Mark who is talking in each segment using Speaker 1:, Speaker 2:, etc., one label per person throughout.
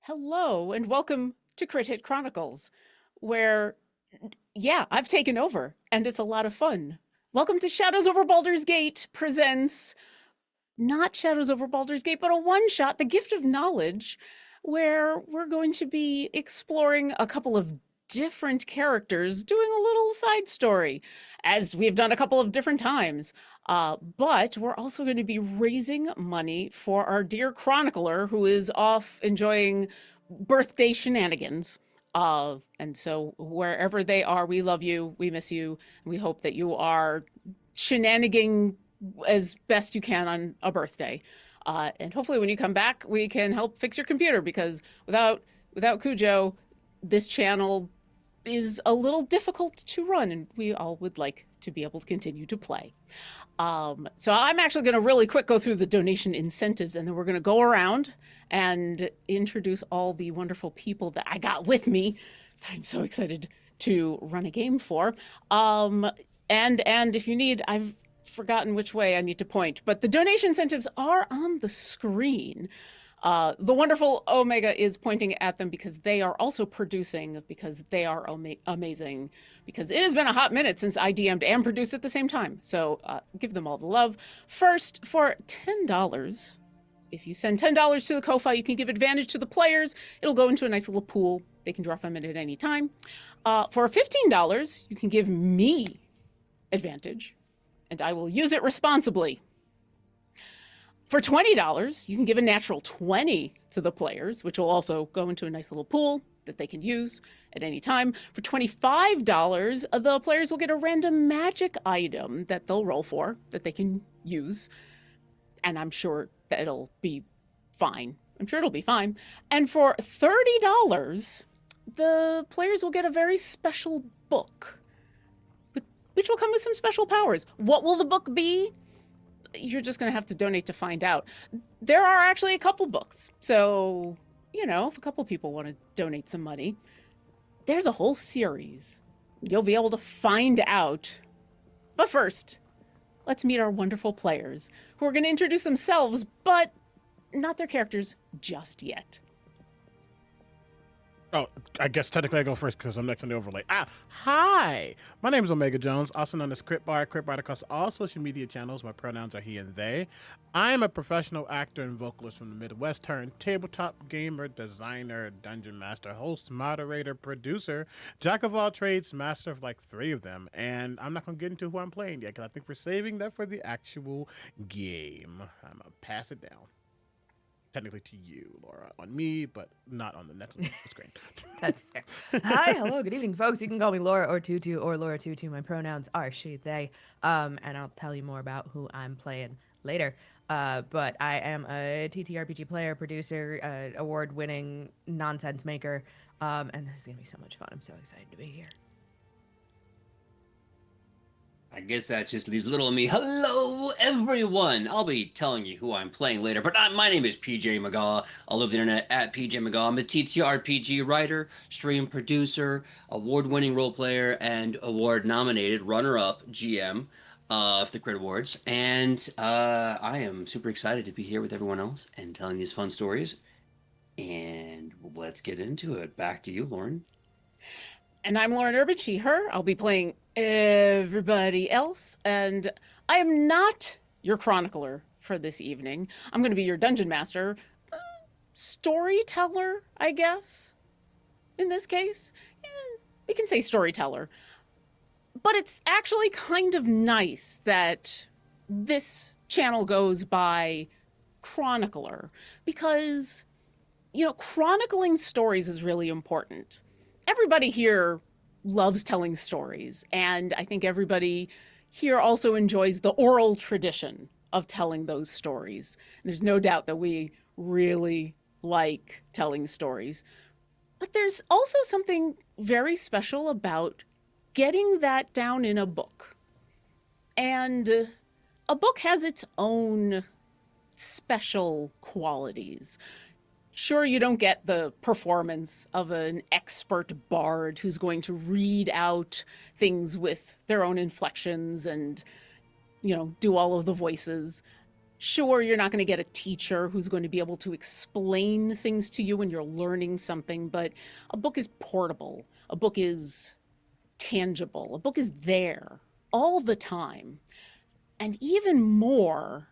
Speaker 1: Hello and welcome to Crit Hit Chronicles, where, yeah, I've taken over and it's a lot of fun. Welcome to Shadows over Baldur's Gate presents not Shadows over Baldur's Gate, but a one shot, The Gift of Knowledge, where we're going to be exploring a couple of different characters doing a little side story, as we've done a couple of different times. But we're also going to be raising money for our dear Chronicler, who is off enjoying birthday shenanigans. And so wherever they are, we love you, we miss you, and we hope that you are shenanigan as best you can on a birthday. And hopefully when you come back, we can help fix your computer, because without Cujo, this channel is a little difficult to run, and we all would like to be able to continue to play. So I'm actually going to really quick go through the donation incentives, and then we're going to go around and introduce all the wonderful people that I got with me that I'm so excited to run a game for. And if you need, I've forgotten which way I need to point, but the donation incentives are on the screen. The wonderful Omega is pointing at them because they are also producing, because they are amazing, because it has been a hot minute since I DM'd and produced at the same time. So give them all the love. First, for $10, if you send $10 to the Ko-Fi, you can give advantage to the players. It'll go into a nice little pool. They can draw from it at any time. For $15, you can give me advantage, and I will use it responsibly. For $20, you can give a natural 20 to the players, which will also go into a nice little pool that they can use at any time. For $25, the players will get a random magic item that they'll roll for, that they can use. And I'm sure that it'll be fine. I'm sure it'll be fine. And for $30, the players will get a very special book, which will come with some special powers. What will the book be? You're just going to have to donate to find out. There are actually a couple books. So, if a couple people want to donate some money, there's a whole series. You'll be able to find out. But first, let's meet our wonderful players, who are going to introduce themselves, but not their characters just yet.
Speaker 2: Oh, I guess technically I go first because I'm next on the overlay. Hi! My name is Omega Jones, also known as Critbar across all social media channels. My pronouns are he and they. I am a professional actor and vocalist from the Midwest, turned tabletop gamer, designer, dungeon master, host, moderator, producer, jack of all trades, master of like 3 of them. And I'm not going to get into who I'm playing yet because I think we're saving that for the actual game. I'm going to pass it down. Technically to you, Laura, on me, but not on the next screen.
Speaker 3: That's fair. Hi, hello, good evening, folks. You can call me Laura or Tutu or Laura Tutu. My pronouns are she, they, and I'll tell you more about who I'm playing later. But I am a TTRPG player, producer, award-winning nonsense maker, and this is gonna be so much fun. I'm so excited to be here.
Speaker 4: I guess that just leaves little me. Hello, everyone. I'll be telling you who I'm playing later, but my name is PJ McGaw. All over the internet at PJ McGaw. I'm a TTRPG writer, stream producer, award-winning role player, and award-nominated runner-up GM of the Crit Awards. And I am super excited to be here with everyone else and telling these fun stories. And let's get into it. Back to you, Lauren.
Speaker 1: And I'm Lauren Urban, she, her. I'll be playing everybody else. And I am not your chronicler for this evening. I'm going to be your dungeon master, storyteller, I guess, in this case. We can say storyteller. But it's actually kind of nice that this channel goes by chronicler, because, chronicling stories is really important. Everybody here loves telling stories, and I think everybody here also enjoys the oral tradition of telling those stories. And there's no doubt that we really like telling stories. But there's also something very special about getting that down in a book. And a book has its own special qualities. Sure, you don't get the performance of an expert bard who's going to read out things with their own inflections and, do all of the voices. Sure, you're not going to get a teacher who's going to be able to explain things to you when you're learning something, but a book is portable. A book is tangible. A book is there all the time. And even more,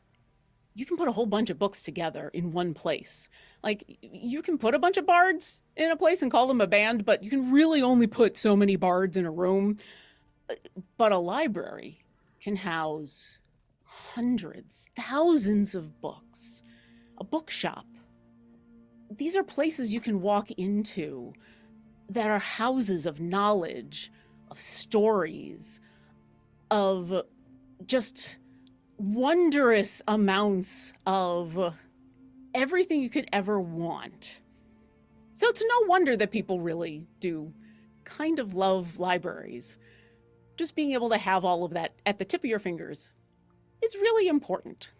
Speaker 1: you can put a whole bunch of books together in one place. Like, you can put a bunch of bards in a place and call them a band, but you can really only put so many bards in a room. But a library can house hundreds, thousands of books. A bookshop. These are places you can walk into that are houses of knowledge, of stories, of just wondrous amounts of everything you could ever want. So it's no wonder that people really do kind of love libraries. Just being able to have all of that at the tip of your fingers is really important.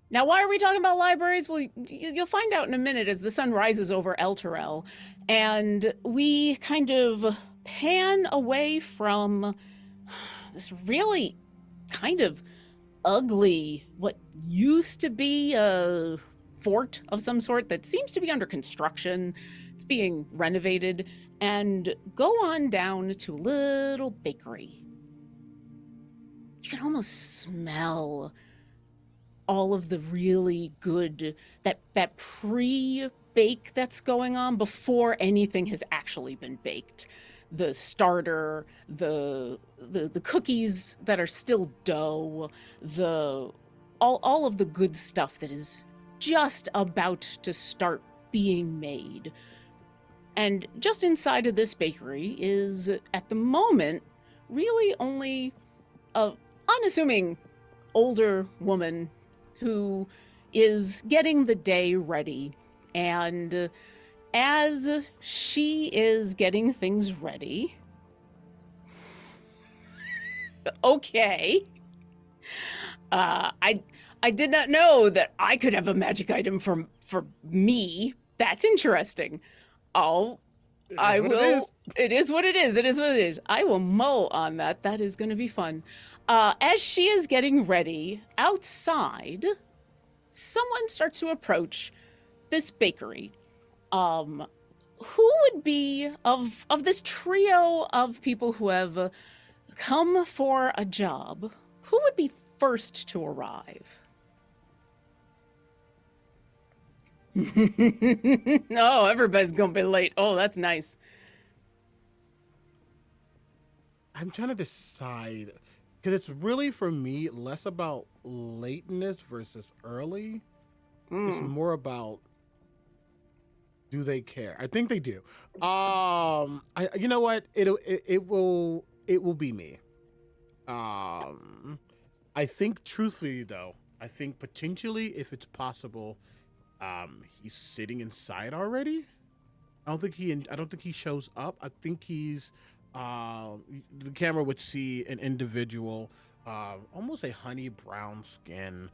Speaker 1: Now, why are we talking about libraries? Well, you'll find out in a minute as the sun rises over Elturel, and we kind of pan away from this really kind of ugly, what used to be a fort of some sort that seems to be under construction. It's being renovated, and go on down to a little bakery. You can almost smell all of the really good, that pre-bake that's going on before anything has actually been baked. The starter, the cookies that are still dough, all of the good stuff that is just about to start being made. And just inside of this bakery is, at the moment, really only a unassuming older woman who is getting the day ready. And as she is getting things ready, okay, I did not know that I could have a magic item for me. That's interesting. I will. It is what it is. It is what it is. I will mull on that. That is going to be fun. As she is getting ready outside, someone starts to approach this bakery. Who would be of this trio of people who have come for a job? Who would be first to arrive? Oh, everybody's gonna be late. Oh, that's nice.
Speaker 2: I'm trying to decide because it's really for me less about lateness versus early. It's more about do they care? I think they do. You know what? It will be me. I think truthfully though, I think potentially if it's possible, he's sitting inside already. I don't think he shows up. I think he's the camera would see an individual, almost a honey brown skin,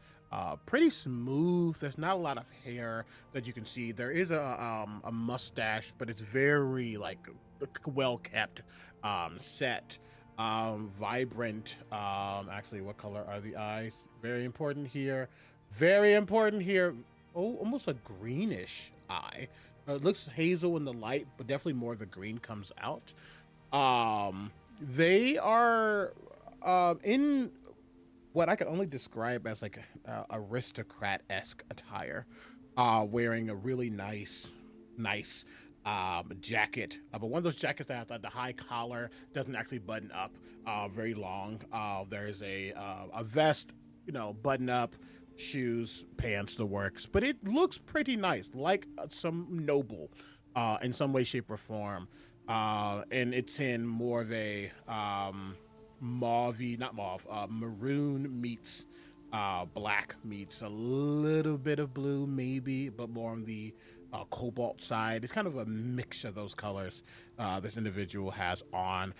Speaker 2: pretty smooth. There's not a lot of hair that you can see. There is a mustache, but it's very like well kept, set, vibrant. Actually, what color are the eyes? Very important here. Very important here. Oh, almost a greenish eye. It looks hazel in the light, but definitely more of the green comes out. They are in what I can only describe as like aristocrat-esque attire, wearing a really nice jacket, but one of those jackets that has like the high collar, doesn't actually button up, very long. There's a vest, button up, shoes, pants, the works, but it looks pretty nice, like some noble, in some way, shape, or form. And it's in more of a maroon meets black meets a little bit of blue, maybe, but more on the cobalt side. It's kind of a mix of those colors this individual has on.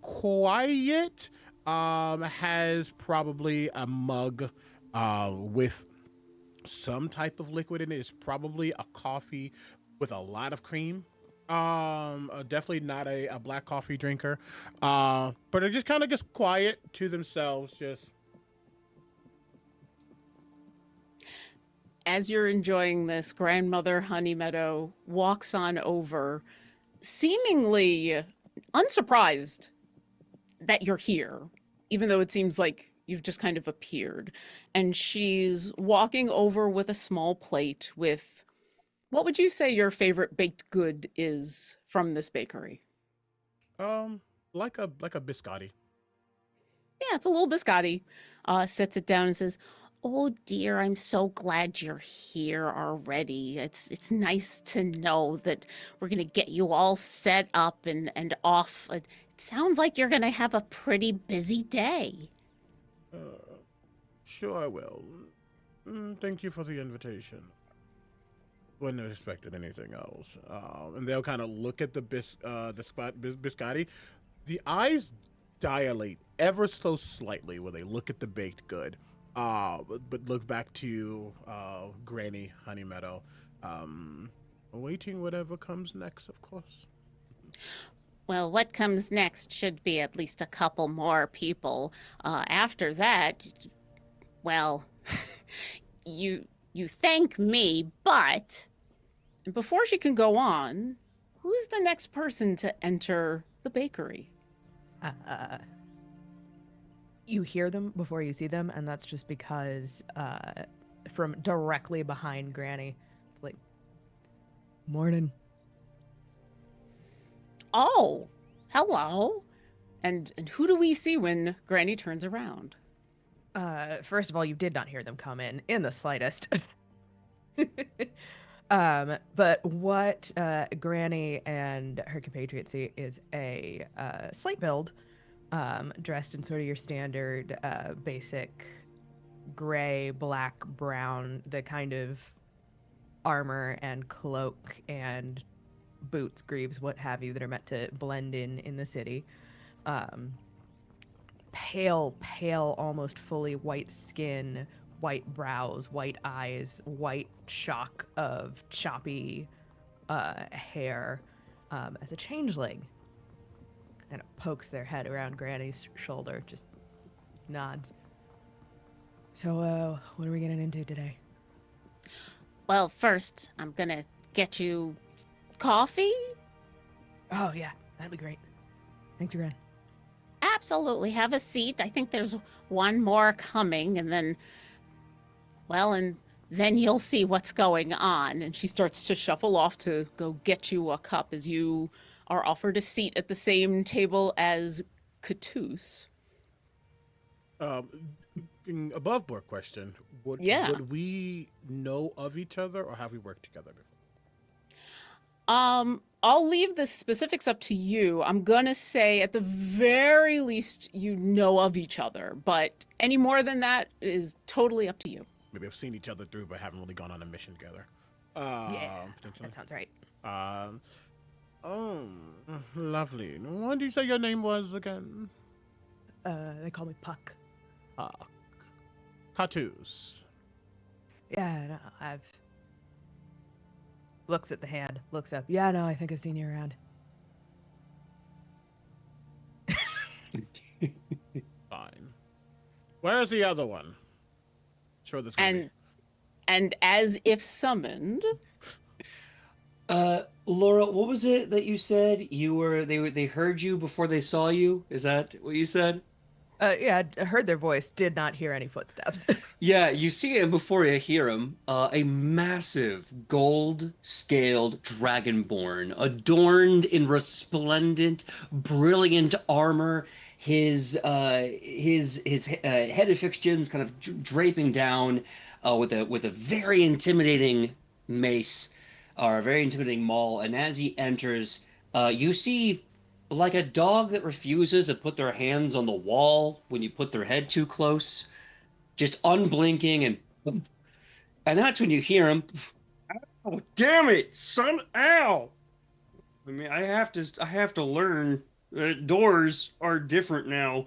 Speaker 2: Quiet has probably a mug with some type of liquid in it. It's probably a coffee with a lot of cream. Definitely not a black coffee drinker. But they're just kind of just quiet to themselves, just
Speaker 1: as you're enjoying this, Grandmother Honeymeadow walks on over, seemingly unsurprised that you're here, even though it seems like you've just kind of appeared. And she's walking over with a small plate with, what would you say your favorite baked good is from this bakery?
Speaker 2: Like a biscotti.
Speaker 1: Yeah, it's a little biscotti. Sets it down and says, "Oh dear, I'm so glad you're here already. It's nice to know that we're gonna get you all set up and off. It sounds like you're gonna have a pretty busy day."
Speaker 2: Sure I will. Thank you for the invitation. Wouldn't have expected anything else. And they'll kind of look at the biscotti. The eyes dilate ever so slightly when they look at the baked good. But look back to Granny Honeymeadow, awaiting whatever comes next, of course.
Speaker 1: Well, what comes next should be at least a couple more people. After that, well, you thank me, but before she can go on, who's the next person to enter the bakery?
Speaker 3: You hear them before you see them, and that's just because from directly behind Granny, it's like, morning.
Speaker 1: Oh, hello. And who do we see when Granny turns around?
Speaker 3: First of all, you did not hear them come in the slightest. But what Granny and her compatriots see is a slight build, dressed in sort of your standard basic gray, black, brown, the kind of armor and cloak and boots, greaves, what have you, that are meant to blend in the city. Pale, almost fully white skin, white brows, white eyes, white shock of choppy hair, as a changeling kind of pokes their head around Granny's shoulder, just nods. So, what are we getting into today?
Speaker 1: Well, first, I'm gonna get you coffee.
Speaker 3: Oh, yeah, that'd be great. Thanks, Gran.
Speaker 1: Absolutely. Have a seat. I think there's one more coming, and then, well, and then you'll see what's going on. And she starts to shuffle off to go get you a cup as you are offered a seat at the same table as Catus.
Speaker 2: Above board question.
Speaker 1: Yeah.
Speaker 2: Would we know of each other, or have we worked together before?
Speaker 1: I'll leave the specifics up to you. I'm gonna say at the very least you know of each other, but any more than that is totally up to you.
Speaker 2: Maybe I've seen each other through, but haven't really gone on a mission together.
Speaker 3: Yeah,
Speaker 2: Potentially.
Speaker 3: that sounds right.
Speaker 2: Oh, lovely. What did you say your name was again?
Speaker 3: They call me Puck.
Speaker 2: Catus.
Speaker 3: Yeah, no, I've... Looks at the hand, looks up. Yeah, no, I think I've seen you around.
Speaker 2: Fine. Where's the other one? Sure, this gonna be.
Speaker 1: And as if summoned,
Speaker 4: Laura, what was it that you said? They heard you before they saw you? Is that what you said?
Speaker 3: Yeah, I heard their voice, did not hear any footsteps.
Speaker 4: Yeah, you see him before you hear him. A massive gold-scaled dragonborn, adorned in resplendent, brilliant armor. His head affixtions kind of draping down, with a very intimidating mace, or a very intimidating maul. And as he enters, you see, like a dog that refuses to put their hands on the wall when you put their head too close, just unblinking, and that's when you hear him. Oh, damn it, son! Ow! I mean, I have to learn. Doors are different now.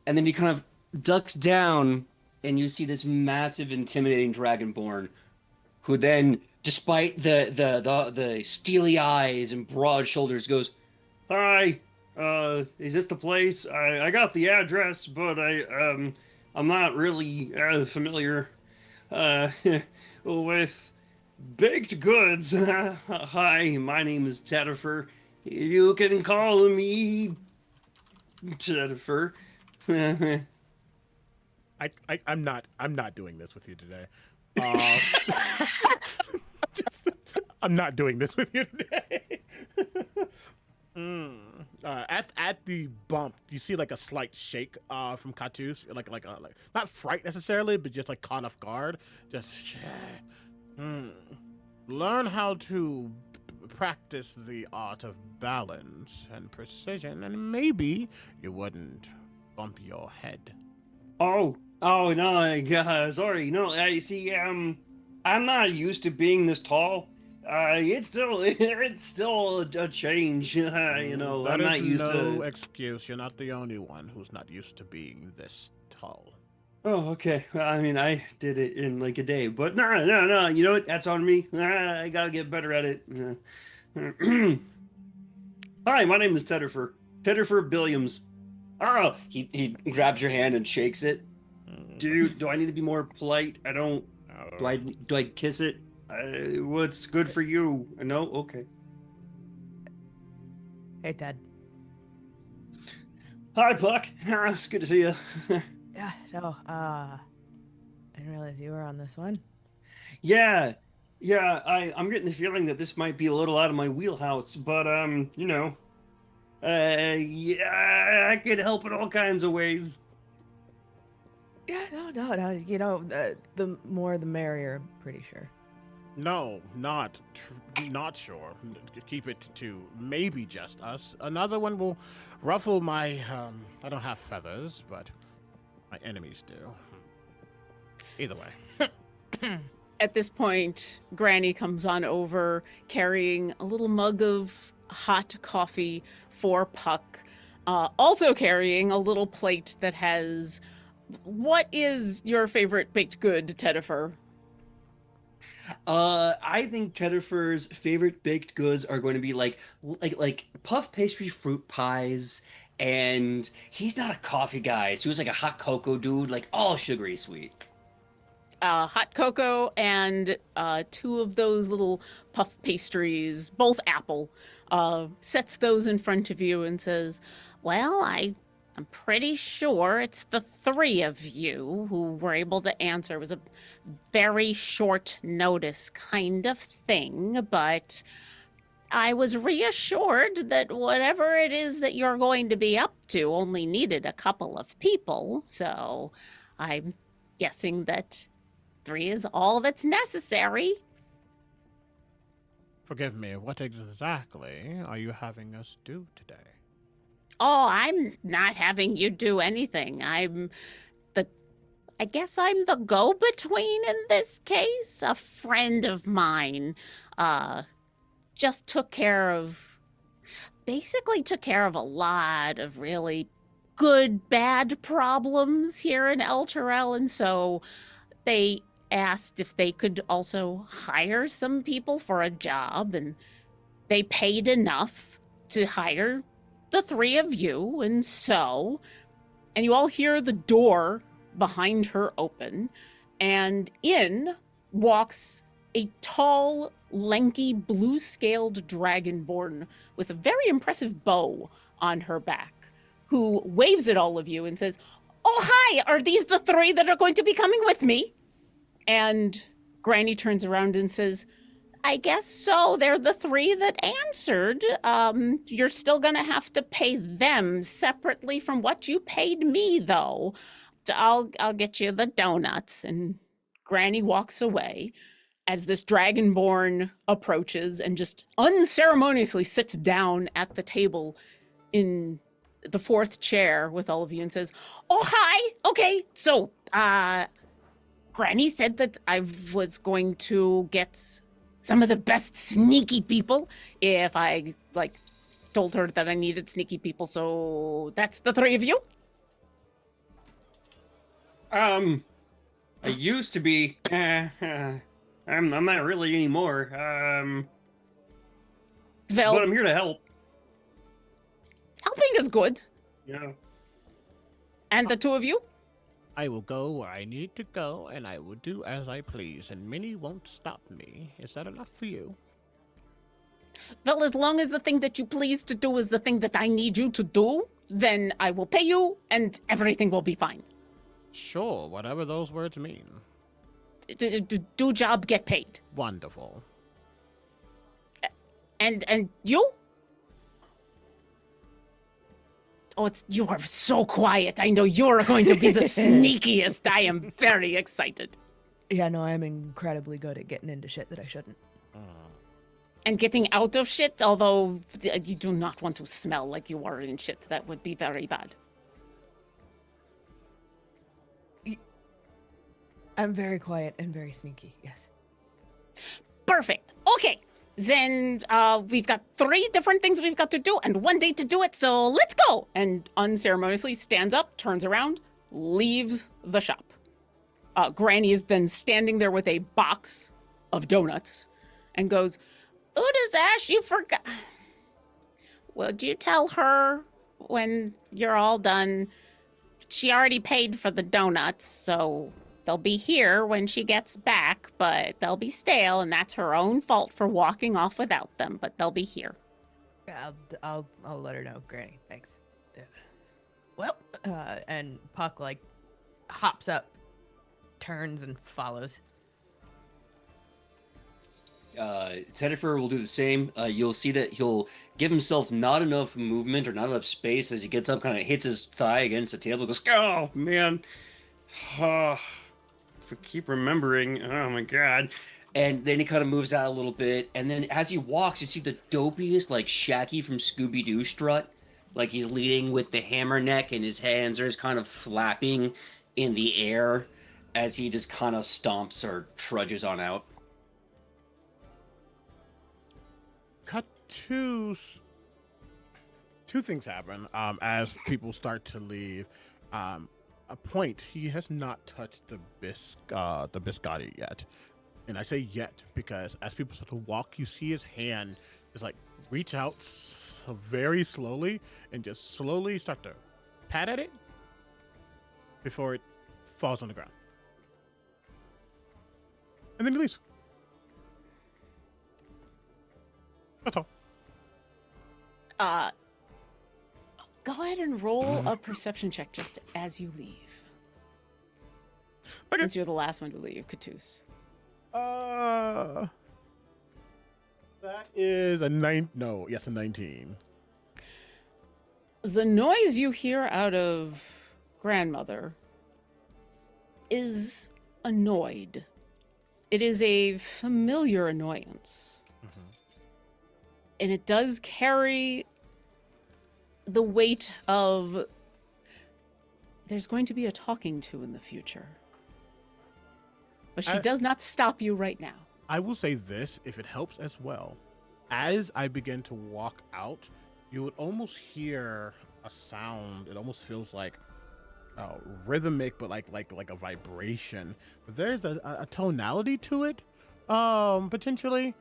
Speaker 4: And then he kind of ducks down, and you see this massive, intimidating dragonborn, who then, despite the steely eyes and broad shoulders, goes, "Hi, is this the place? I got the address, but I'm not really familiar. with baked goods. Hi, my name is Tedifer. You can call me Tedifer.
Speaker 2: I'm not doing this with you today. I'm not doing this with you today. At the bump, you see like a slight shake from Katus, like not fright necessarily, but just like caught off guard. Just learn how to practice the art of balance and precision, and maybe you wouldn't bump your head.
Speaker 4: Oh, no, sorry. No, I see. I'm not used to being this tall. It's still a change.
Speaker 2: That
Speaker 4: I'm not
Speaker 2: is
Speaker 4: used
Speaker 2: no
Speaker 4: to.
Speaker 2: excuse. You're not the only one who's not used to being this tall.
Speaker 4: Oh, okay. Well, I mean, I did it in like a day, but no. You know what? That's on me. I gotta get better at it. Hi, my name is Tedifer. Tedifer Billiams. Oh, he grabs your hand and shakes it. Do I need to be more polite? I don't. Do I kiss it? What's good for you? No, okay.
Speaker 3: Hey, Ted.
Speaker 4: Hi, Puck. It's good to see you.
Speaker 3: Yeah, no, I didn't realize you were on this one.
Speaker 4: Yeah. I'm getting the feeling that this might be a little out of my wheelhouse, but yeah, I could help in all kinds of ways.
Speaker 3: Yeah, no. The more the merrier, I'm pretty sure.
Speaker 2: No, not sure. Keep it to maybe just us. Another one will ruffle my. I don't have feathers, but my enemies do. Either way.
Speaker 1: At this point, Granny comes on over carrying a little mug of hot coffee for Puck, also carrying a little plate that has. What is your favorite baked good, Tedifer?
Speaker 4: I think Tedifer's favorite baked goods are going to be like puff pastry fruit pies, and he's not a coffee guy, so he was like a hot cocoa dude, like all sugary sweet.
Speaker 1: Hot cocoa and two of those little puff pastries, both apple, sets those in front of you and says, well, I'm pretty sure it's the three of you who were able to answer. It was a very short notice kind of thing, but I was reassured that whatever it is that you're going to be up to only needed a couple of people, so I'm guessing that 3 is all that's necessary.
Speaker 2: Forgive me, what exactly are you having us do today?
Speaker 1: Oh, I'm not having you do anything. I guess I'm the go-between in this case. A friend of mine just basically took care of a lot of really good, bad problems here in El Terrell, and so they asked if they could also hire some people for a job, and they paid enough to hire the 3 of you, and you all hear the door behind her open, and in walks a tall, lanky, blue-scaled dragonborn with a very impressive bow on her back, who waves at all of you and says, oh, hi, are these the 3 that are going to be coming with me? And Granny turns around and says, I guess so. They're the 3 that answered. You're still going to have to pay them separately from what you paid me, though. I'll get you the donuts. And Granny walks away as this dragonborn approaches and just unceremoniously sits down at the table in the 4th chair with all of you and says, oh, hi. Okay, so, Granny said that I was going to get some of the best sneaky people if I, told her that I needed sneaky people, so that's the 3 of you?
Speaker 4: I used to be. I'm not really anymore.
Speaker 1: Vel,
Speaker 4: But I'm here to help.
Speaker 1: helping is good.
Speaker 4: Yeah.
Speaker 1: And the 2 of you?
Speaker 2: I will go where I need to go, and I will do as I please, and many won't stop me. Is that enough for you?
Speaker 1: Well, as long as the thing that you please to do is the thing that I need you to do, then I will pay you and everything will be fine.
Speaker 2: Sure, whatever those words mean.
Speaker 1: Do job, get paid.
Speaker 2: Wonderful.
Speaker 1: And you? Oh, you are so quiet. I know you're going to be the sneakiest. I am very excited.
Speaker 3: Yeah, no, I'm incredibly good at getting into shit that I shouldn't.
Speaker 1: And getting out of shit, although you do not want to smell like you are in shit. That would be very bad.
Speaker 3: I'm very quiet and very sneaky, yes.
Speaker 1: Perfect. Okay. Then we've got 3 different things we've got to do and 1 day to do it, so let's go. And unceremoniously stands up, turns around, leaves the shop. Granny is then standing there with a box of donuts and goes, Uda's Ash, you forgot. Would you tell her when you're all done? She already paid for the donuts, so they'll be here when she gets back, but they'll be stale, and that's her own fault for walking off without them, but they'll be here.
Speaker 3: I'll let her know, Granny. Thanks. Yeah. Well, and Puck like hops up, turns and follows.
Speaker 4: Tennifer will do the same. You'll see that he'll give himself not enough movement or not enough space as he gets up, kind of hits his thigh against the table, goes, oh man, keep remembering, oh my god. And then he kind of moves out a little bit, and then as he walks, you see the dopiest, like Shaggy from Scooby-Doo strut, like he's leading with the hammer neck, and his hands are just kind of flapping in the air as he just kind of stomps or trudges on out.
Speaker 2: Cut to two things happen as people start to leave. A point, he has not touched the biscotti yet. And I say yet because as people start to walk, you see his hand just like reach out very slowly and just slowly start to pat at it before it falls on the ground. And then he leaves. That's all.
Speaker 1: Go ahead and roll a perception check just as you leave.
Speaker 2: Okay.
Speaker 1: Since you're the last one to leave, Catus.
Speaker 2: That is a 19.
Speaker 1: The noise you hear out of grandmother is annoyed. It is a familiar annoyance. And it does carry the weight of there's going to be a talking to in the future. But she does not stop you right now.
Speaker 2: I will say this, if it helps as well. As I begin to walk out, you would almost hear a sound. It almost feels like rhythmic, but like a vibration. But there's a tonality to it, potentially.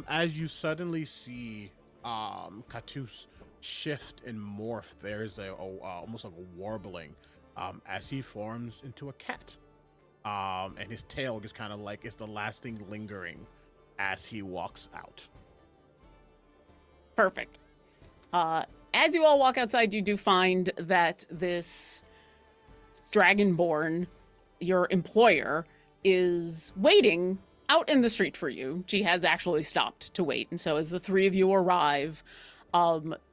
Speaker 2: As you suddenly see Catus shift and morph, there's almost like a warbling as he forms into a cat. And his tail just kind of like is the last thing lingering as he walks out.
Speaker 1: Perfect. As you all walk outside, you do find that this Dragonborn, your employer, is waiting out in the street for you. She has actually stopped to wait. And so as the 3 of you arrive,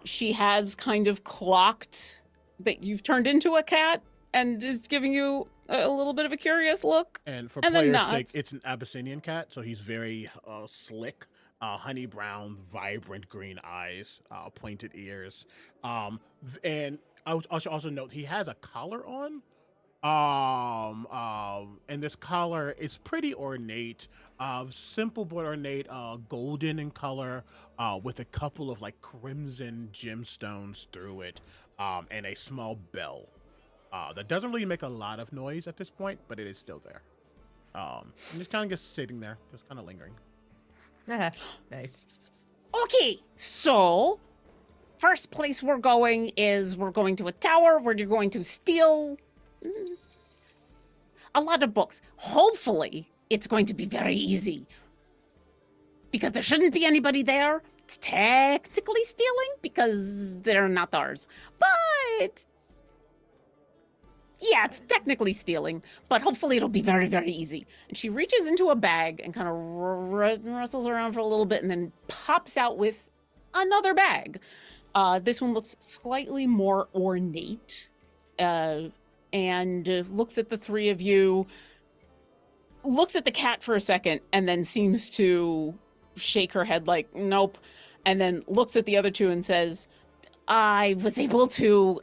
Speaker 1: she has kind of clocked that you've turned into a cat and is giving you a little bit of a curious look.
Speaker 2: And for
Speaker 1: and
Speaker 2: players' sake, it's an Abyssinian cat, so he's very slick, honey brown, vibrant green eyes, pointed ears. And I should also note he has a collar on. And this collar is pretty ornate, simple but ornate, golden in color, with a couple of like crimson gemstones through it, and a small bell. That doesn't really make a lot of noise at this point, but it is still there. And just kind of just sitting there, just kind of lingering.
Speaker 3: Nice.
Speaker 1: Okay, so first place we're going to a tower where you're going to steal a lot of books. Hopefully, it's going to be very easy. Because there shouldn't be anybody there. It's technically stealing because they're not ours. But yeah, it's technically stealing, but hopefully it'll be very, very easy. And she reaches into a bag and kind of rustles around for a little bit and then pops out with another bag. This one looks slightly more ornate and looks at the three of you, looks at the cat for a second, and then seems to shake her head like, nope, and then looks at the other two and says, I was able to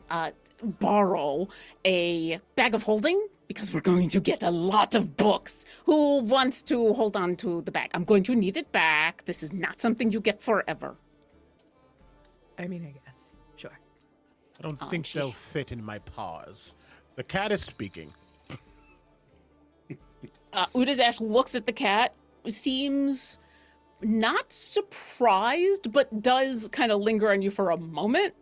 Speaker 1: borrow a bag of holding because we're going to get a lot of books. Who wants to hold on to the bag? I'm going to need it back. This is not something you get forever.
Speaker 3: I mean, I guess. Sure.
Speaker 2: I don't think they'll fit in my paws. The cat is speaking.
Speaker 1: Udazash looks at the cat, seems not surprised, but does kind of linger on you for a moment,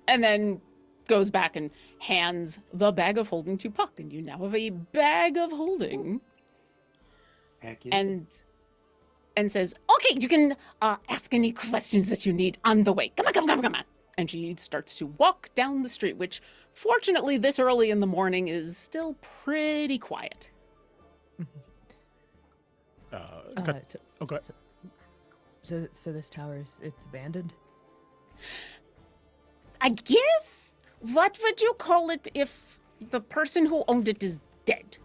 Speaker 1: and then goes back and hands the bag of holding to Puck, and you now have a bag of holding.
Speaker 4: Heck yeah.
Speaker 1: And says, okay, you can ask any questions that you need on the way. Come on. And she starts to walk down the street, which fortunately this early in the morning is still pretty quiet.
Speaker 2: Okay.
Speaker 3: So this tower it's abandoned?
Speaker 1: I guess, what would you call it if the person who owned it is dead?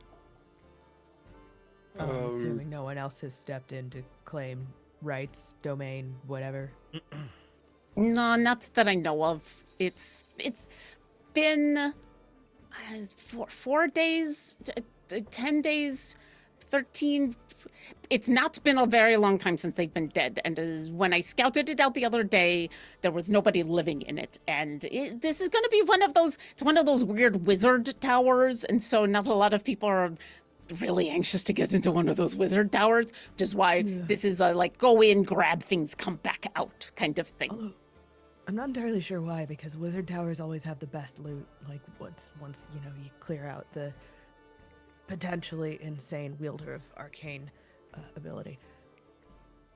Speaker 3: Assuming no one else has stepped in to claim rights, domain, whatever.
Speaker 1: No, not that I know of. It's been 4 days, 10 days, 13. It's not been a very long time since they've been dead. And when I scouted it out the other day, there was nobody living in it. And this is going to be it's one of those weird wizard towers. And so not a lot of people are really anxious to get into one of those wizard towers, which is why this is a like go in, grab things, come back out kind of thing.
Speaker 3: Although, I'm not entirely sure why, because wizard towers always have the best loot. Like once you clear out the potentially insane wielder of arcane ability.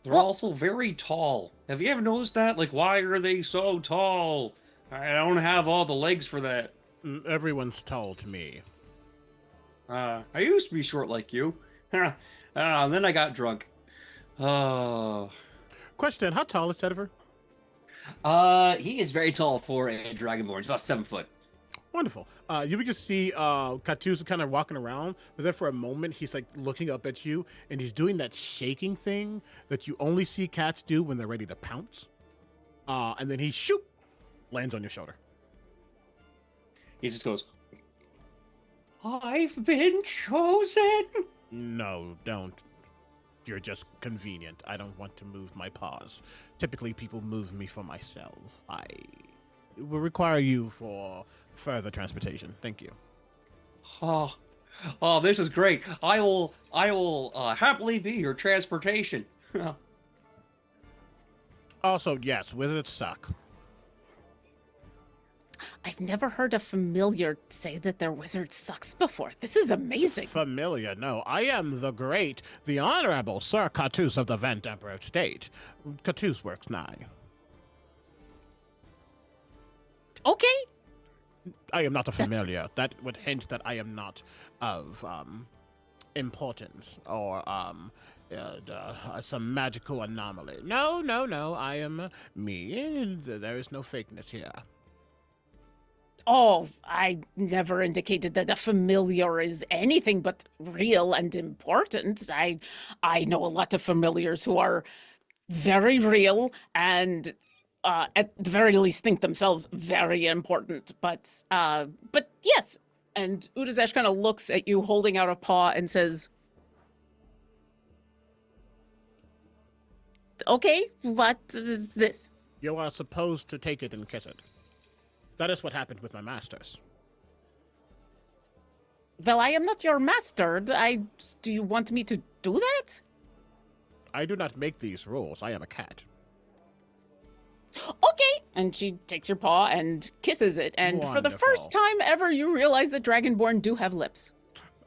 Speaker 4: They're also very tall. Have you ever noticed that? Like, why are they so tall? I don't have all the legs for that.
Speaker 2: Everyone's tall to me.
Speaker 4: I used to be short like you. And then I got drunk.
Speaker 2: Question, how tall is Tediver?
Speaker 4: He is very tall for a dragonborn. He's about 7 foot.
Speaker 2: Wonderful. You would just see Katus kind of walking around, but then for a moment he's like looking up at you, and he's doing that shaking thing that you only see cats do when they're ready to pounce. And then he lands on your shoulder.
Speaker 4: He just goes, I've been chosen.
Speaker 2: No, don't. You're just convenient. I don't want to move my paws. Typically, people move me for myself. I will require you for further transportation. Thank you.
Speaker 4: Oh, this is great. I will happily be your transportation.
Speaker 2: Also, yes, wizards suck.
Speaker 1: I've never heard a familiar say that their wizard sucks before. This is amazing.
Speaker 2: Familiar, no. I am the great, the honorable Sir Katus of the Vent Emperor State. Katus works nigh.
Speaker 1: Okay.
Speaker 2: I am not a familiar. That would hint that I am not of importance or some magical anomaly. No. I am me, and there is no fakeness here.
Speaker 1: Oh, I never indicated that a familiar is anything but real and important. I know a lot of familiars who are very real and at the very least think themselves very important. But yes. And Udazash kind of looks at you holding out a paw and says, okay, what is this?
Speaker 2: You are supposed to take it and kiss it. That is what happened with my masters.
Speaker 1: Well, I am not your master. Do you want me to do that?
Speaker 2: I do not make these rules. I am a cat.
Speaker 1: Okay. And she takes your paw and kisses it. And for the
Speaker 2: Wonderful.
Speaker 1: first time ever, you realize that Dragonborn do have lips.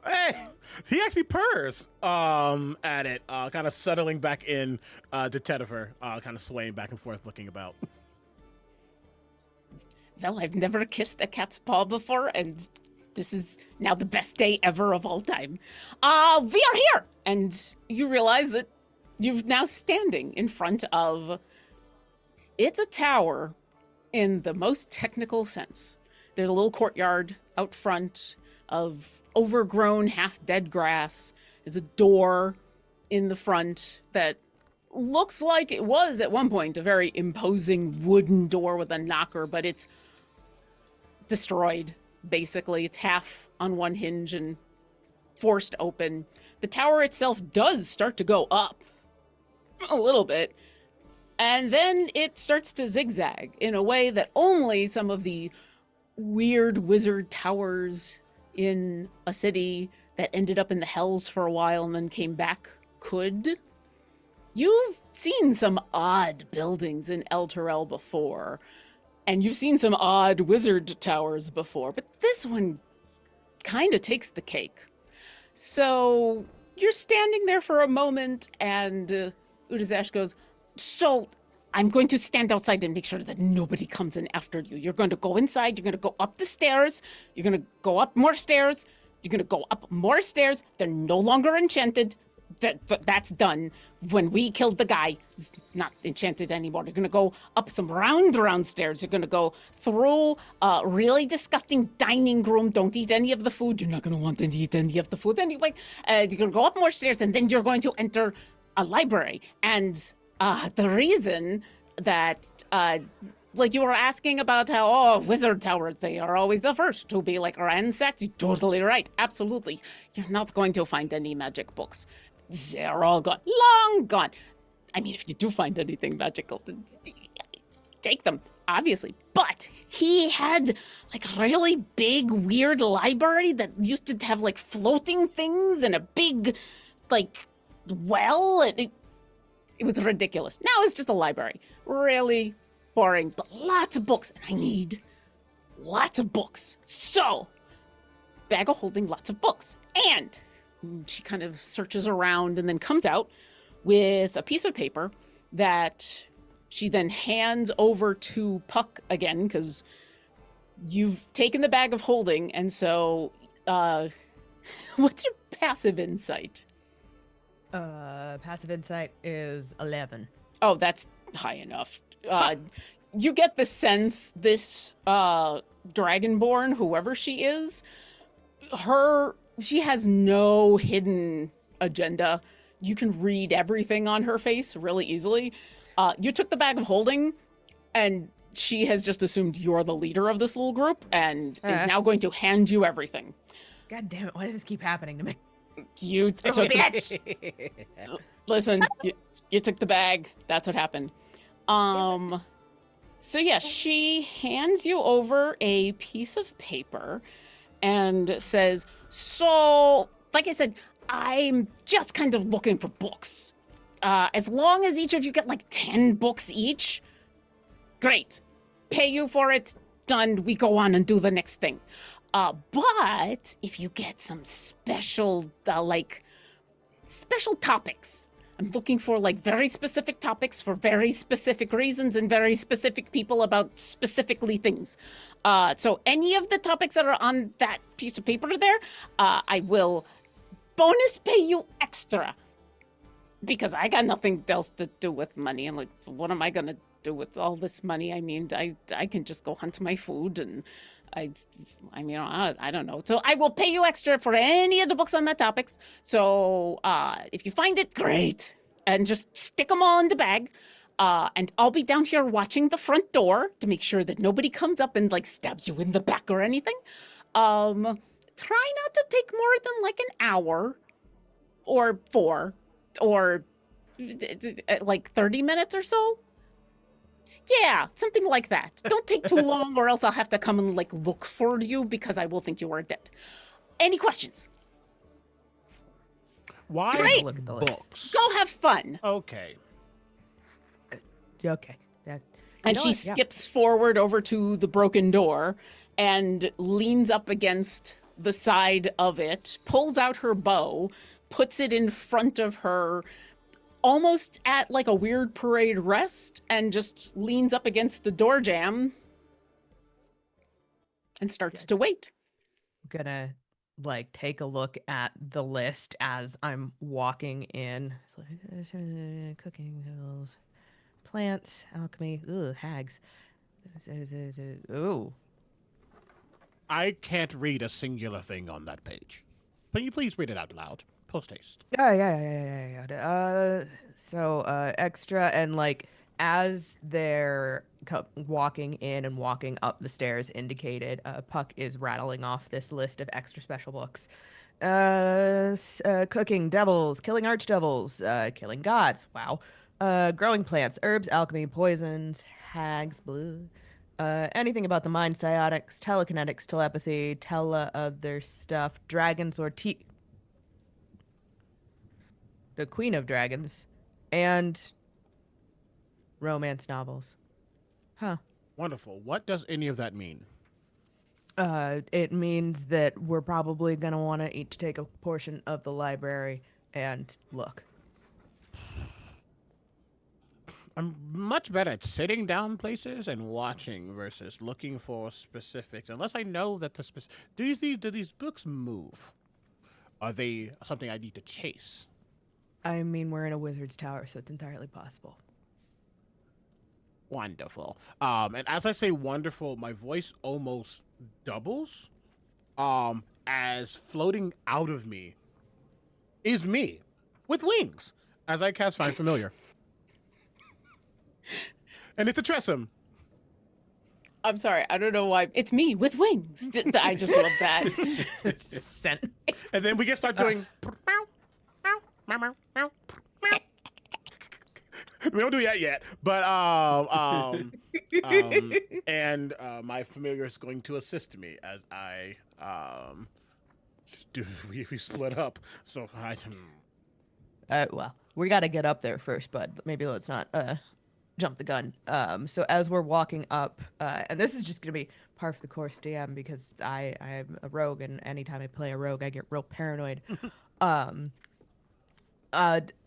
Speaker 2: Hey, He actually purrs at it, kind of settling back in to Tedifer, kind of swaying back and forth, looking about.
Speaker 1: Well, I've never kissed a cat's paw before, and this is now the best day ever of all time. We are here! And you realize that you're now standing in front of... It's a tower in the most technical sense. There's a little courtyard out front of overgrown, half-dead grass. There's a door in the front that looks like it was, at one point, a very imposing wooden door with a knocker, but it's destroyed, basically. It's half on one hinge and forced open. The tower itself does start to go up a little bit, and then it starts to zigzag in a way that only some of the weird wizard towers in a city that ended up in the hells for a while and then came back could. You've seen some odd buildings in El Terrell before, and you've seen some odd wizard towers before, but this one kind of takes the cake. So you're standing there for a moment, and Udazash goes, so I'm going to stand outside and make sure that nobody comes in after you. You're going to go inside, you're going to go up the stairs, you're going to go up more stairs, you're going to go up more stairs. They're no longer enchanted. That's done. When we killed the guy, it's not enchanted anymore. You're gonna go up some round stairs. You're gonna go through a really disgusting dining room. Don't eat any of the food. You're not gonna want to eat any of the food anyway. You're gonna go up more stairs, and then you're going to enter a library. And the reason that, like you were asking about how, wizard towers, they are always the first to be like ransacked. You're totally right. Absolutely. You're not going to find any magic books. They're all gone. Long gone. I mean, if you do find anything magical, take them, obviously. But he had like a really big, weird library that used to have like floating things and a big, like, well. It was ridiculous. Now it's just a library. Really boring, but lots of books. And I need lots of books. So, bag of holding lots of books. And she kind of searches around and then comes out with a piece of paper that she then hands over to Puck again, because you've taken the bag of holding. And so, what's your passive insight?
Speaker 3: Passive insight is 11.
Speaker 1: Oh, that's high enough. You get the sense this Dragonborn, whoever she is, she has no hidden agenda. You can read everything on her face really easily. You took the bag of holding, and she has just assumed you're the leader of this little group and is now going to hand you everything.
Speaker 3: God damn it, why does this keep happening to me?
Speaker 1: You took Listen, you took the bag. That's what happened. So yeah, she hands you over a piece of paper and says, so, like I said, I'm just kind of looking for books. As long as each of you get like 10 books each, great. Pay you for it, done, we go on and do the next thing. But if you get some special, special topics, I'm looking for like very specific topics for very specific reasons and very specific people about specifically things. So any of the topics that are on that piece of paper there, I will bonus pay you extra. Because I got nothing else to do with money. And like, so what am I going to do with all this money? I mean, I can just go hunt my food and I don't know. So I will pay you extra for any of the books on that topics. So if you find it, great. And just stick them all in the bag. And I'll be down here watching the front door to make sure that nobody comes up and like stabs you in the back or anything. Try not to take more than like an hour or 4 or like 30 minutes or so. Yeah, something like that. Don't take too long or else I'll have to come and like look for you because I will think you are dead. Any questions?
Speaker 2: Why
Speaker 1: Great.
Speaker 3: Look at the list.
Speaker 2: books?
Speaker 1: Go have fun.
Speaker 2: Okay.
Speaker 3: Okay.
Speaker 1: And she skips forward over to the broken door and leans up against the side of it, pulls out her bow, puts it in front of her, almost at like a weird parade rest, and just leans up against the door jamb and starts to wait.
Speaker 3: Gonna like take a look at the list as I'm walking in. It's like, cooking tools, plants, alchemy, hags. Ooh.
Speaker 2: I can't read a singular thing on that page. Can you please read it out loud? Post haste.
Speaker 3: Yeah. So extra and like as they're walking in and walking up the stairs indicated, Puck is rattling off this list of extra special books. Cooking devils, killing archdevils, killing gods. Wow. Growing plants, herbs, alchemy, poisons, hags, blue. Anything about the mind, psiotics, telekinetics, telepathy, other stuff, dragons or the Queen of Dragons, and romance novels. Huh.
Speaker 2: Wonderful. What does any of that mean?
Speaker 3: It means that we're probably gonna want to each take a portion of the library and look.
Speaker 2: I'm much better at sitting down places and watching versus looking for specifics. Unless I know that the do these books move? Are they something I need to chase?
Speaker 3: I mean, we're in a wizard's tower, so it's entirely possible.
Speaker 2: Wonderful. And as I say wonderful, my voice almost doubles. As floating out of me is me with wings as I cast Find Familiar. And it's a Tressum.
Speaker 1: I'm sorry, I don't know why. It's me with wings. I just love that.
Speaker 2: And then we can start doing we don't do that yet, but my familiar is going to assist me as I we split up. So I
Speaker 3: Well, we got to get up there first, but maybe let's not jump the gun. So as we're walking up, and this is just gonna be par for the course DM because I'm a rogue, and anytime I play a rogue, I get real paranoid.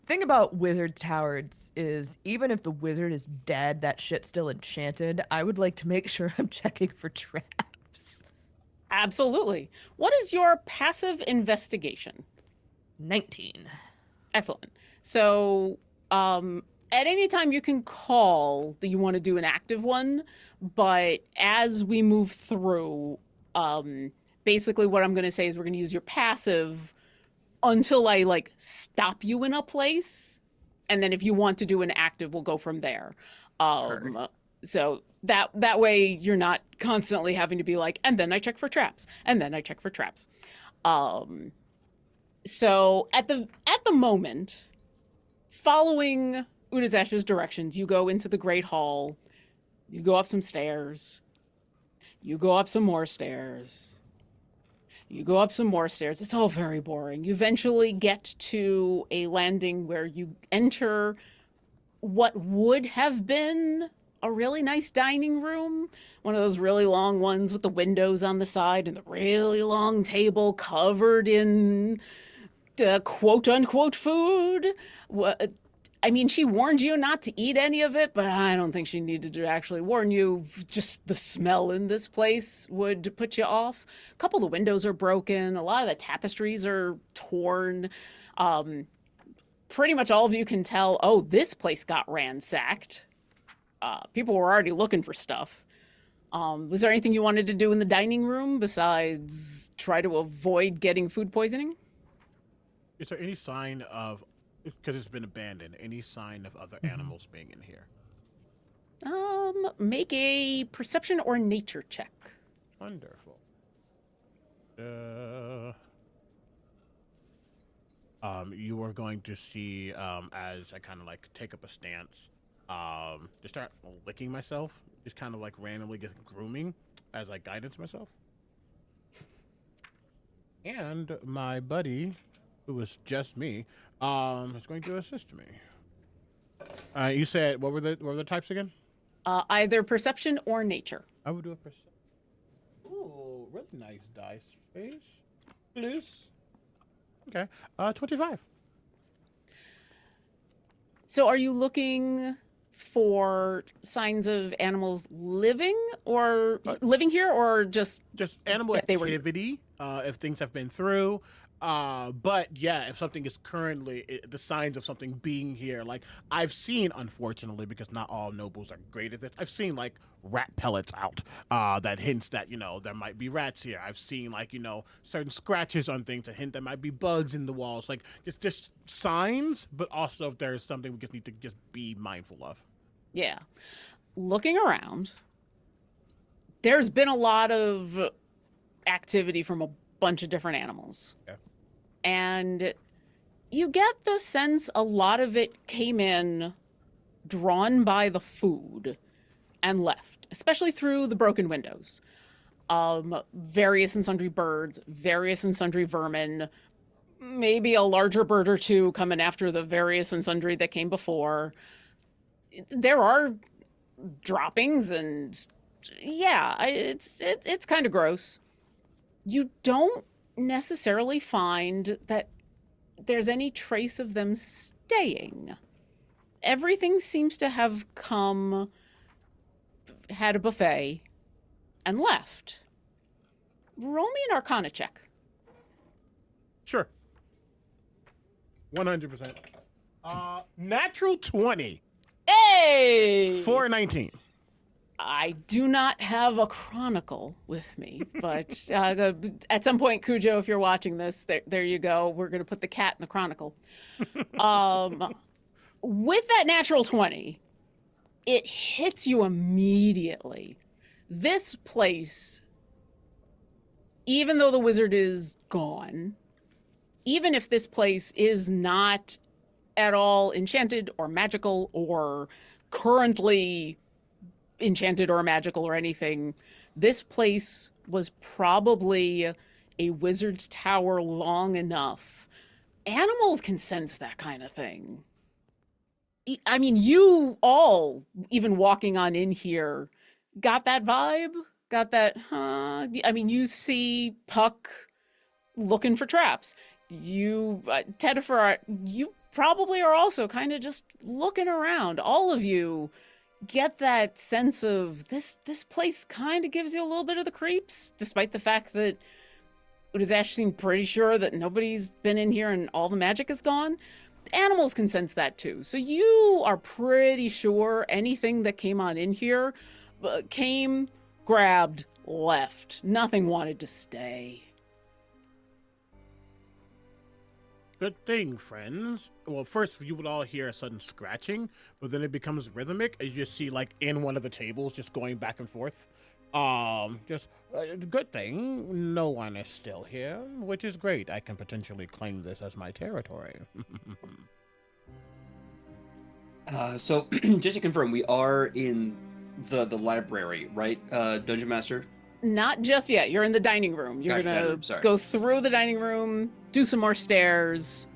Speaker 3: Thing about wizard's towers is even if the wizard is dead, that shit's still enchanted. I would like to make sure I'm checking for traps.
Speaker 1: Absolutely. What is your passive investigation?
Speaker 3: 19.
Speaker 1: Excellent. So, at any time you can call that you want to do an active one, but as we move through, basically what I'm going to say is we're going to use your passive until I like stop you in a place, and then if you want to do an active, we'll go from there. So that way you're not constantly having to be like, and then I check for traps, and then I check for traps. So at the moment, following Udazesh's directions, you go into the Great Hall, you go up some stairs, you go up some more stairs, you go up some more stairs. It's all very boring. You eventually get to a landing where you enter what would have been a really nice dining room, one of those really long ones with the windows on the side and the really long table covered in quote-unquote food. I mean, she warned you not to eat any of it, but I don't think she needed to actually warn you. Just the smell in this place would put you off. A couple of the windows are broken. A lot of the tapestries are torn. Pretty much all of you can tell, oh, this place got ransacked. People were already looking for stuff. Was there anything you wanted to do in the dining room besides try to avoid getting food poisoning?
Speaker 2: Is there any sign of, because it's been abandoned, any sign of other animals being in here?
Speaker 1: Make a perception or nature check.
Speaker 2: Wonderful. You are going to see, as I kind of like take up a stance, to start licking myself, just kind of like randomly get grooming as I guidance myself. And my buddy, who was just me, is going to assist me. You said what were the types again?
Speaker 1: Either perception or nature.
Speaker 2: I would do a perception. Ooh, really nice dice face. Please. Okay. 25.
Speaker 1: So are you looking for signs of animals living here or just
Speaker 2: Just animal
Speaker 1: that they were here?
Speaker 2: activity, if things have been through. But yeah, if something is currently the signs of something being here, like I've seen, unfortunately, because not all nobles are great at this. I've seen like rat pellets out, that hints that there might be rats here. I've seen like certain scratches on things that hint there might be bugs in the walls. Like just signs, but also if there's something we just need to just be mindful of.
Speaker 1: Yeah. Looking around, there's been a lot of activity from a bunch of different animals.
Speaker 2: Yeah.
Speaker 1: And you get the sense a lot of it came in drawn by the food and left, especially through the broken windows. Various and sundry birds, various and sundry vermin, maybe a larger bird or two coming after the various and sundry that came before. There are droppings and yeah, it's kind of gross. You don't necessarily find that there's any trace of them staying. Everything seems to have come, had a buffet, and left. Roll me an Arcana check.
Speaker 2: Sure. 100%. Natural 20.
Speaker 1: Hey!
Speaker 2: 419.
Speaker 1: I do not have a chronicle with me, but at some point, Cujo, if you're watching this, there you go. We're going to put the cat in the chronicle. With that natural 20, it hits you immediately. This place, even though the wizard is gone, even if this place is not at all enchanted or magical or currently enchanted or magical or anything, this place was probably a wizard's tower long enough. Animals can sense that kind of thing. I mean, you all, even walking on in here, got that vibe, got that, I mean, you see Puck looking for traps. You, Tedifer, you probably are also kind of just looking around. All of you get that sense of this place kind of gives you a little bit of the creeps, despite the fact that Udazash seemed pretty sure that nobody's been in here and all the magic is gone. Animals can sense that too. So you are pretty sure anything that came on in here came, grabbed, left. Nothing wanted to stay.
Speaker 2: Good thing, friends. Well, first you would all hear a sudden scratching, but then it becomes rhythmic as you see, like, in one of the tables, just going back and forth. Good thing no one is still here, which is great. I can potentially claim this as my territory.
Speaker 4: So just to confirm, we are in the library, right, Dungeon Master?
Speaker 1: Not just yet. You're in the dining room. You're
Speaker 4: Gotcha, dining
Speaker 1: going
Speaker 4: room, sorry.
Speaker 1: to go through the dining room, do some more stairs,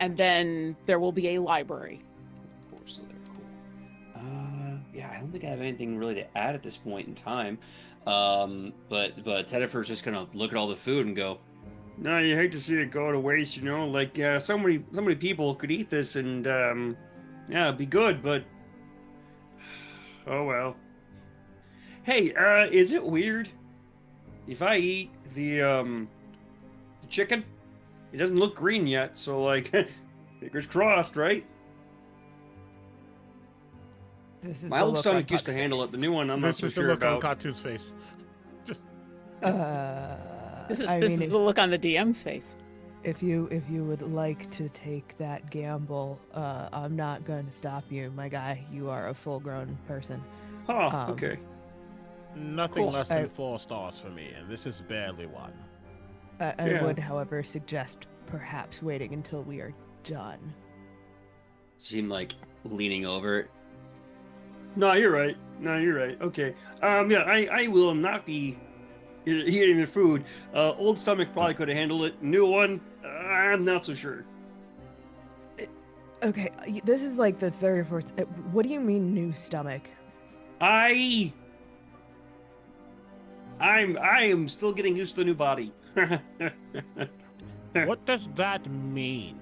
Speaker 1: and then there will be a library.
Speaker 4: So they're cool. Yeah, I don't think I have anything really to add at this point in time. But Tedifer's just gonna look at all the food and go,
Speaker 5: No, you hate to see it go to waste, Like, so many people could eat this and, yeah, it'd be good, but oh well. Hey, is it weird if I eat the chicken? It doesn't look green yet, so like, fingers crossed, right?
Speaker 3: This is
Speaker 4: my
Speaker 3: the
Speaker 4: old
Speaker 3: look
Speaker 4: stomach
Speaker 3: on
Speaker 4: used to
Speaker 3: Puck's
Speaker 4: handle it.
Speaker 3: face.
Speaker 4: The new one, I'm not
Speaker 2: This
Speaker 4: so
Speaker 2: is the
Speaker 4: sure
Speaker 2: look on
Speaker 4: about.
Speaker 2: Katu's face.
Speaker 1: This is,
Speaker 3: I
Speaker 1: this
Speaker 3: mean,
Speaker 1: is the look on the DM's face.
Speaker 3: if you would like to take that gamble, I'm not going to stop you, my guy. You are a full-grown person.
Speaker 5: Oh, okay.
Speaker 2: Nothing
Speaker 5: Cool.
Speaker 2: less than 4 stars for me, and this is barely one.
Speaker 3: I
Speaker 5: Yeah.
Speaker 3: would, however, suggest perhaps waiting until we are done.
Speaker 4: Seem like leaning over it.
Speaker 5: No, you're right. Okay. Yeah, I will not be eating the food. Old stomach probably could have handled it. New one, I'm not so sure.
Speaker 3: Okay, this is like the third or fourth. What do you mean, new stomach?
Speaker 5: I am still getting used to the new body.
Speaker 2: What does that mean?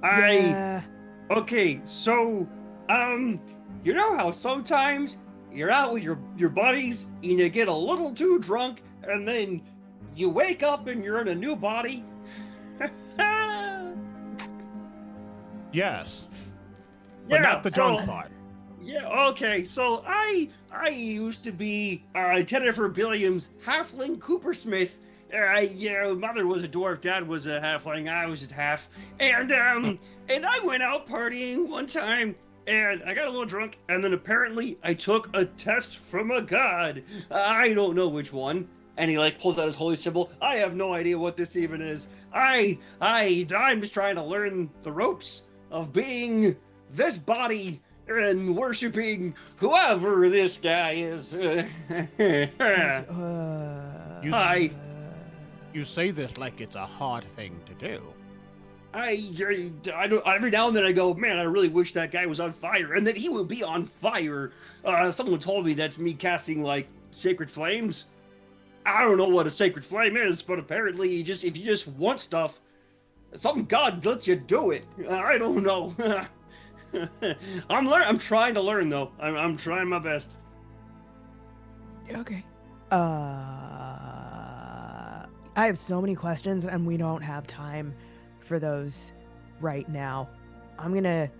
Speaker 3: Yeah.
Speaker 5: Okay, so you know how sometimes you're out with your buddies and you get a little too drunk and then you wake up and you're in a new body?
Speaker 2: Yes, but not the drunk part.
Speaker 5: Yeah, okay. So I used to be Jennifer Billiams, halfling Coopersmith. Mother was a dwarf, dad was a halfling, I was just half. And I went out partying one time and I got a little drunk and then apparently I took a test from a god. I don't know which one. And he like pulls out his holy symbol. I have no idea what this even is. I'm just trying to learn the ropes of being this body and worshiping whoever this guy is.
Speaker 2: You say this like it's a hard thing to do.
Speaker 5: I don't, every now and then I go, man, I really wish that guy was on fire and that he would be on fire. Someone told me that's me casting like sacred flames. I don't know what a sacred flame is, but apparently if you just want stuff, some god lets you do it. I don't know. I'm trying to learn though. I'm trying my best.
Speaker 3: Okay. I have so many questions and we don't have time for those right now. I'm gonna...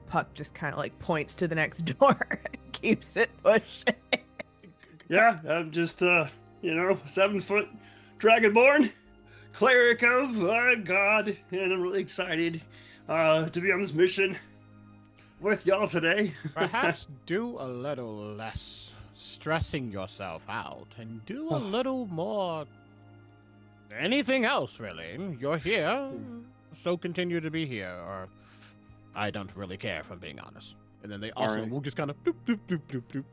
Speaker 3: Puck just kind of like points to the next door and keeps it pushing.
Speaker 5: Yeah, I'm just, 7-foot dragonborn, cleric of God, and I'm really excited to be on this mission with y'all today.
Speaker 2: Perhaps do a little less stressing yourself out and do a little more anything else, really. You're here, so continue to be here, or I don't really care, if I'm being honest. And then they also will just kind of bloop, bloop, bloop, bloop, bloop.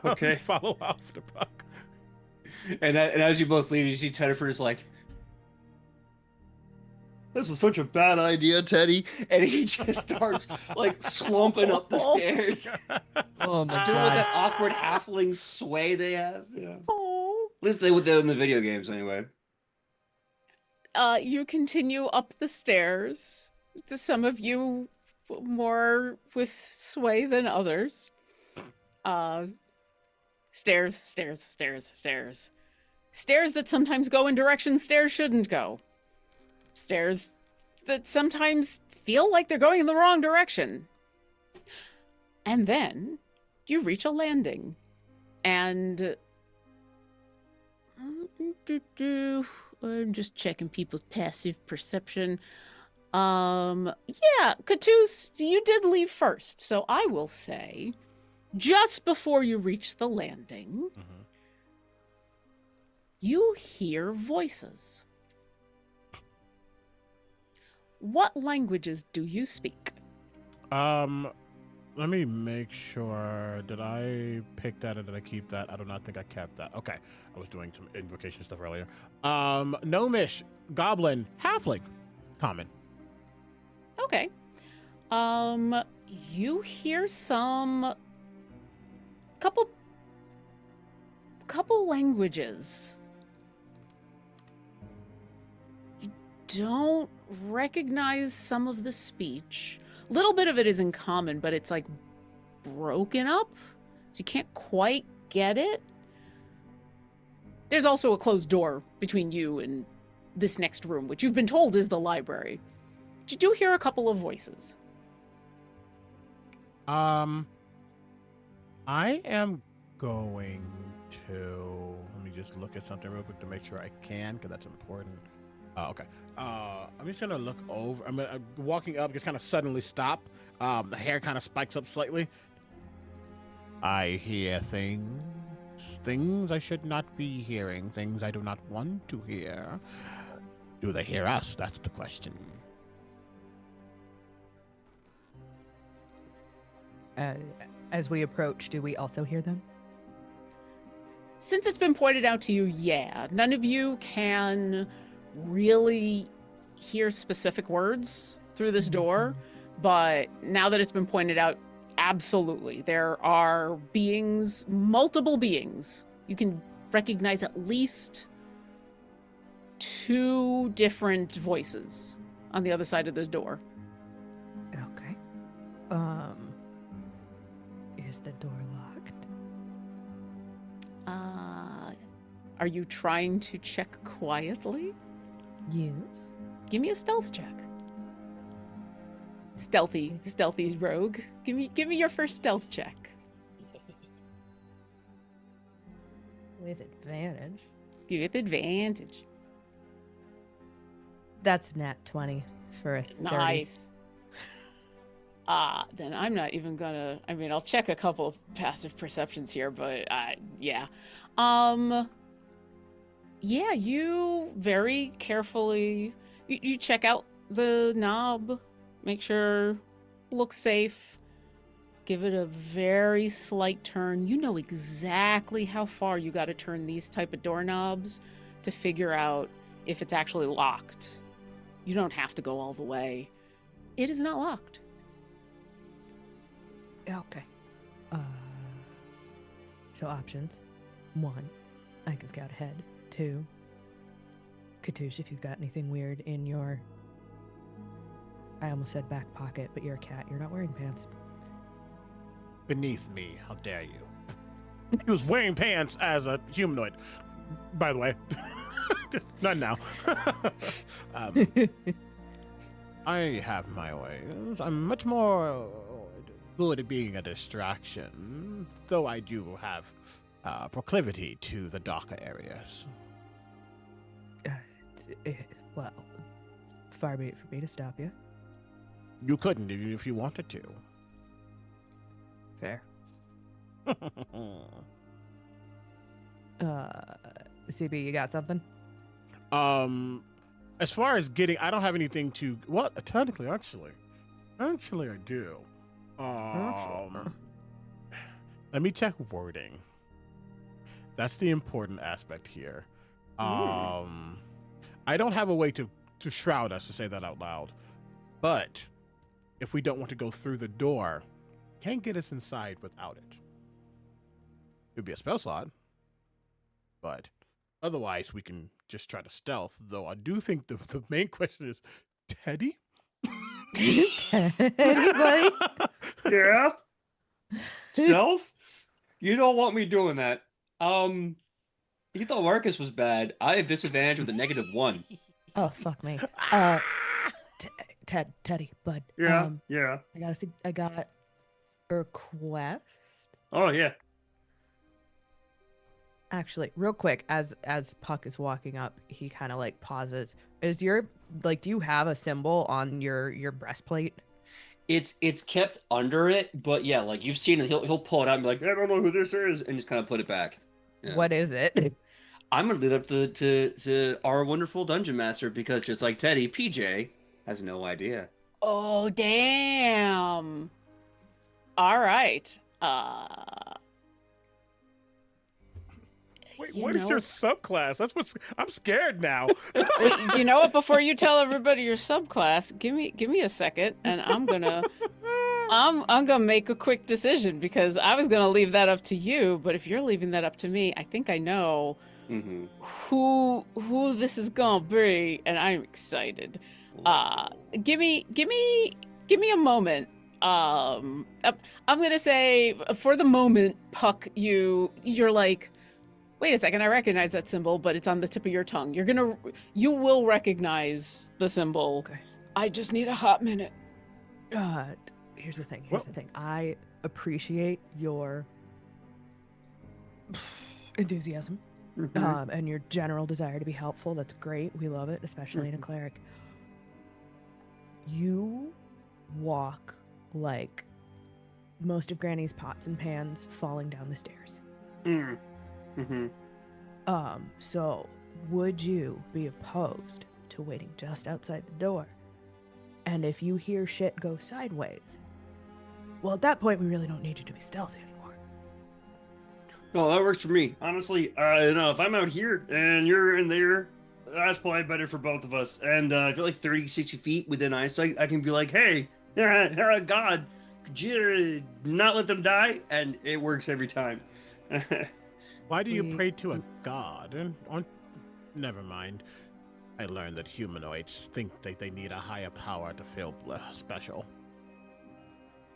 Speaker 4: Okay.
Speaker 2: Follow after Puck.
Speaker 4: And as you both leave, you see Tedford is like, this was such a bad idea, Teddy. And he just starts like slumping up the stairs.
Speaker 3: Oh my
Speaker 4: Still
Speaker 3: god.
Speaker 4: with that awkward halfling sway they have. Yeah.
Speaker 1: Oh.
Speaker 4: At least they would in the video games anyway.
Speaker 1: You continue up the stairs. To some of you, more with sway than others. Stairs, stairs, stairs, stairs. Stairs that sometimes go in directions stairs shouldn't go. Stairs that sometimes feel like they're going in the wrong direction. And then you reach a landing. And... I'm just checking people's passive perception. Yeah, Catus, you did leave first, so I will say, just before you reach the landing, you hear voices. What languages do you speak?
Speaker 2: Let me make sure. Did I pick that or did I keep that? I do not think I kept that. Okay. I was doing some invocation stuff earlier. Gnomish, Goblin, Halfling, Common.
Speaker 1: Okay. You hear some couple languages. You don't recognize some of the speech. A little bit of it is in common, but it's like broken up, so you can't quite get it. There's also a closed door between you and this next room, which you've been told is the library. But you do hear a couple of voices.
Speaker 2: I am going to... Let me just look at something real quick to make sure I can, because that's important. Okay. I'm just going to look over. I'm walking up, just kind of suddenly stop. The hair kind of spikes up slightly. I hear things. Things I should not be hearing. Things I do not want to hear. Do they hear us? That's the question.
Speaker 3: As we approach, do we also hear them?
Speaker 1: Since it's been pointed out to you, yeah. None of you can really hear specific words through this door, but now that it's been pointed out, absolutely. There are beings, multiple beings, You can recognize at least 2 different voices on the other side of this door.
Speaker 3: Okay. Is the door locked?
Speaker 1: Are you trying to check quietly?
Speaker 3: Yes.
Speaker 1: Give me a stealth check. Stealthy rogue. Give me your first stealth check.
Speaker 3: With advantage.
Speaker 1: With advantage.
Speaker 3: That's nat 20 for a 30.
Speaker 1: Nice. Then I'm not even gonna. I mean, I'll check a couple of passive perceptions here, but yeah. Yeah, you very carefully you check out the knob, make sure looks safe. Give it a very slight turn. You know exactly how far you got to turn these type of doorknobs to figure out if it's actually locked. You don't have to go all the way. It is not locked.
Speaker 3: Okay. So options. 1, I can scout ahead. 2, Katoosh, if you've got anything weird in your... I almost said back pocket, but you're a cat. You're not wearing pants.
Speaker 2: Beneath me, how dare you? He was wearing pants as a humanoid, by the way. Not now. I have my ways. I'm much more good at being a distraction, though I do have proclivity to the darker areas.
Speaker 3: Well, far be it for me to stop you.
Speaker 2: You couldn't even if you wanted to.
Speaker 3: Fair. CB, you got something?
Speaker 2: As far as getting, I don't have anything to. Well, technically, actually, I do. Let me check wording. That's the important aspect here. I don't have a way to shroud us to say that out loud, but if we don't want to go through the door, can't get us inside without it. It would be a spell slot, but otherwise we can just try to stealth. Though I do think the main question is, Teddy?
Speaker 3: Teddy, buddy?
Speaker 5: Yeah. Stealth?
Speaker 4: You don't want me doing that. You thought Marcus was bad. I have disadvantage with a -1.
Speaker 3: Oh, fuck me. Teddy, bud.
Speaker 5: Yeah. Yeah.
Speaker 3: I got a request.
Speaker 5: Oh yeah.
Speaker 3: Actually, real quick, as Puck is walking up, he kind of like pauses. Is your do you have a symbol on your breastplate?
Speaker 4: It's kept under it, but yeah, like you've seen it. He'll pull it out and be like, I don't know who this is, and just kind of put it back. Yeah.
Speaker 3: What is it?
Speaker 4: I'm gonna leave it up to our wonderful dungeon master, because just like Teddy, PJ has no idea.
Speaker 1: Oh, damn. All right.
Speaker 2: Wait,
Speaker 1: You
Speaker 2: what is
Speaker 1: know-
Speaker 2: your subclass? That's what's. I'm scared now.
Speaker 1: You know what? Before you tell everybody your subclass, give me a second, and I'm gonna make a quick decision, because I was gonna leave that up to you, but if you're leaving that up to me, I think I know
Speaker 4: Mm-hmm.
Speaker 1: who this is gonna be, and I'm excited. Give me a moment. I'm gonna say, for the moment, Puck, you're like, wait a second, I recognize that symbol, but it's on the tip of your tongue. You will recognize the symbol.
Speaker 3: Okay.
Speaker 1: I just need a hot minute.
Speaker 3: Here's the thing.
Speaker 2: Well-
Speaker 3: I appreciate your enthusiasm
Speaker 5: Mhm.
Speaker 3: and your general desire to be helpful. That's great. We love it, especially in a cleric. You walk like most of Granny's pots and pans falling down the stairs.
Speaker 5: Mm. Mhm.
Speaker 3: So would you be opposed to waiting just outside the door? And if you hear shit go sideways, well, at that point, we really don't need you to be stealthy anymore.
Speaker 5: No, that works for me. Honestly, if I'm out here and you're in there, that's probably better for both of us. And if you're like 30, 60 feet within eyesight, I can be like, hey, God, could you not let them die? And it works every time.
Speaker 2: Why do you
Speaker 3: We-
Speaker 2: pray to a god? Never mind. I learned that humanoids think that they need a higher power to feel special.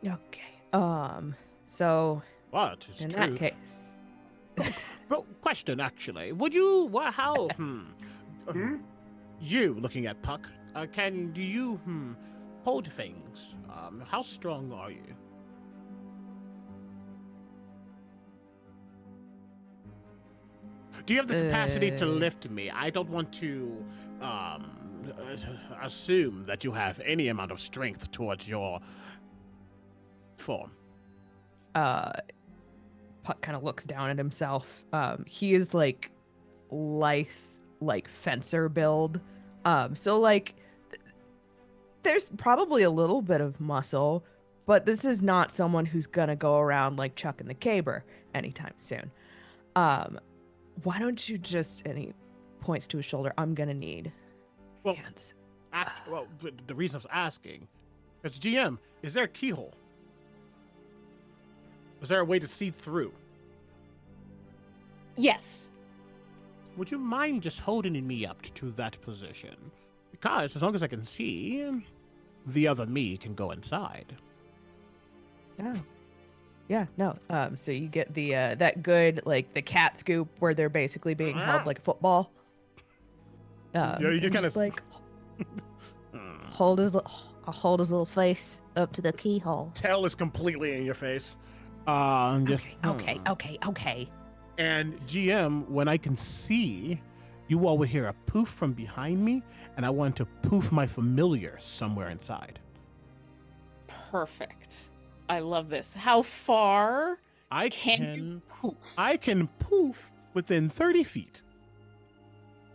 Speaker 3: Okay. So
Speaker 2: What is
Speaker 3: in
Speaker 2: truth?
Speaker 3: that case,
Speaker 2: Well, question actually. Would you? How? You looking at Puck? Do you hold things? How strong are you? Do you have the capacity to lift me? I don't want to assume that you have any amount of strength towards your form.
Speaker 3: Puck kind of looks down at himself. He is like lithe, like fencer build. So like there's probably a little bit of muscle, but this is not someone who's gonna go around like chucking the caber anytime soon. Why don't you just, and he points to his shoulder, I'm gonna need
Speaker 2: Well,
Speaker 3: hands.
Speaker 2: but the reason I was asking is, GM, is there a keyhole? Is there a way to see through?
Speaker 1: Yes.
Speaker 2: Would you mind just holding me up to that position? Because as long as I can see, the other me can go inside.
Speaker 3: Oh. Yeah, no. So you get the that good like the cat scoop where they're basically being held like a football.
Speaker 2: Yeah, you
Speaker 3: and
Speaker 2: kinda
Speaker 3: just, like hold his little face up to the keyhole.
Speaker 2: Tail is completely in your face. Just
Speaker 3: Okay.
Speaker 2: And GM, when I can see, you all would hear a poof from behind me, and I want to poof my familiar somewhere inside.
Speaker 1: Perfect. I love this. How far
Speaker 2: I
Speaker 1: can you poof?
Speaker 2: I can poof within 30 feet.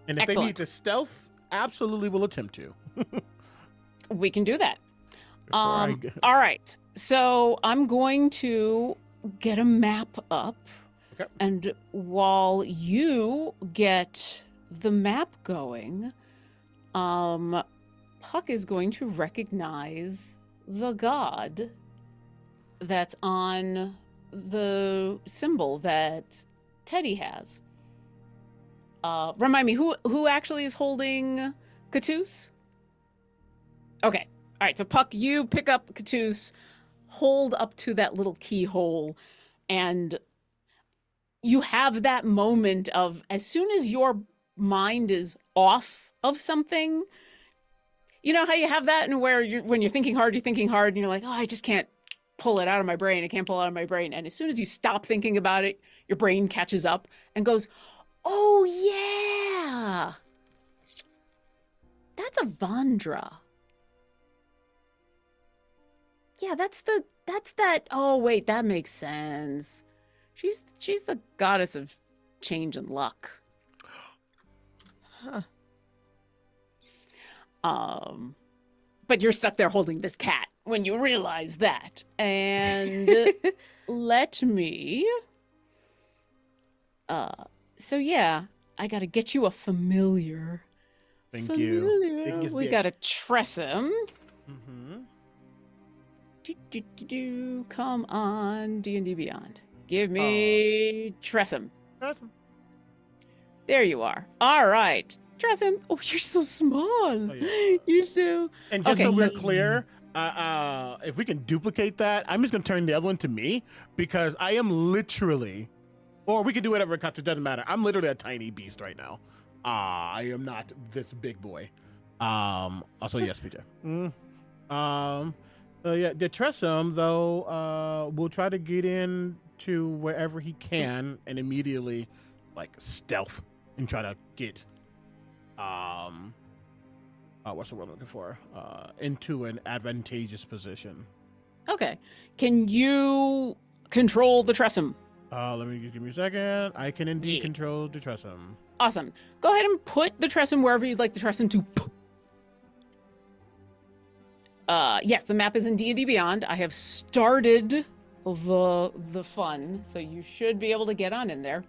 Speaker 2: And if they need
Speaker 1: Excellent.
Speaker 2: to stealth, absolutely will attempt to.
Speaker 1: We can do that.
Speaker 2: Before I g-
Speaker 1: All right. So I'm going to get a map up.
Speaker 2: Okay.
Speaker 1: And while you get the map going, Puck is going to recognize the god that's on the symbol that Teddy has. Remind me, who actually is holding Catus? Okay. All right. So Puck, you pick up Catus, hold up to that little keyhole, and you have that moment of, as soon as your mind is off of something, you know how you have that, and where when you're thinking hard, and you're like, oh, I just can't pull it out of my brain. I can't pull it out of my brain. And as soon as you stop thinking about it, your brain catches up and goes, oh yeah, that's a Vandra. Yeah, that's that. Oh wait, that makes sense. She's the goddess of change and luck.
Speaker 3: Huh.
Speaker 1: But you're stuck there holding this cat when you realize that. And let me. So yeah, I gotta get you a familiar.
Speaker 2: Thank
Speaker 1: Familiar.
Speaker 2: you. It gets
Speaker 1: We
Speaker 2: big.
Speaker 1: gotta tress him.
Speaker 2: Mm-hmm.
Speaker 1: Come on, D&D Beyond. Give me Tressum.
Speaker 2: Awesome.
Speaker 1: There you are. All right. Tressum. Oh, you're so small.
Speaker 2: Oh, yeah.
Speaker 1: You're so...
Speaker 2: And just
Speaker 1: Okay,
Speaker 2: so we're
Speaker 1: so-
Speaker 2: clear, if we can duplicate that, I'm just gonna turn the other one to me because I am literally, or we can do whatever it cuts. It doesn't matter. I'm literally a tiny beast right now. I am not this big boy. Also, yes, PJ. Yeah, the Tressum though, will try to get in to wherever he can and immediately, like, stealth and try to get, what's the word I'm looking for? Into an advantageous position.
Speaker 1: Okay. Can you control the Tressum?
Speaker 2: Let me give me a second. I can indeed
Speaker 1: Yeah.
Speaker 2: control the Tressum.
Speaker 1: Awesome. Go ahead and put the Tressum wherever you'd like the Tressum to. Yes, the map is in D&D Beyond. I have started the fun, so you should be able to get on in there.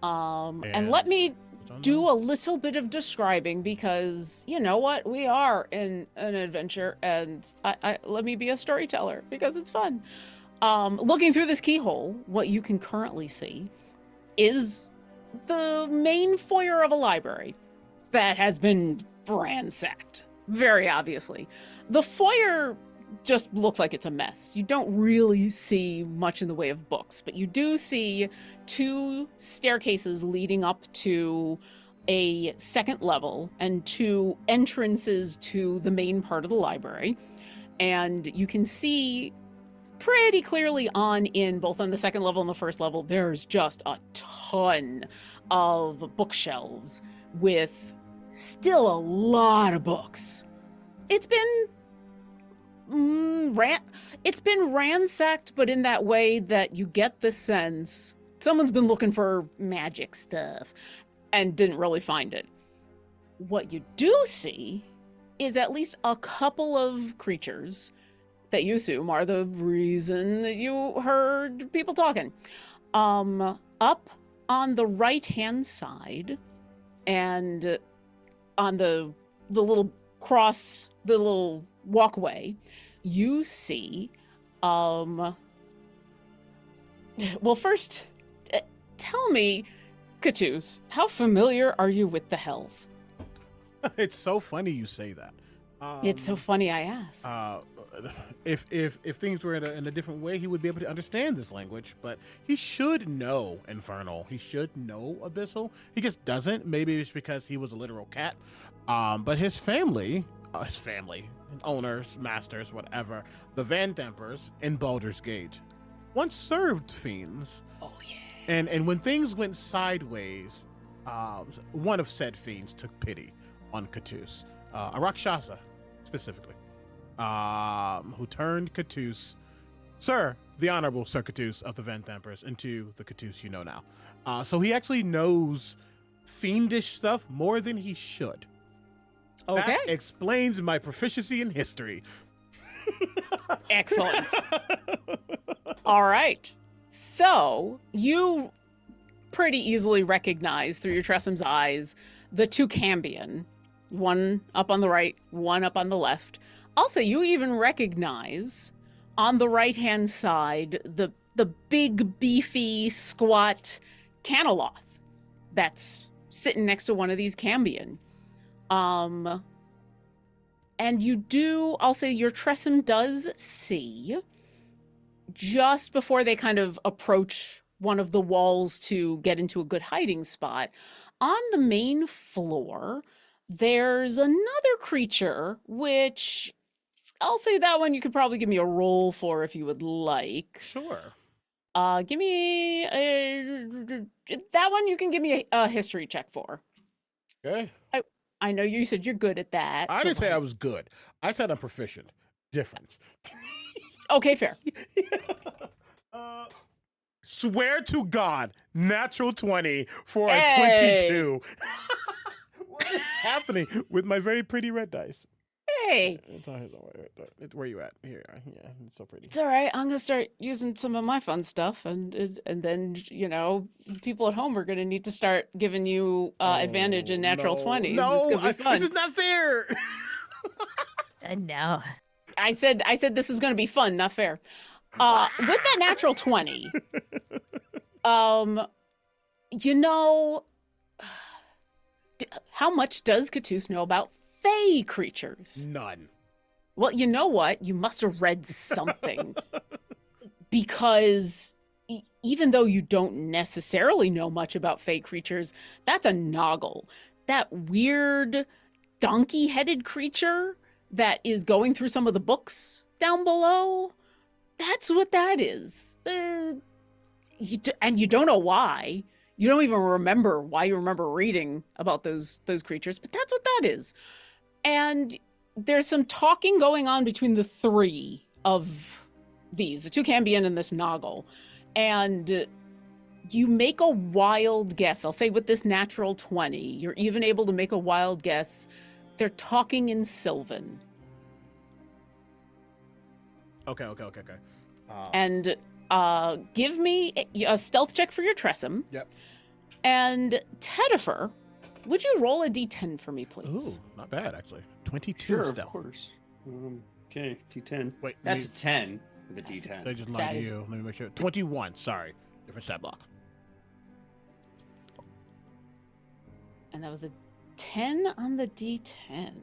Speaker 1: And let me
Speaker 2: It's on
Speaker 1: do
Speaker 2: there.
Speaker 1: a little bit of describing because you know what, we are in an adventure, and I let me be a storyteller because it's fun. Looking through this keyhole, what you can currently see is the main foyer of a library that has been ransacked, very obviously. The foyer just looks like it's a mess. You don't really see much in the way of books, but you do see 2 staircases leading up to a second level and 2 entrances to the main part of the library. And you can see pretty clearly on in, both on the second level and the first level, there's just a ton of bookshelves with still a lot of books. It's been it's been ransacked, but in that way that you get the sense someone's been looking for magic stuff and didn't really find it. What you do see is at least a couple of creatures that you assume are the reason that you heard people talking. Up on the right-hand side and on the little cross, the little walkway, you see, well, first, tell me, Catus, how familiar are you with the Hells?
Speaker 2: It's so funny you say that.
Speaker 1: It's so funny I ask.
Speaker 2: If things were in a different way, he would be able to understand this language, but he should know Infernal. He should know Abyssal. He just doesn't. Maybe it's because he was a literal cat. But his family, owners, masters, whatever, the Van Dampers in Baldur's Gate, once served fiends.
Speaker 1: Oh, yeah.
Speaker 2: And when things went sideways, one of said fiends took pity on Catus, a Rakshasa specifically, who turned Catus, the Honorable Sir Catus of the Van Dampers, into the Catus you know now. So he actually knows fiendish stuff more than he should.
Speaker 1: Okay.
Speaker 2: That explains my proficiency in history.
Speaker 1: Excellent. All right. So you pretty easily recognize through your Tressem's eyes the 2 Cambion, one up on the right, one up on the left. Also, you even recognize on the right-hand side the big, beefy, squat Caneloth that's sitting next to one of these Cambion. And you do, I'll say your Tressum does see, just before they kind of approach one of the walls to get into a good hiding spot, on the main floor, there's another creature, which I'll say that one you could probably give me a roll for if you would like.
Speaker 2: Sure.
Speaker 1: Give me that one you can give me a history check for.
Speaker 2: Okay.
Speaker 1: I know you said you're good at that.
Speaker 2: I
Speaker 1: so
Speaker 2: didn't say I was good. I said I'm proficient. Difference.
Speaker 1: Okay, fair.
Speaker 2: Swear to God, natural 20 for a
Speaker 1: Hey.
Speaker 2: 22. What is happening with my very pretty red dice?
Speaker 1: Hey,
Speaker 2: It's where you at? Here, yeah, it's so pretty.
Speaker 1: it's all right. I'm gonna start using some of my fun stuff, and then people at home are gonna need to start giving you advantage in natural 20s.
Speaker 2: No,
Speaker 1: it's gonna be fun.
Speaker 2: this is not fair.
Speaker 3: No.
Speaker 1: I said this is gonna be fun, not fair. With that natural 20, how much does Catus know about Fey creatures?
Speaker 2: None.
Speaker 1: Well, you know what? You must have read something. Because even though you don't necessarily know much about Fey creatures, that's a noggle. That weird donkey-headed creature that is going through some of the books down below, that's what that is. And you don't know why. You don't even remember why you remember reading about those creatures, but that's what that is. And there's some talking going on between the 3 of these, the 2 Cambion and this Noggle. And you make a wild guess. I'll say with this natural 20, you're even able to make a wild guess. They're talking in Sylvan.
Speaker 2: Okay.
Speaker 1: And give me a stealth check for your Tressum.
Speaker 2: Yep.
Speaker 1: And Tedifer, would you roll a d10 for me,
Speaker 2: Ooh,
Speaker 1: please?
Speaker 2: not bad actually. 22
Speaker 5: Sure,
Speaker 2: stealth.
Speaker 5: of course. Okay, D10.
Speaker 2: Wait,
Speaker 4: That's a 10 with a
Speaker 2: they
Speaker 4: D10.
Speaker 2: just
Speaker 1: That
Speaker 2: lied to
Speaker 1: is-
Speaker 2: you. Let me make sure. 21. Sorry, different stat block.
Speaker 1: And that was a 10 on the D10.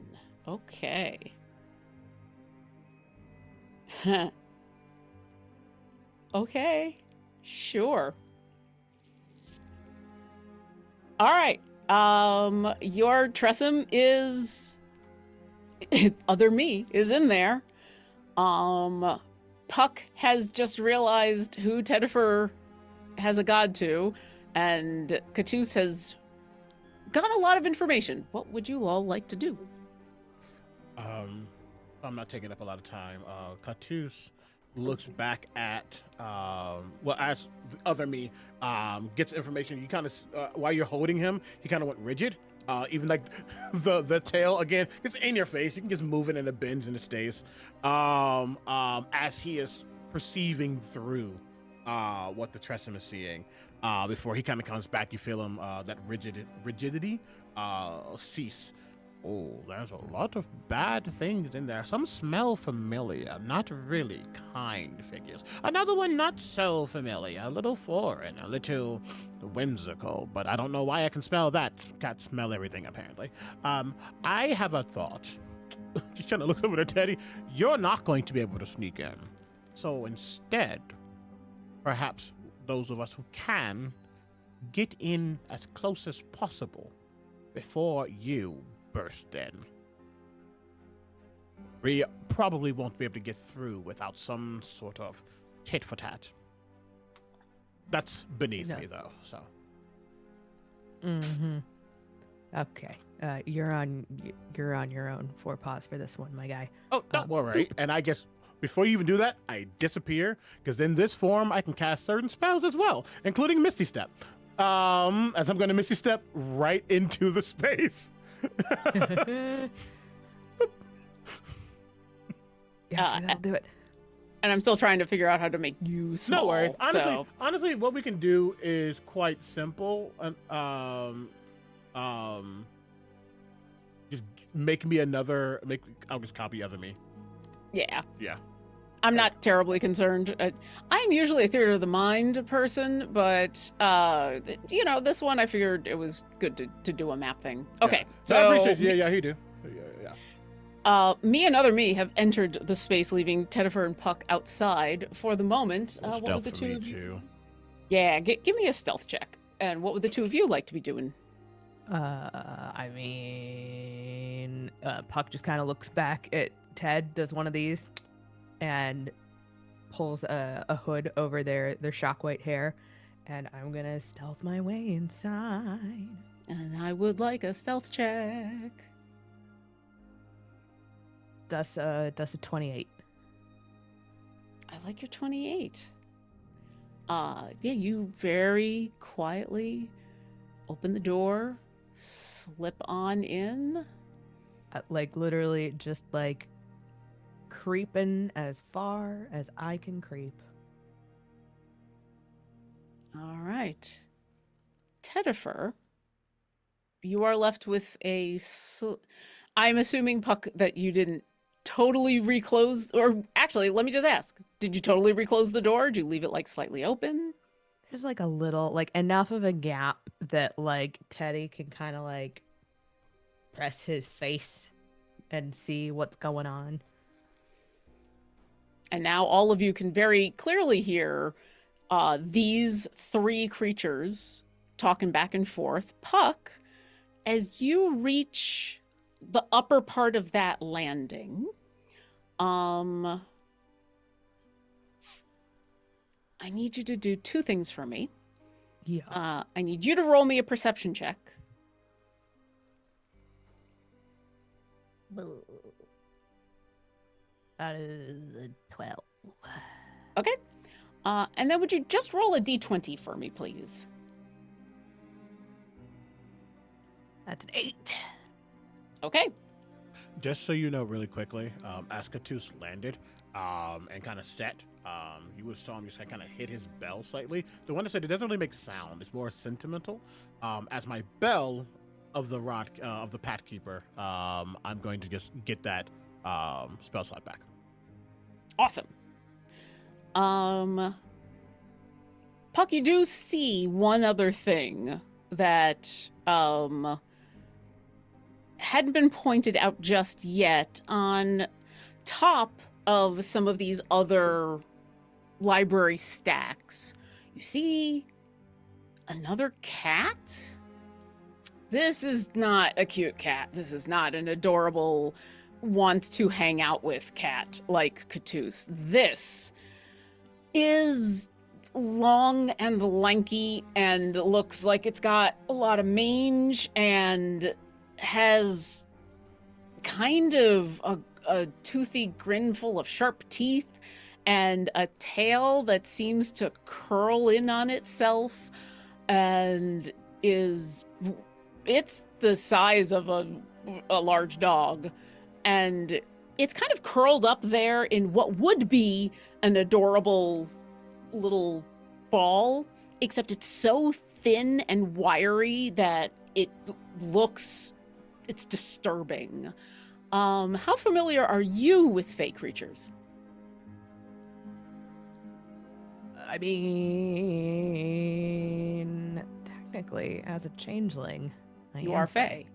Speaker 1: Okay. Okay. Sure. All right. Your Tressum is other me is in there. Puck has just realized who Tedifer has a god to, and Catus has got a lot of information. What would you all like to do?
Speaker 2: I'm not taking up a lot of time. Catus looks back at as the other me gets information. You kind of while you're holding him, he kind of went rigid. Even like the tail again, it's in your face. You can just move it and it bends and it stays. As he is perceiving through what the Tressum is seeing. Before he kind of comes back, you feel him that rigidity cease. Oh, there's a lot of bad things in there. Some smell familiar, not really kind figures. Another one not so familiar, a little foreign, a little whimsical, but I don't know why I can smell that. Cats smell everything, apparently. I have a thought. Just trying to look over to Teddy. You're not going to be able to sneak in. So instead, perhaps those of us who can get in as close as possible before you burst in. We probably won't be able to get through without some sort of tit for tat. That's beneath me, though. So.
Speaker 3: Mm-hmm. Okay. You're on your own. 4 paws for this one, my guy.
Speaker 2: Oh, don't worry. And I guess before you even do that, I disappear because in this form I can cast certain spells as well, including Misty Step. As I'm going to Misty Step right into the space.
Speaker 3: Yeah, that'll do it.
Speaker 1: And I'm still trying to figure out how to make you small.
Speaker 2: No worries.
Speaker 1: So.
Speaker 2: Honestly, what we can do is quite simple. Just make me another. I'll just copy other me.
Speaker 1: Yeah.
Speaker 2: Yeah.
Speaker 1: I'm not terribly concerned. I'm usually a theater of the mind person, but this one I figured it was good to do a map thing. Okay,
Speaker 2: Yeah.
Speaker 1: so
Speaker 2: I appreciate you. Yeah, he do. Yeah.
Speaker 1: me and other me have entered the space, leaving Tedifer and Puck outside for the moment. What would the two of you?
Speaker 2: Too.
Speaker 1: Yeah, give me a stealth check. And what would the two of you like to be doing?
Speaker 3: Puck just kind of looks back at Ted, does one of these, and pulls a hood over their shock white hair, and I'm gonna stealth my way inside.
Speaker 1: And I would like a stealth check.
Speaker 3: That's a 28.
Speaker 1: I like your 28. Yeah, you very quietly open the door, slip on in.
Speaker 3: Like literally just like creeping as far as I can creep.
Speaker 1: All right. Tedifer, you are left with I'm assuming, Puck, that you didn't totally reclose, or actually, let me just ask, did you totally reclose the door? Did you leave it like slightly open?
Speaker 3: There's like a little, like enough of a gap that like Teddy can kind of like press his face and see what's going on.
Speaker 1: And now all of you can very clearly hear these 3 creatures talking back and forth. Puck, as you reach the upper part of that landing, I need you to do 2 things for me.
Speaker 3: Yeah.
Speaker 1: I need you to roll me a perception check.
Speaker 3: That is a 12.
Speaker 1: Okay. And then would you just roll a d20 for me, please?
Speaker 3: That's an 8.
Speaker 1: Okay.
Speaker 2: Just so you know, really quickly, as Catus landed and kind of set, you would have saw him just kind of hit his bell slightly. The one that said it doesn't really make sound; it's more sentimental. As my bell of the Pat Keeper, I'm going to just get that spell slot back.
Speaker 1: Awesome. Puck, you do see one other thing that hadn't been pointed out just yet, on top of some of these other library stacks, you see another cat. This is not a cute cat. This is not an adorable, want to hang out with cat like Catus. This is long and lanky and looks like it's got a lot of mange and has kind of a toothy grin full of sharp teeth and a tail that seems to curl in on itself, and it's the size of a large dog, and it's kind of curled up there in what would be an adorable little ball, except it's so thin and wiry that it's disturbing. How familiar are you with fey creatures?
Speaker 3: I mean, technically, as a changeling,
Speaker 1: You are fey.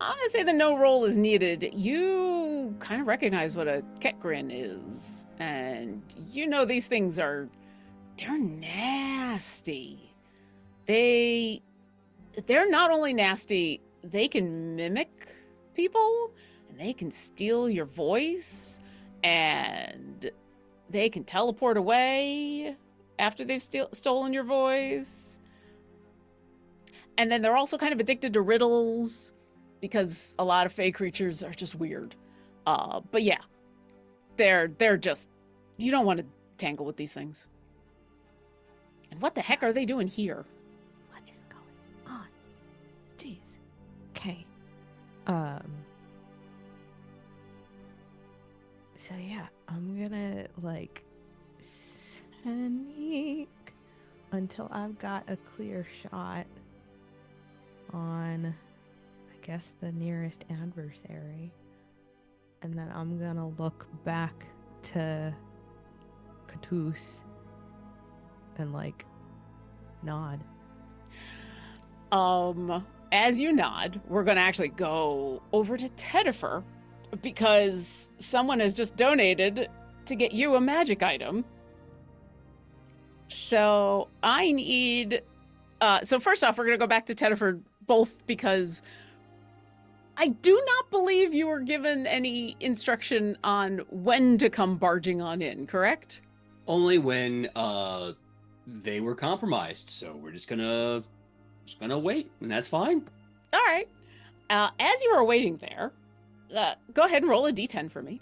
Speaker 1: I'm gonna say the no roll is needed. You kind of recognize what a Ketgrin is, and you know these things they're nasty. They're not only nasty, they can mimic people, and they can steal your voice, and they can teleport away after they've stolen your voice. And then they're also kind of addicted to riddles, because a lot of fey creatures are just weird. But yeah, they're just, you don't want to tangle with these things. And what the heck are they doing here?
Speaker 3: What is going on? Jeez. Okay. So yeah, I'm gonna like sneak until I've got a clear shot on, I guess, the nearest adversary. And then I'm gonna look back to Catus and like nod.
Speaker 1: As you nod, we're gonna actually go over to Tedifer, because someone has just donated to get you a magic item. So I need, so first off, we're gonna go back to Tedifer, both because I do not believe you were given any instruction on when to come barging on in, correct?
Speaker 4: Only when they were compromised, so we're just gonna wait, and that's fine.
Speaker 1: All right. As you were waiting there, go ahead and roll a d10 for me.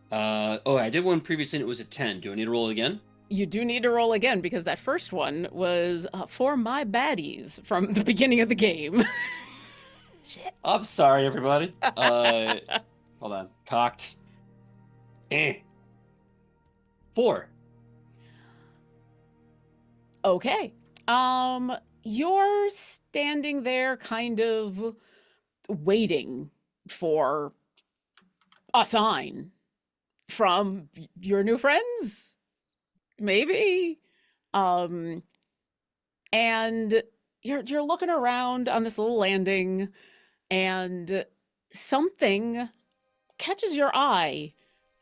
Speaker 4: I did one previously, and it was a 10. Do I need to roll it again?
Speaker 1: You do need to roll again, because that first one was for my baddies from the beginning of the game.
Speaker 3: Shit.
Speaker 4: I'm sorry, everybody. Hold on. Cocked. 4.
Speaker 1: Okay. You're standing there kind of waiting for a sign from your new friends, maybe. And you're looking around on this little landing, and something catches your eye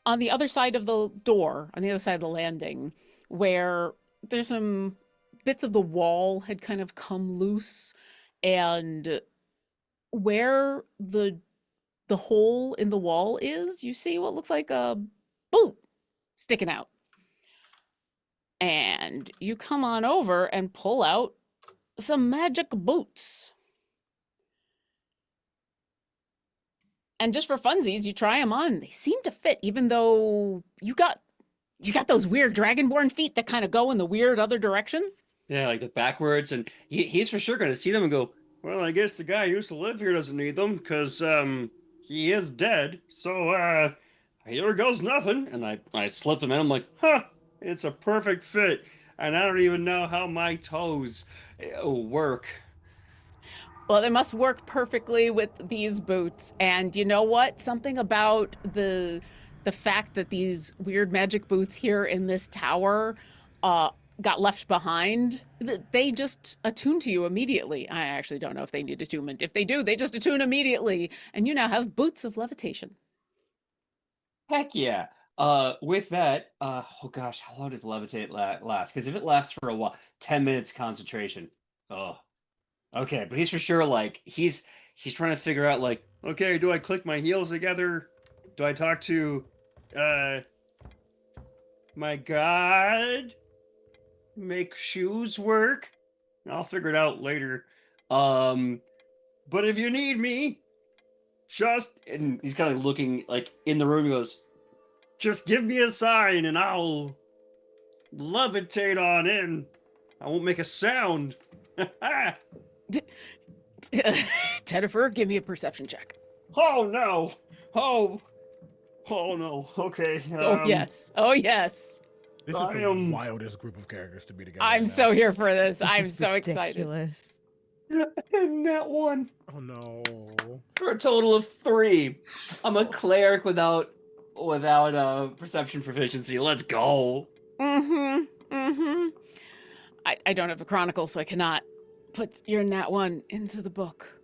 Speaker 1: on the other side of the door, on the other side of the landing, where there's some bits of the wall had kind of come loose, and where the hole in the wall is, you see what looks like a boot sticking out. And you come on over and pull out some magic boots. And just for funsies, you try them on. They seem to fit, even though you got those weird dragonborn feet that kind of go in the weird other direction.
Speaker 4: Yeah, like the backwards, and he's for sure going to see them and go,
Speaker 5: Well, I guess the guy who used to live here doesn't need them, because he is dead. So here goes nothing.
Speaker 4: and I slip them in. I'm like,
Speaker 5: It's a perfect fit. And I don't even know how my toes work.
Speaker 1: Well, they must work perfectly with these boots. And you know what? Something about the fact that these weird magic boots here in this tower got left behind, they just attune to you immediately. I actually don't know if they need attunement. If they do, they just attune immediately, and you now have boots of levitation.
Speaker 4: Heck yeah. With that, oh gosh, how long does levitate last? Because if it lasts for a while, 10 minutes concentration. Oh, okay. But he's for sure like he's trying to figure out like,
Speaker 5: Okay, do I click my heels together? Do I talk to, my god? Make shoes work? I'll figure it out later. But if you need me,
Speaker 4: and he's kind of looking like in the room. He goes,
Speaker 5: just give me a sign and I'll levitate on in. I won't make a sound.
Speaker 1: Tedifer, give me a perception check.
Speaker 5: Oh no! Oh no! Okay.
Speaker 1: Oh yes. Oh yes.
Speaker 2: This is
Speaker 5: I
Speaker 2: the
Speaker 5: am-
Speaker 2: wildest group of characters to be together.
Speaker 1: I'm
Speaker 2: now.
Speaker 1: so here for this.
Speaker 3: This
Speaker 1: I'm
Speaker 3: is
Speaker 1: so excited.
Speaker 3: ridiculous.
Speaker 4: and that one
Speaker 2: Oh no.
Speaker 4: for a total of 3. I'm a cleric without perception proficiency. Let's go.
Speaker 1: I don't have the Chronicles, so I cannot put your nat one into the book.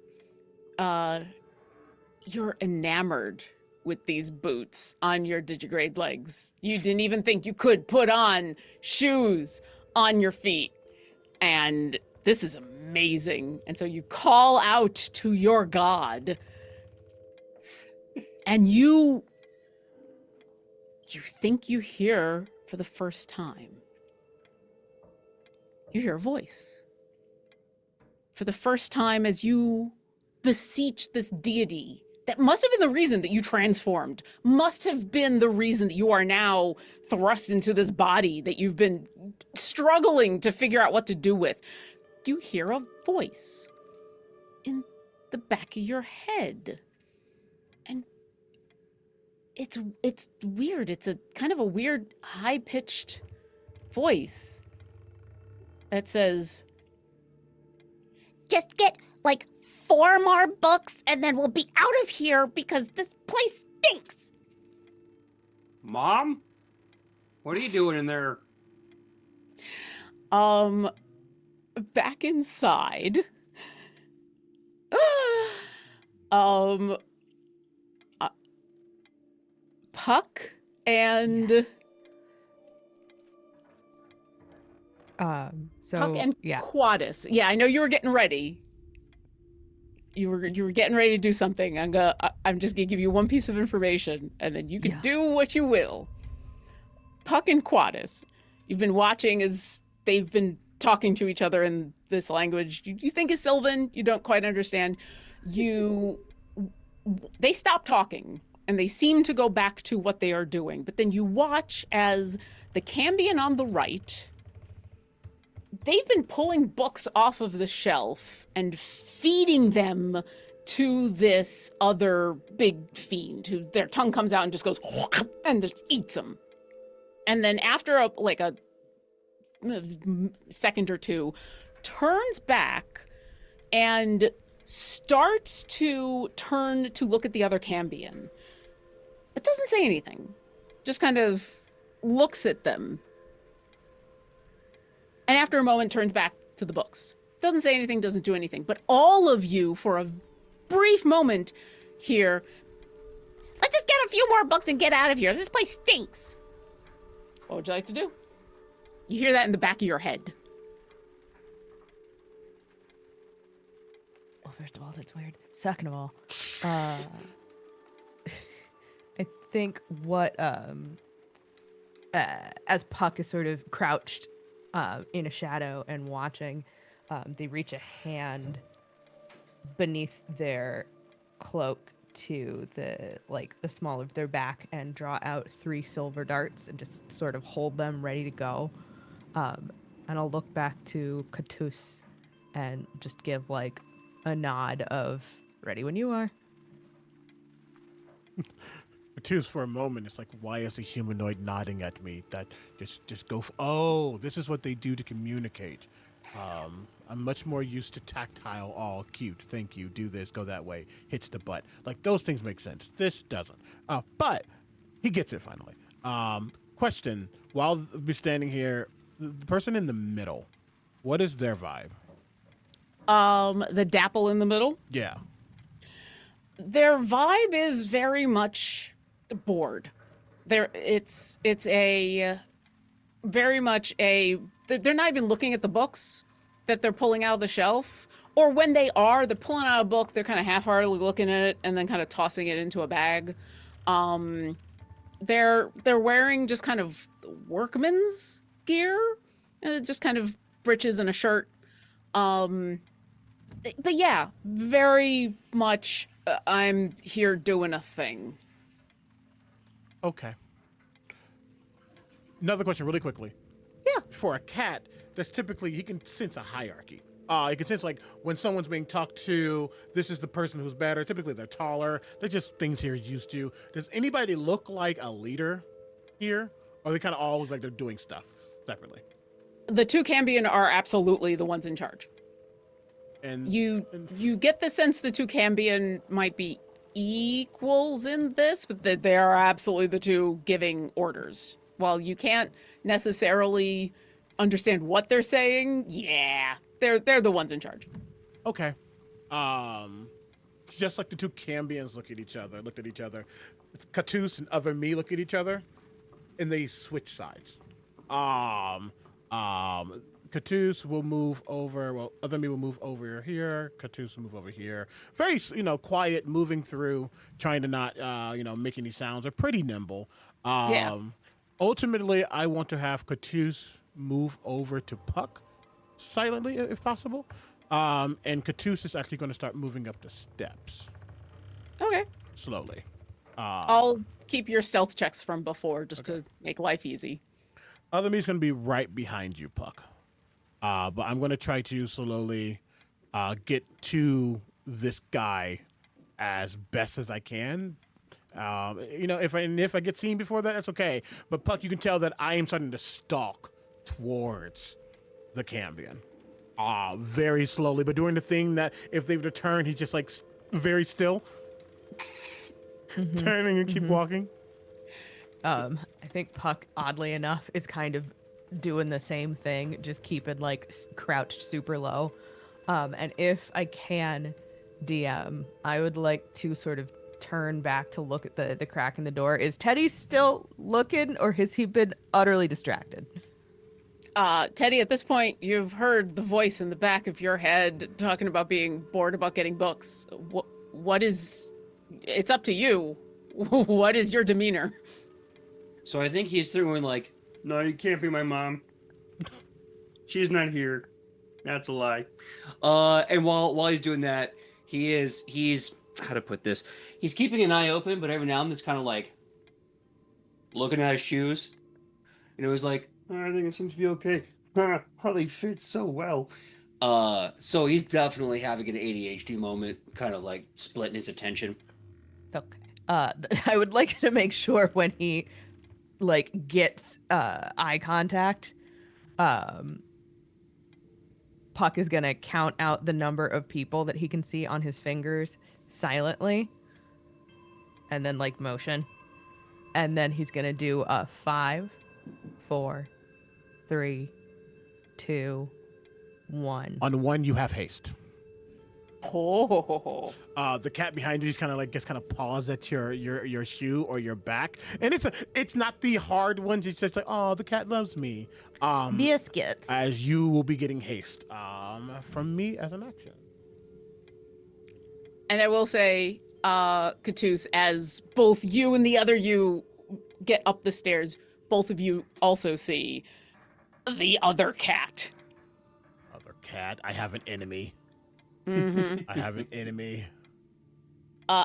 Speaker 1: You're enamored with these boots on your digigrade legs. You didn't even think you could put on shoes on your feet. And this is amazing. And so you call out to your god. And you think you hear for the first time. You hear a voice. For the first time as you beseech this deity that must have been the reason that you transformed, must have been the reason that you are now thrust into this body that you've been struggling to figure out what to do with. You hear a voice in the back of your head. And it's weird. It's a kind of a weird high-pitched voice that says,
Speaker 6: just get like 4 more books and then we'll be out of here because this place stinks.
Speaker 5: Mom? What are you doing in there?
Speaker 1: back inside. Puck and
Speaker 3: So
Speaker 1: Puck and
Speaker 3: yeah.
Speaker 1: Quadus. Yeah, I know you were getting ready. You were getting ready to do something. I'm just gonna give you one piece of information, and then you can do what you will. Puck and Quadus, you've been watching as they've been talking to each other in this language you think is Sylvan. You don't quite understand. They stop talking and they seem to go back to what they are doing. But then you watch as the Cambion on the right, they've been pulling books off of the shelf and feeding them to this other big fiend who their tongue comes out and just goes and just eats them. And then after a second or two, turns back and starts to turn to look at the other Cambion, but doesn't say anything. Just kind of looks at them. And after a moment, turns back to the books. Doesn't say anything, doesn't do anything. But all of you, for a brief moment here,
Speaker 6: Let's just get a few more books and get out of here. This place stinks.
Speaker 1: what would you like to do? You hear that in the back of your head.
Speaker 3: Well, first of all, that's weird. Second of all, I think what as Puck is sort of crouched in a shadow and watching, they reach a hand beneath their cloak to the small of their back and draw out 3 silver darts and just sort of hold them ready to go. And I'll look back to Katus and just give a nod of ready when you are.
Speaker 2: Choose for a moment. It's like, why is a humanoid nodding at me? That just go. Oh, this is what they do to communicate. I'm much more used to tactile. All cute. Thank you. Do this. Go that way. Hits the butt. Like those things make sense. This doesn't. But he gets it finally. Question: while we're standing here, the person in the middle, what is their vibe?
Speaker 1: The dapple in the middle.
Speaker 2: Yeah.
Speaker 1: Their vibe is very much bored. It's a very much a. They're not even looking at the books that they're pulling out of the shelf, or when they are, they're pulling out a book. They're kind of half-heartedly looking at it and then kind of tossing it into a bag. They're wearing just kind of workman's gear, just kind of breeches and a shirt. But yeah, very much. I'm here doing a thing.
Speaker 2: Okay. Another question, really quickly.
Speaker 1: Yeah.
Speaker 2: For a cat, that's typically he can sense a hierarchy. He can sense like when someone's being talked to. This is the person who's better. Typically, they're taller. They're just things he's used to. Does anybody look like a leader here, or they kind of all look like they're doing stuff separately?
Speaker 1: The two Cambion are absolutely the ones in charge.
Speaker 2: And
Speaker 1: You get the sense the two Cambion might be equals in this, but that they are absolutely the two giving orders. While you can't necessarily understand what they're saying, yeah, they're the ones in charge.
Speaker 2: Okay. Just like the two Cambions looked at each other, Catus and Other Me look at each other, and they switch sides. Catus will move over. Well, Other Me will move over here. Catus will move over here. Very, quiet, moving through, trying to not, make any sounds. They're pretty nimble.
Speaker 1: Yeah.
Speaker 2: Ultimately, I want to have Catus move over to Puck silently, if possible. And Catus is actually going to start moving up the steps
Speaker 1: Okay.
Speaker 2: slowly.
Speaker 1: I'll keep your stealth checks from before just to make life easy.
Speaker 2: Other Me is going to be right behind you, Puck. But I'm going to try to slowly get to this guy as best as I can. If I get seen before that, that's okay. But Puck, you can tell that I am starting to stalk towards the Cambion. Very slowly, but doing the thing that if they were to turn, he's just like very still, turning and keep walking.
Speaker 3: I think Puck, oddly enough, is kind of doing the same thing, just keeping like crouched super low. And if I can, DM, I would like to sort of turn back to look at the crack in the door. Is Teddy still looking, or has he been utterly distracted?
Speaker 1: Teddy, at this point, you've heard the voice in the back of your head talking about being bored about getting books. What is... It's up to you. What is your demeanor?
Speaker 4: So I think he's throwing like,
Speaker 5: No, you can't be my mom. She's not here. That's a lie.
Speaker 4: and while he's doing that, he's how to put this? He's keeping an eye open, but every now and then it's kind of like looking at his shoes. He's like,
Speaker 5: I think it seems to be okay. How they fit so well.
Speaker 4: so he's definitely having an ADHD moment, kind of like splitting his attention.
Speaker 3: Okay. I would like to make sure when he like gets eye contact, Puck is gonna count out the number of people that he can see on his fingers silently, and then like motion, and then he's gonna do a 5, 4, 3, 2, 1.
Speaker 2: On 1, you have haste.
Speaker 1: Oh.
Speaker 2: The cat behind you is kind of like paws at your shoe or your back, and it's not the hard ones. It's just like, oh, the cat loves me.
Speaker 3: Biscuits.
Speaker 2: As you will be getting haste from me as an action.
Speaker 1: And I will say, Catus, as both you and the other you get up the stairs, both of you also see the other cat.
Speaker 2: Other cat, I have an enemy.
Speaker 1: Mm-hmm.
Speaker 2: I have an enemy.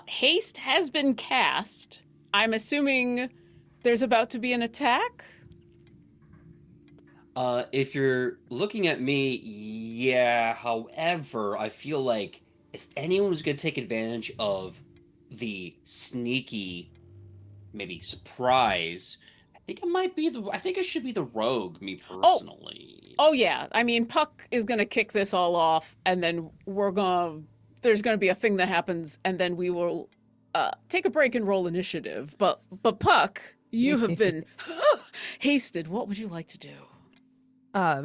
Speaker 1: Haste has been cast. I'm assuming there's about to be an attack.
Speaker 4: If you're looking at me, yeah. However, I feel like if anyone was going to take advantage of the sneaky, maybe surprise, I think it should be the rogue. Me personally.
Speaker 1: Oh yeah. I mean, Puck is gonna kick this all off, and then there's gonna be a thing that happens, and then we will take a break and roll initiative. But Puck, you have been hasted. What would you like to do?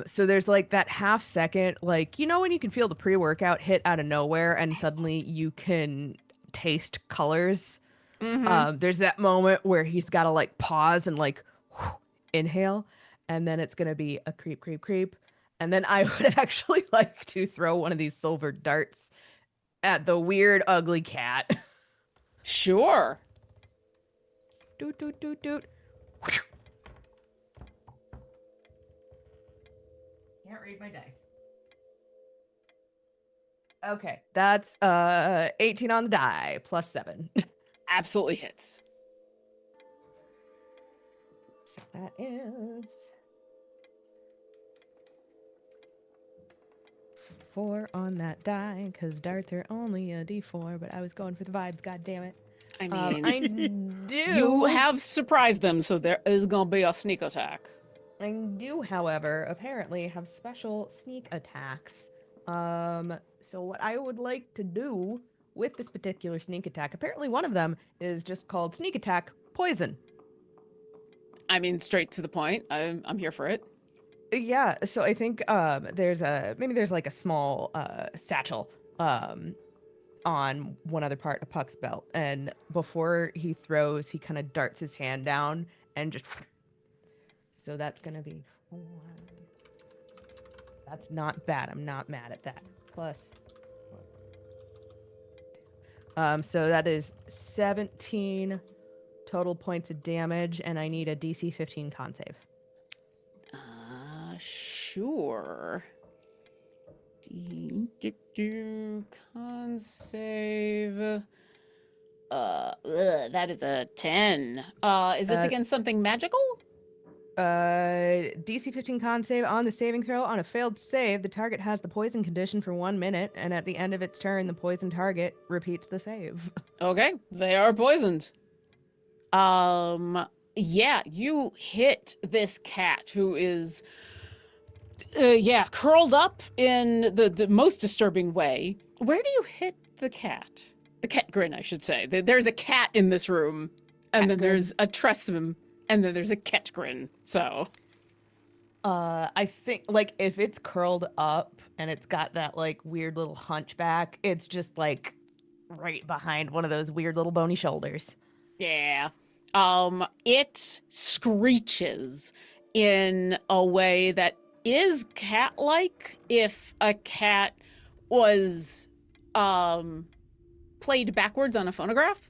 Speaker 3: So there's like that half second, like, you know, when you can feel the pre-workout hit out of nowhere and suddenly you can taste colors. There's that moment where he's got to like pause and like inhale, and then it's gonna be a creep, creep, creep, and then I would actually like to throw one of these silver darts at the weird, ugly cat.
Speaker 1: Sure.
Speaker 3: Doot, doot, doot, doot. Can't read my dice. Okay, that's 18 on the die plus 7.
Speaker 1: Absolutely hits.
Speaker 3: So that is 4 on that die, because darts are only a d4, but I was going for the vibes, god damn it.
Speaker 1: I mean,
Speaker 3: I do.
Speaker 1: you have surprised them, so there is gonna be a sneak attack.
Speaker 3: I do, however, apparently have special sneak attacks. So what I would like to do with this particular sneak attack, apparently one of them is just called sneak attack poison.
Speaker 1: I mean, straight to the point. I'm here for it.
Speaker 3: Yeah, so I think there's like a small satchel on one other part of Puck's belt, and before he throws, he kind of darts his hand down and just. So that's gonna be 4. That's not bad. I'm not mad at that. Plus. So that is 17 total points of damage, and I need a DC 15 con save.
Speaker 1: Sure. Con save. That is a 10. Is this against something magical?
Speaker 3: DC 15 con save on the saving throw. On a failed save, the target has the poison condition for 1 minute, and at the end of its turn, the poison target repeats the save.
Speaker 1: Okay, they are poisoned. Yeah, you hit this cat who is, curled up in the most disturbing way. Where do you hit the cat? The cat grin, I should say. There's a cat in this room, and then there's a Tressum, and then there's a cat grin. So,
Speaker 3: I think like if it's curled up and it's got that like weird little hunchback, it's just like right behind one of those weird little bony shoulders.
Speaker 1: yeah. It screeches in a way that is cat-like if a cat was played backwards on a phonograph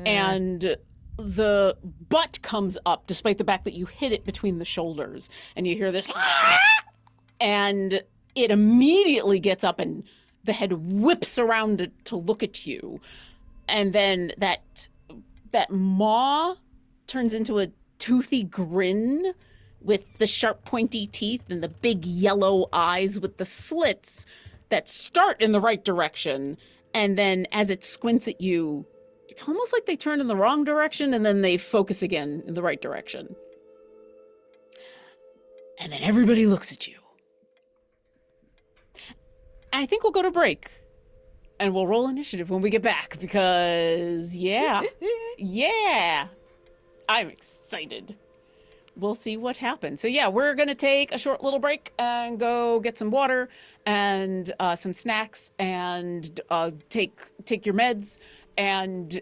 Speaker 1: and the butt comes up despite the fact that you hit it between the shoulders, and you hear this and it immediately gets up and the head whips around to look at you, and then that maw turns into a toothy grin with the sharp pointy teeth and the big yellow eyes with the slits that start in the right direction, and then as it squints at you, it's almost like they turn in the wrong direction and then they focus again in the right direction. And then everybody looks at you. I think we'll go to break. And we'll roll initiative when we get back because, yeah, I'm excited. We'll see what happens. So, yeah, we're going to take a short little break and go get some water and some snacks and take your meds and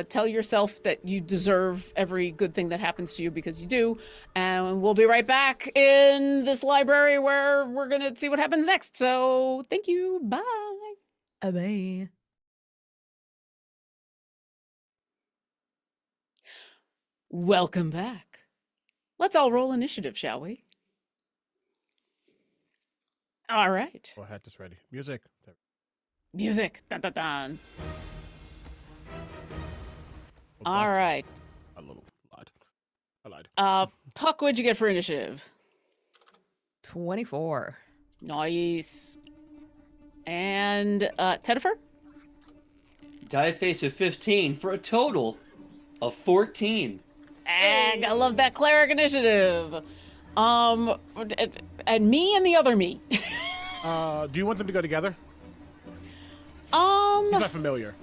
Speaker 1: tell yourself that you deserve every good thing that happens to you because you do. And we'll be right back in this library where we're going to see what happens next. So, thank you. Bye.
Speaker 3: Bye.
Speaker 1: Welcome back. Let's all roll initiative, shall we? All right.
Speaker 2: Oh, I had this ready. Music.
Speaker 1: Music. Dun, dun, dun.
Speaker 2: Well,
Speaker 1: All
Speaker 2: that's
Speaker 1: right.
Speaker 2: a little lied. I lied.
Speaker 1: Puck, what'd you get for initiative?
Speaker 3: 24.
Speaker 1: Nice. And Tedifer?
Speaker 4: Die face of 15 for a total of 14.
Speaker 1: And I love that cleric initiative. And me and the other me.
Speaker 2: Do you want them to go together? He's not familiar.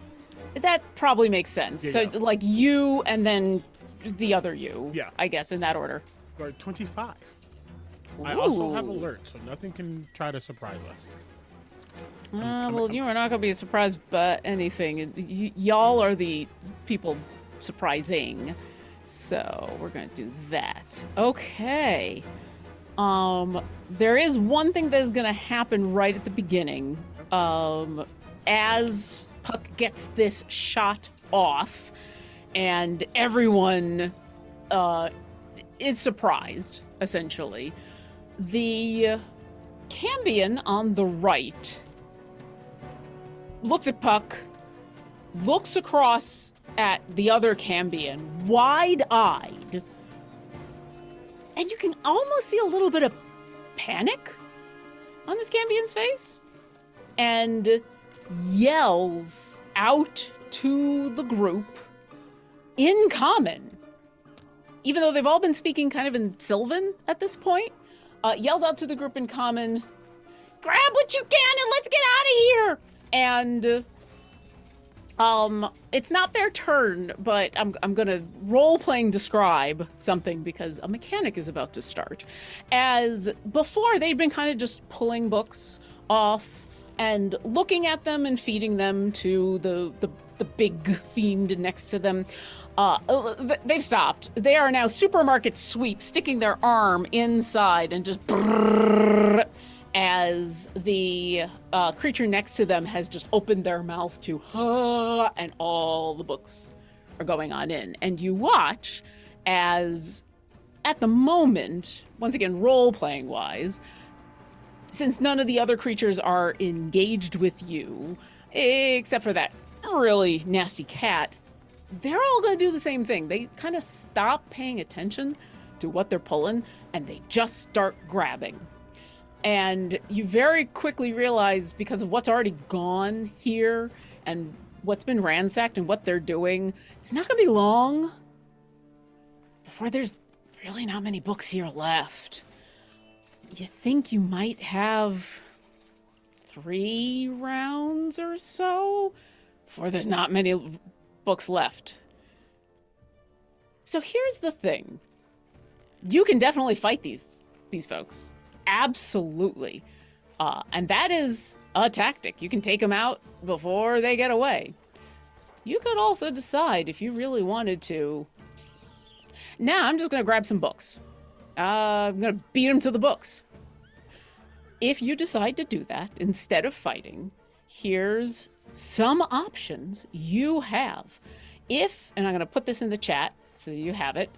Speaker 1: That probably makes sense.
Speaker 2: Yeah,
Speaker 1: So
Speaker 2: yeah.
Speaker 1: like you and then the other you.
Speaker 2: Yeah.
Speaker 1: I guess in that order.
Speaker 2: Or 25. I also have
Speaker 1: Ooh.
Speaker 2: alert, so nothing can try to surprise us.
Speaker 1: Well, you are not going to be surprised by anything. Y'all are the people surprising. So we're going to do that. Okay. There is one thing that is going to happen right at the beginning. As Puck gets this shot off, and everyone is surprised, essentially. The Cambion on the right looks at Puck, looks across at the other Cambion, wide-eyed, and you can almost see a little bit of panic on this Cambion's face, and yells out to the group in common, even though they've all been speaking kind of in Sylvan at this point, yells out to the group in common, grab what you can and let's get out of here! And it's not their turn, but I'm gonna role-playing describe something because a mechanic is about to start. As before, they'd been kind of just pulling books off and looking at them and feeding them to the big fiend next to them. They've stopped. They are now supermarket sweep, sticking their arm inside and just brrrr, as the creature next to them has just opened their mouth to and all the books are going on in. And you watch as, at the moment, once again, role-playing wise, since none of the other creatures are engaged with you, except for that really nasty cat, they're all going to do the same thing. They kind of stop paying attention to what they're pulling, and they just start grabbing. And you very quickly realize, because of what's already gone here and what's been ransacked and what they're doing, it's not going to be long before there's really not many books here left. You think you might have 3 rounds or so before there's not many books left. So here's the thing. You can definitely fight these folks. Absolutely. And that is a tactic. You can take them out before they get away. You could also decide, if you really wanted to, nah, I'm just going to grab some books. I'm going to beat them to the books. If you decide to do that instead of fighting, here's some options you have. And I'm going to put this in the chat so that you have it.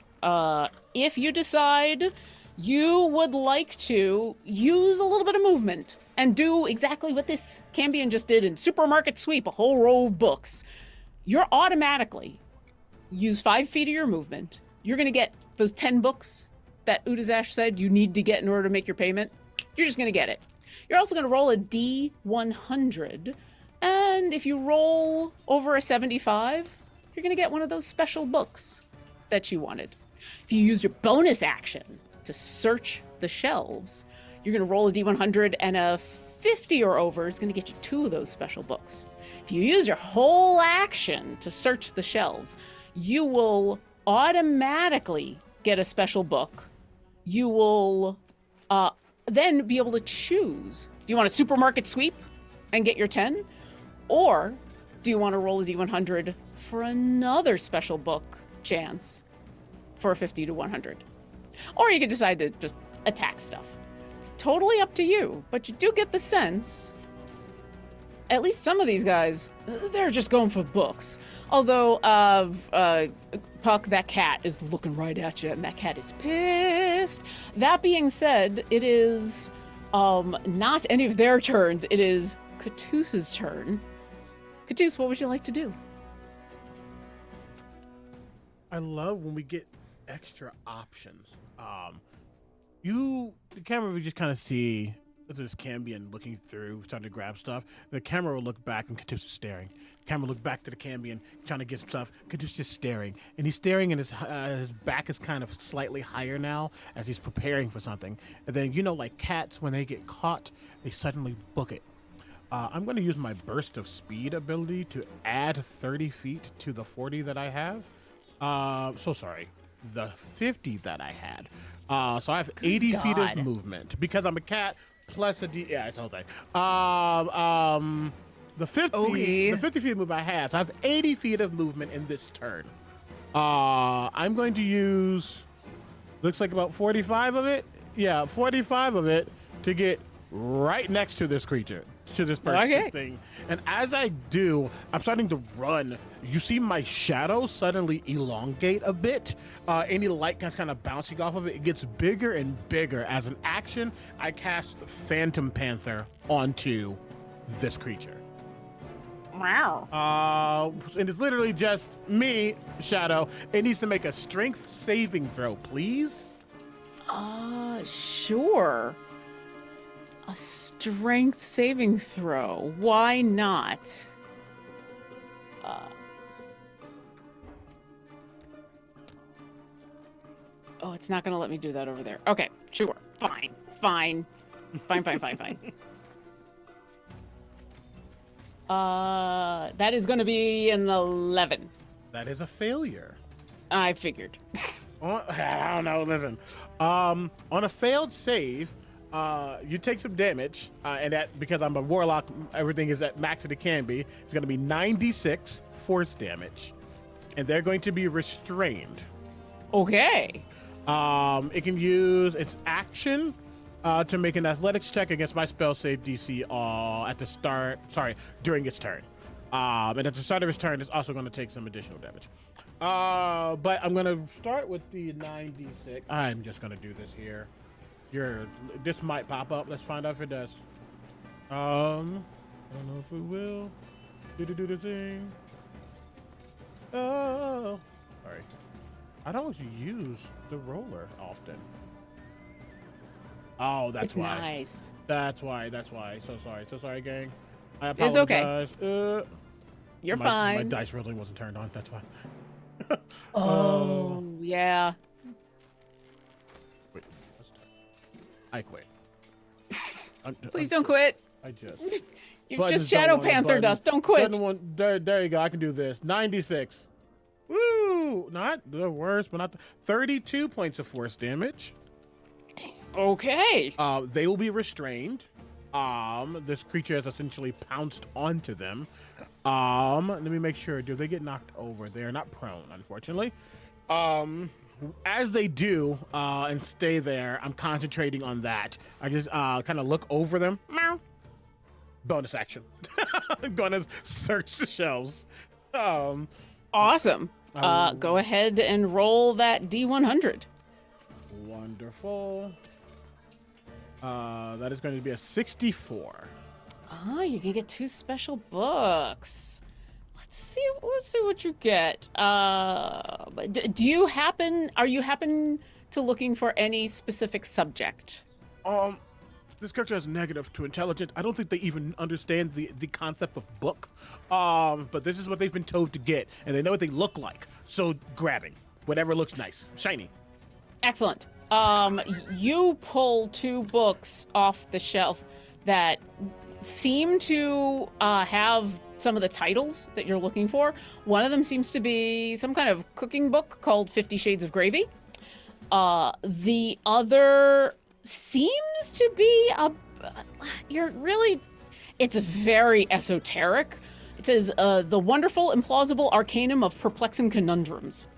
Speaker 1: If you decide you would like to use a little bit of movement and do exactly what this Cambion just did in Supermarket Sweep, a whole row of books, you're automatically use 5 feet of your movement. You're going to get those 10 books that Udazash said you need to get in order to make your payment. You're just going to get it. You're also going to roll a D100. And if you roll over a 75, you're going to get one of those special books that you wanted. If you use your bonus action to search the shelves, you're going to roll a D100, and a 50 or over is going to get you 2 of those special books. If you use your whole action to search the shelves, you will automatically get a special book. You will then be able to choose. Do you want a supermarket sweep and get your 10? Or do you want to roll a D100 for another special book chance for a 50 to 100? Or you could decide to just attack stuff. It's totally up to you, but you do get the sense, at least some of these guys, they're just going for books. Although, Puck, that cat is looking right at you, and that cat is pissed. That being said, it is not any of their turns. It is Catus's turn. Catus, what would you like to do?
Speaker 2: I love when we get extra options. The camera would just kind of see this Cambion looking through, trying to grab stuff. The camera will look back, and Catus is staring. The camera will look back to the Cambion, trying to get stuff. Catus just staring, and he's staring, and his back is kind of slightly higher now as he's preparing for something. And then, like cats, when they get caught, they suddenly book it. I'm going to use my burst of speed ability to add 30 feet to the 40 that I have. The 50 that I had. So I have 80 feet of
Speaker 1: God.
Speaker 2: movement because I'm a cat plus a D. Yeah, it's the whole thing. The 50,
Speaker 3: Okay.
Speaker 2: the 50 feet of movement I have. So I have 80 feet of movement in this turn. I'm going to use, looks like about 45 of it. Yeah, 45 of it to get right next to this creature, to this
Speaker 1: Okay.
Speaker 2: thing. And as I do, I'm starting to run. You see my shadow suddenly elongate a bit. Any light kind of bouncing off of it. It gets bigger and bigger. As an action, I cast Phantom Panther onto this creature.
Speaker 6: Wow.
Speaker 2: And it's literally just me, Shadow. It needs to make a strength saving throw, please.
Speaker 1: Sure. A strength saving throw. Why not? Oh, it's not going to let me do that over there. Okay, sure. Fine. Fine. That is going to be an 11.
Speaker 2: That is a failure.
Speaker 1: I figured.
Speaker 2: I don't know. Listen, on a failed save, you take some damage, and that because I'm a warlock, everything is at max that it can be. It's going to be 96 force damage, and they're going to be restrained.
Speaker 1: Okay.
Speaker 2: It can use its action to make an athletics check against my spell save DC at the start. Sorry, during its turn. And at the start of its turn, it's also going to take some additional damage. But I'm going to start with the 96. I'm just going to do this here. This might pop up. Let's find out if it does. I don't know if it will. Do the thing. Oh, sorry. I don't use the roller often. Oh, that's
Speaker 1: It's
Speaker 2: why.
Speaker 1: nice.
Speaker 2: That's why. So sorry, gang. I
Speaker 1: It's okay.
Speaker 2: apologize.
Speaker 1: You're
Speaker 2: My
Speaker 1: fine.
Speaker 2: dice rolling wasn't turned on. That's why.
Speaker 1: Oh, yeah.
Speaker 2: Wait. I quit.
Speaker 1: Please don't quit.
Speaker 2: I just.
Speaker 1: You
Speaker 2: Buttons
Speaker 1: just
Speaker 2: don't
Speaker 1: Shadow
Speaker 2: want a
Speaker 1: Panther
Speaker 2: button.
Speaker 1: dust. Don't quit.
Speaker 2: There you go. I can do this. 96. Woo! Not the worst, but not the 32 points of force damage.
Speaker 1: Okay.
Speaker 2: They will be restrained. This creature has essentially pounced onto them. Let me make sure. Do they get knocked over? They are not prone, unfortunately. As they do, and stay there, I'm concentrating on that. I just kind of look over them. Meow. Bonus action. I'm gonna search the shelves.
Speaker 1: Awesome.
Speaker 2: I will-
Speaker 1: Go ahead and roll that D100.
Speaker 2: Wonderful. That is going to be a 64.
Speaker 1: You can get 2 special books. Let's see what you get. Are you happen to looking for any specific subject?
Speaker 2: This character has negative to intelligence. I don't think they even understand the concept of book. But this is what they've been told to get, and they know what they look like. So grabbing whatever looks nice, shiny.
Speaker 1: Excellent. You pull 2 books off the shelf that seem to have some of the titles that you're looking for. One of them seems to be some kind of cooking book called 50 Shades of Gravy. The other seems to be it's very esoteric. It says, The Wonderful Implausible Arcanum of Perplexing Conundrums.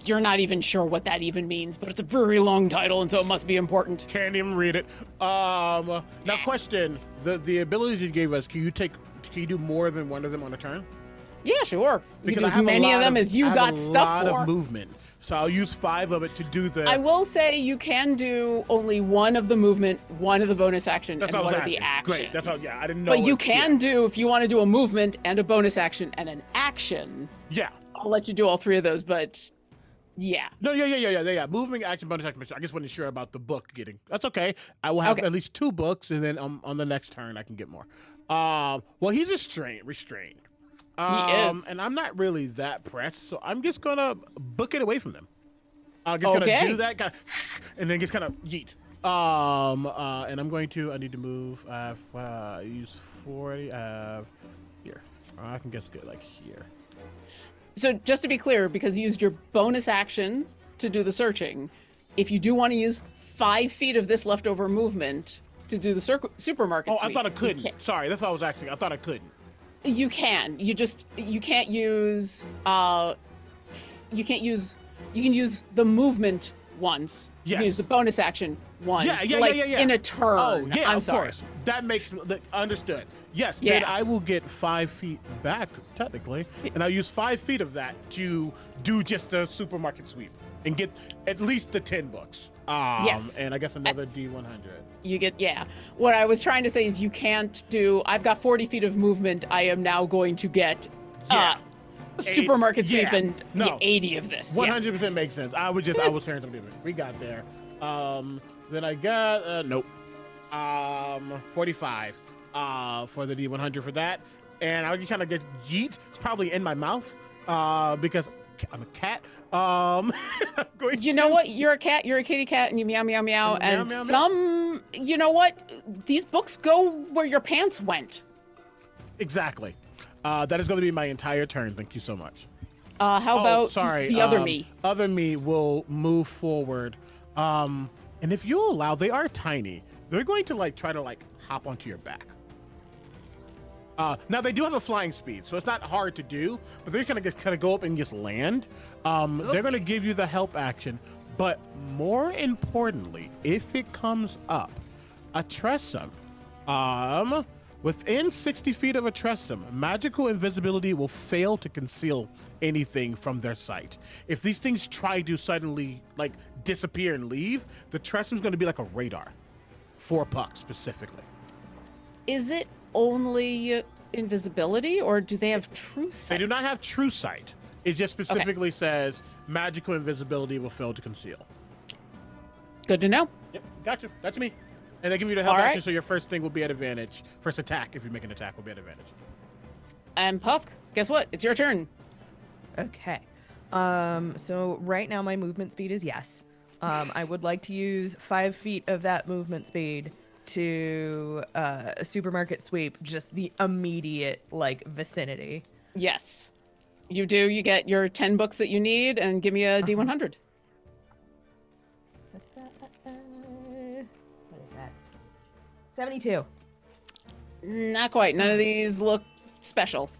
Speaker 1: You're not even sure what that even means, but it's a very long title, and so it must be important.
Speaker 2: Can't even read it. Now question, the abilities you gave us, can you do more than one of them on a turn?
Speaker 1: Yeah, sure. You can do
Speaker 2: I
Speaker 1: as
Speaker 2: have a
Speaker 1: many of
Speaker 2: lot
Speaker 1: them as you
Speaker 2: I have
Speaker 1: got
Speaker 2: a
Speaker 1: stuff
Speaker 2: lot
Speaker 1: for.
Speaker 2: of movement, so I'll use 5 of it to do the.
Speaker 1: I will say you can do only one of the movement, one of the bonus action,
Speaker 2: That's
Speaker 1: and
Speaker 2: what I
Speaker 1: one
Speaker 2: was
Speaker 1: of the
Speaker 2: asking.
Speaker 1: actions.
Speaker 2: Great. That's all. Yeah, I didn't know.
Speaker 1: But you can do, if you want to do a movement and a bonus action and an action,
Speaker 2: Yeah.
Speaker 1: I'll let you do all 3 of those, but yeah.
Speaker 2: No, yeah. Moving action, bonus action. I just wasn't sure about the book getting. That's okay. I will have
Speaker 1: Okay.
Speaker 2: at least 2 books, and then on the next turn I can get more. Well, he's restrained.
Speaker 1: He is.
Speaker 2: And I'm not really that pressed, so I'm just gonna book it away from them. I'm just gonna
Speaker 1: Okay.
Speaker 2: do that, and then just kind of yeet. And I'm going to. I need to move. I have use 40. I have here. I can just get like here.
Speaker 1: So just to be clear, because you used your bonus action to do the searching, if you do want to use 5 feet of this leftover movement to do the supermarket
Speaker 2: Oh,
Speaker 1: sweep,
Speaker 2: I thought I
Speaker 1: you
Speaker 2: couldn't. Sorry, that's what I was asking. I thought I couldn't.
Speaker 1: You can. You can't use you can use the movement once. You can
Speaker 2: Yes.
Speaker 1: use the bonus action once.
Speaker 2: Yeah.
Speaker 1: In a turn.
Speaker 2: Oh, yeah,
Speaker 1: I'm
Speaker 2: of
Speaker 1: sorry.
Speaker 2: course. That makes understood. Yes,
Speaker 1: Yeah.
Speaker 2: then I will get 5 feet back technically, and I'll use 5 feet of that to do just the supermarket sweep and get at least the 10 books.
Speaker 1: Yes.
Speaker 2: And I guess another D100.
Speaker 1: You get, yeah. What I was trying to say is you can't do, I've got 40 feet of movement. I am now going to get
Speaker 2: Yeah.
Speaker 1: supermarket sweep
Speaker 2: yeah.
Speaker 1: and
Speaker 2: No.
Speaker 1: 80 of this.
Speaker 2: 100% makes sense. I was hearing something different. We got there. Then I got nope. 45 for the D100 for that, and I just kind of get yeet. It's probably in my mouth because I'm a cat. I'm going
Speaker 1: You know what? You're a cat. You're a kitty cat, and you meow meow meow.
Speaker 2: And
Speaker 1: And
Speaker 2: meow, meow,
Speaker 1: you know what? These books go where your pants went.
Speaker 2: Exactly. That is going to be my entire turn. Thank you so much.
Speaker 1: How about
Speaker 2: sorry.
Speaker 1: the other me?
Speaker 2: Other me will move forward. And if you'll allow, they are tiny. They're going to try to hop onto your back. Now they do have a flying speed, so it's not hard to do. But they're gonna kind of go up and just land. They're gonna give you the help action, but more importantly, if it comes up, a Tressum, within 60 feet of a Tressum, magical invisibility will fail to conceal anything from their sight. If these things try to suddenly disappear and leave, the Tressum's going to be like a radar for Puck specifically.
Speaker 1: Is it only invisibility, or do they have true sight?
Speaker 2: They do not have true sight. It just specifically says magical invisibility will fail to conceal.
Speaker 1: Good to know.
Speaker 2: Yep, gotcha. That's me. And they give you the help
Speaker 1: All
Speaker 2: action,
Speaker 1: right.
Speaker 2: so your first thing will be at advantage. First attack, if you make an attack, will be at advantage.
Speaker 1: And Puck, guess what? It's your turn.
Speaker 3: Okay. So right now my movement speed is yes. I would like to use 5 feet of that movement speed to supermarket sweep just the immediate vicinity.
Speaker 1: Yes. You do. You get your 10 books that you need, and give me a D100.
Speaker 3: What is that? 72.
Speaker 1: Not quite. None of these look special.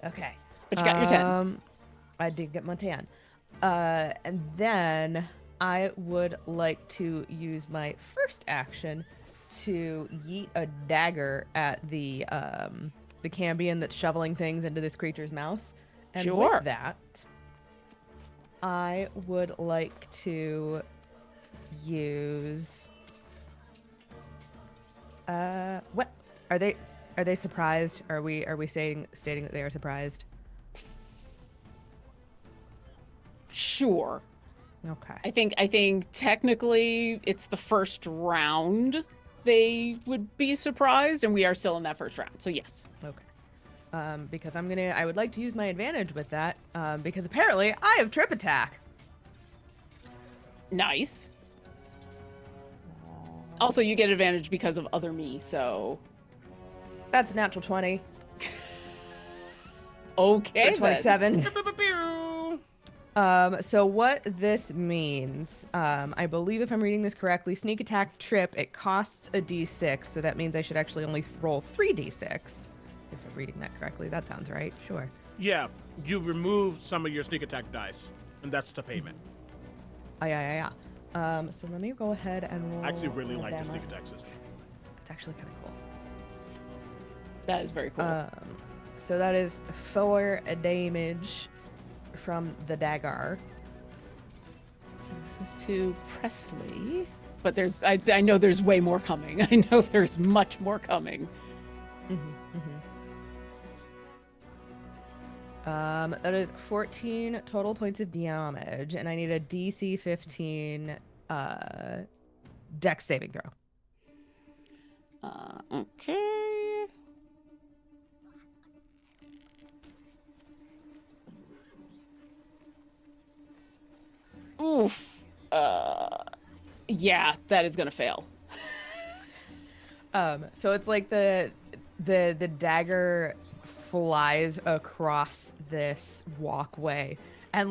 Speaker 3: Okay.
Speaker 1: But you got your 10.
Speaker 3: I did get my 10. And then I would like to use my first action to yeet a dagger at the Cambion that's shoveling things into this creature's mouth. And
Speaker 1: Sure.
Speaker 3: with that, I would like to use what are they surprised? Are we stating that they are surprised?
Speaker 1: Sure.
Speaker 3: Okay.
Speaker 1: I think technically it's the first round. They would be surprised, and we are still in that first round. So yes.
Speaker 3: Okay. Because I would like to use my advantage with that, because apparently I have trip attack.
Speaker 1: Nice. Also, you get advantage because of other me, so
Speaker 3: That's a natural 20.
Speaker 1: okay.
Speaker 3: Or
Speaker 1: then.
Speaker 3: 27.
Speaker 2: Pew-pew-pew.
Speaker 3: So what this means, I believe if I'm reading this correctly, sneak attack trip, it costs a d6, so that means I should actually only roll 3d6. If I'm reading that correctly, that sounds right. Sure.
Speaker 2: Yeah, you remove some of your sneak attack dice, and that's the payment.
Speaker 3: Yeah. So let me go ahead and roll.
Speaker 2: I actually really like the
Speaker 3: them
Speaker 2: sneak
Speaker 3: up.
Speaker 2: attack system.
Speaker 3: It's actually kind of cool.
Speaker 1: That is very cool.
Speaker 3: So that is 4 damage from the dagger.
Speaker 1: This is to Presley, but I know there's way more coming. I know there's much more coming.
Speaker 3: That is 14 total points of damage, and I need a DC 15 Dex saving throw.
Speaker 1: Okay. Oof. Yeah, that is gonna fail.
Speaker 3: So it's like the dagger flies across this walkway and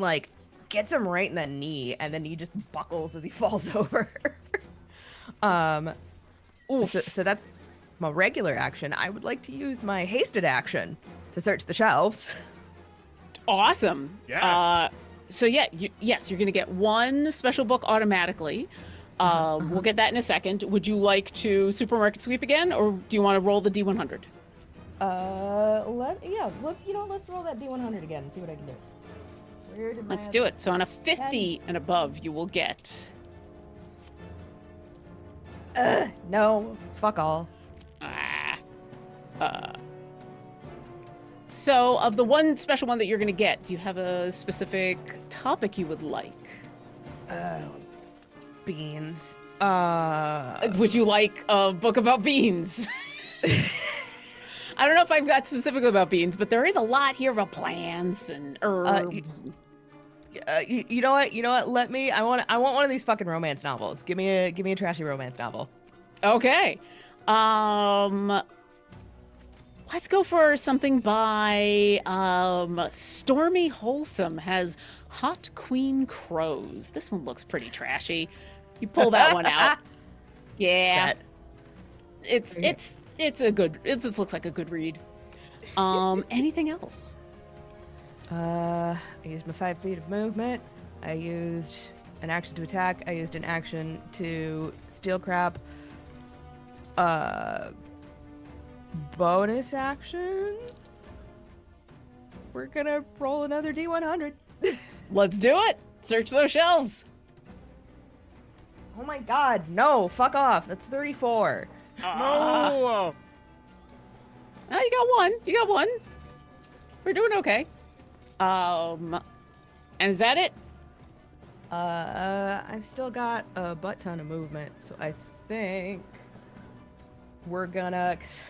Speaker 3: gets him right in the knee, and the knee just buckles as he falls over. So that's my regular action. I would like to use my hasted action to search the shelves.
Speaker 1: Awesome.
Speaker 2: Yes.
Speaker 1: So yeah, yes, you're going to get one special book automatically. We'll get that in a second. Would you like to supermarket sweep again, or do you want to roll the D100?
Speaker 3: Let's roll that D100 again and see what I can do. Where did
Speaker 1: Let's do it. So on a 50 and above, you will get...
Speaker 3: No, fuck all.
Speaker 1: So of the one special one that you're going to get, do you have a specific topic you would like?
Speaker 3: Beans.
Speaker 1: Would you like a book about beans? I don't know if I've got specific about beans, but there is a lot here about plants and herbs.
Speaker 3: You know what? I want one of these fucking romance novels. Give me a trashy romance novel.
Speaker 1: Okay. Let's go for something by Stormy Wholesome has Hot Queen Crows. This one looks pretty trashy. You pull that one out. Yeah. It's a good, it just looks like a good read. Anything else?
Speaker 3: I used my 5 feet of movement. I used an action to attack. I used an action to steal crap. Bonus action. We're gonna roll another D100.
Speaker 1: Let's do it. Search those shelves.
Speaker 3: Oh my god, no, fuck off. That's 34.
Speaker 2: No.
Speaker 1: You got one. You got one. We're doing okay. And is that it?
Speaker 3: I've still got a butt ton of movement, so I think we're gonna. 'Cause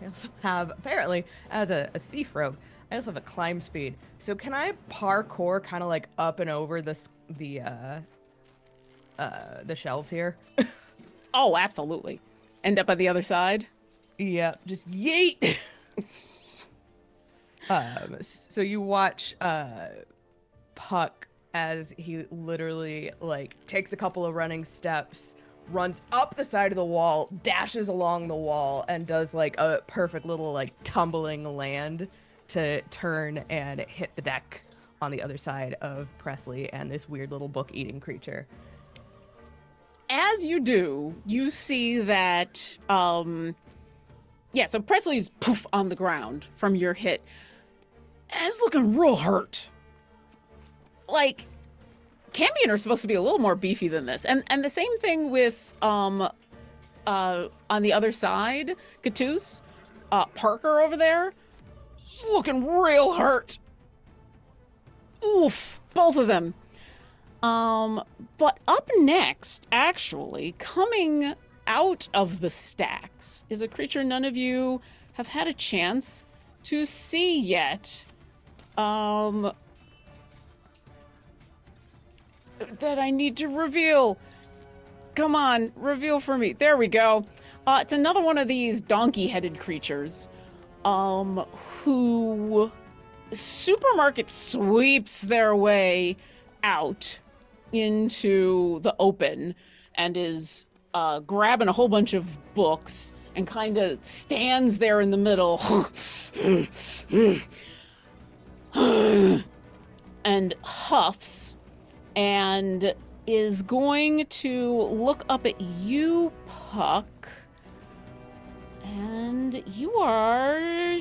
Speaker 3: I also have, apparently, as a thief rogue, I also have a climb speed. So can I parkour kind of like up and over the shelves here?
Speaker 1: Oh, absolutely. End up on the other side.
Speaker 3: Yeah, just yeet. So you watch Puck as he literally like takes a couple of running steps, runs up the side of the wall, dashes along the wall, and does like a perfect little like tumbling land to turn and hit the deck on the other side of Presley and this weird little book-eating creature.
Speaker 1: As you do, you see that, so Presley's poof on the ground from your hit. Is looking real hurt. Like, Cambion are supposed to be a little more beefy than this. And the same thing with, on the other side, Catus, Parker over there, he's looking real hurt. Oof, both of them. But up next, actually, coming out of the stacks is a creature none of you have had a chance to see yet. That I need to reveal. Come on, reveal for me. There we go. It's another one of these donkey-headed creatures, who supermarket sweeps their way out into the open and is grabbing a whole bunch of books and kind of stands there in the middle and huffs and is going to look up at you, Puck, and you are...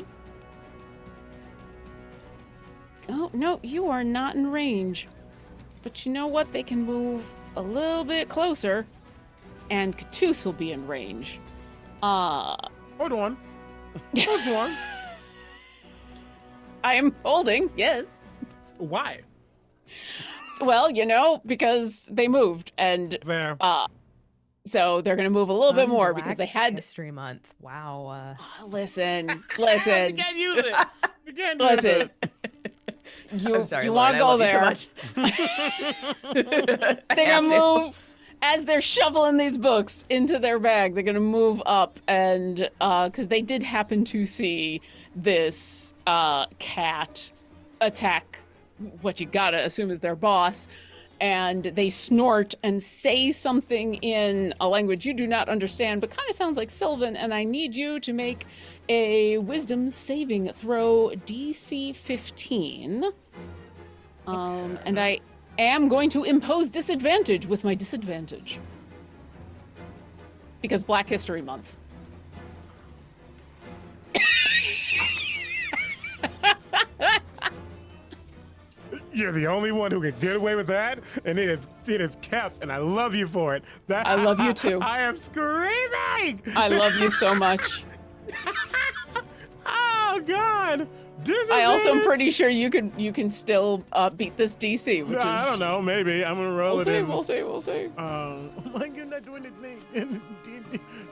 Speaker 1: Oh, no, you are not in range. But you know what? They can move a little bit closer, and Catus will be in range.
Speaker 2: Hold on. Hold on.
Speaker 1: I am holding, yes.
Speaker 2: Why?
Speaker 1: Well, because they moved, and
Speaker 2: Fair.
Speaker 1: so they're going to move a little bit more because they had
Speaker 3: History Month. Wow.
Speaker 1: Listen.
Speaker 2: You can't use it. You can't use
Speaker 1: Listen.
Speaker 2: it.
Speaker 3: I'm sorry,
Speaker 1: you
Speaker 3: Lauren,
Speaker 1: want to
Speaker 3: I
Speaker 1: go
Speaker 3: love you
Speaker 1: there?
Speaker 3: so much.
Speaker 1: They're going to move as they're shoveling these books into their bag. They're going to move up, and because they did happen to see this cat attack what you gotta assume is their boss, and they snort and say something in a language you do not understand, but kind of sounds like Sylvan, and I need you to make a wisdom saving throw DC 15. And I am going to impose disadvantage with my disadvantage. Because Black History Month.
Speaker 2: You're the only one who can get away with that, and it is kept, and I love you for it. That
Speaker 1: I love you too.
Speaker 2: I am screaming.
Speaker 1: I love you so much.
Speaker 2: Oh God!
Speaker 1: I also am pretty sure you can still beat this DC, which is
Speaker 2: I don't know. Maybe I'm gonna roll
Speaker 1: we'll
Speaker 2: it
Speaker 1: see,
Speaker 2: in.
Speaker 1: we'll see, we'll see.
Speaker 2: Like you're not doing anything.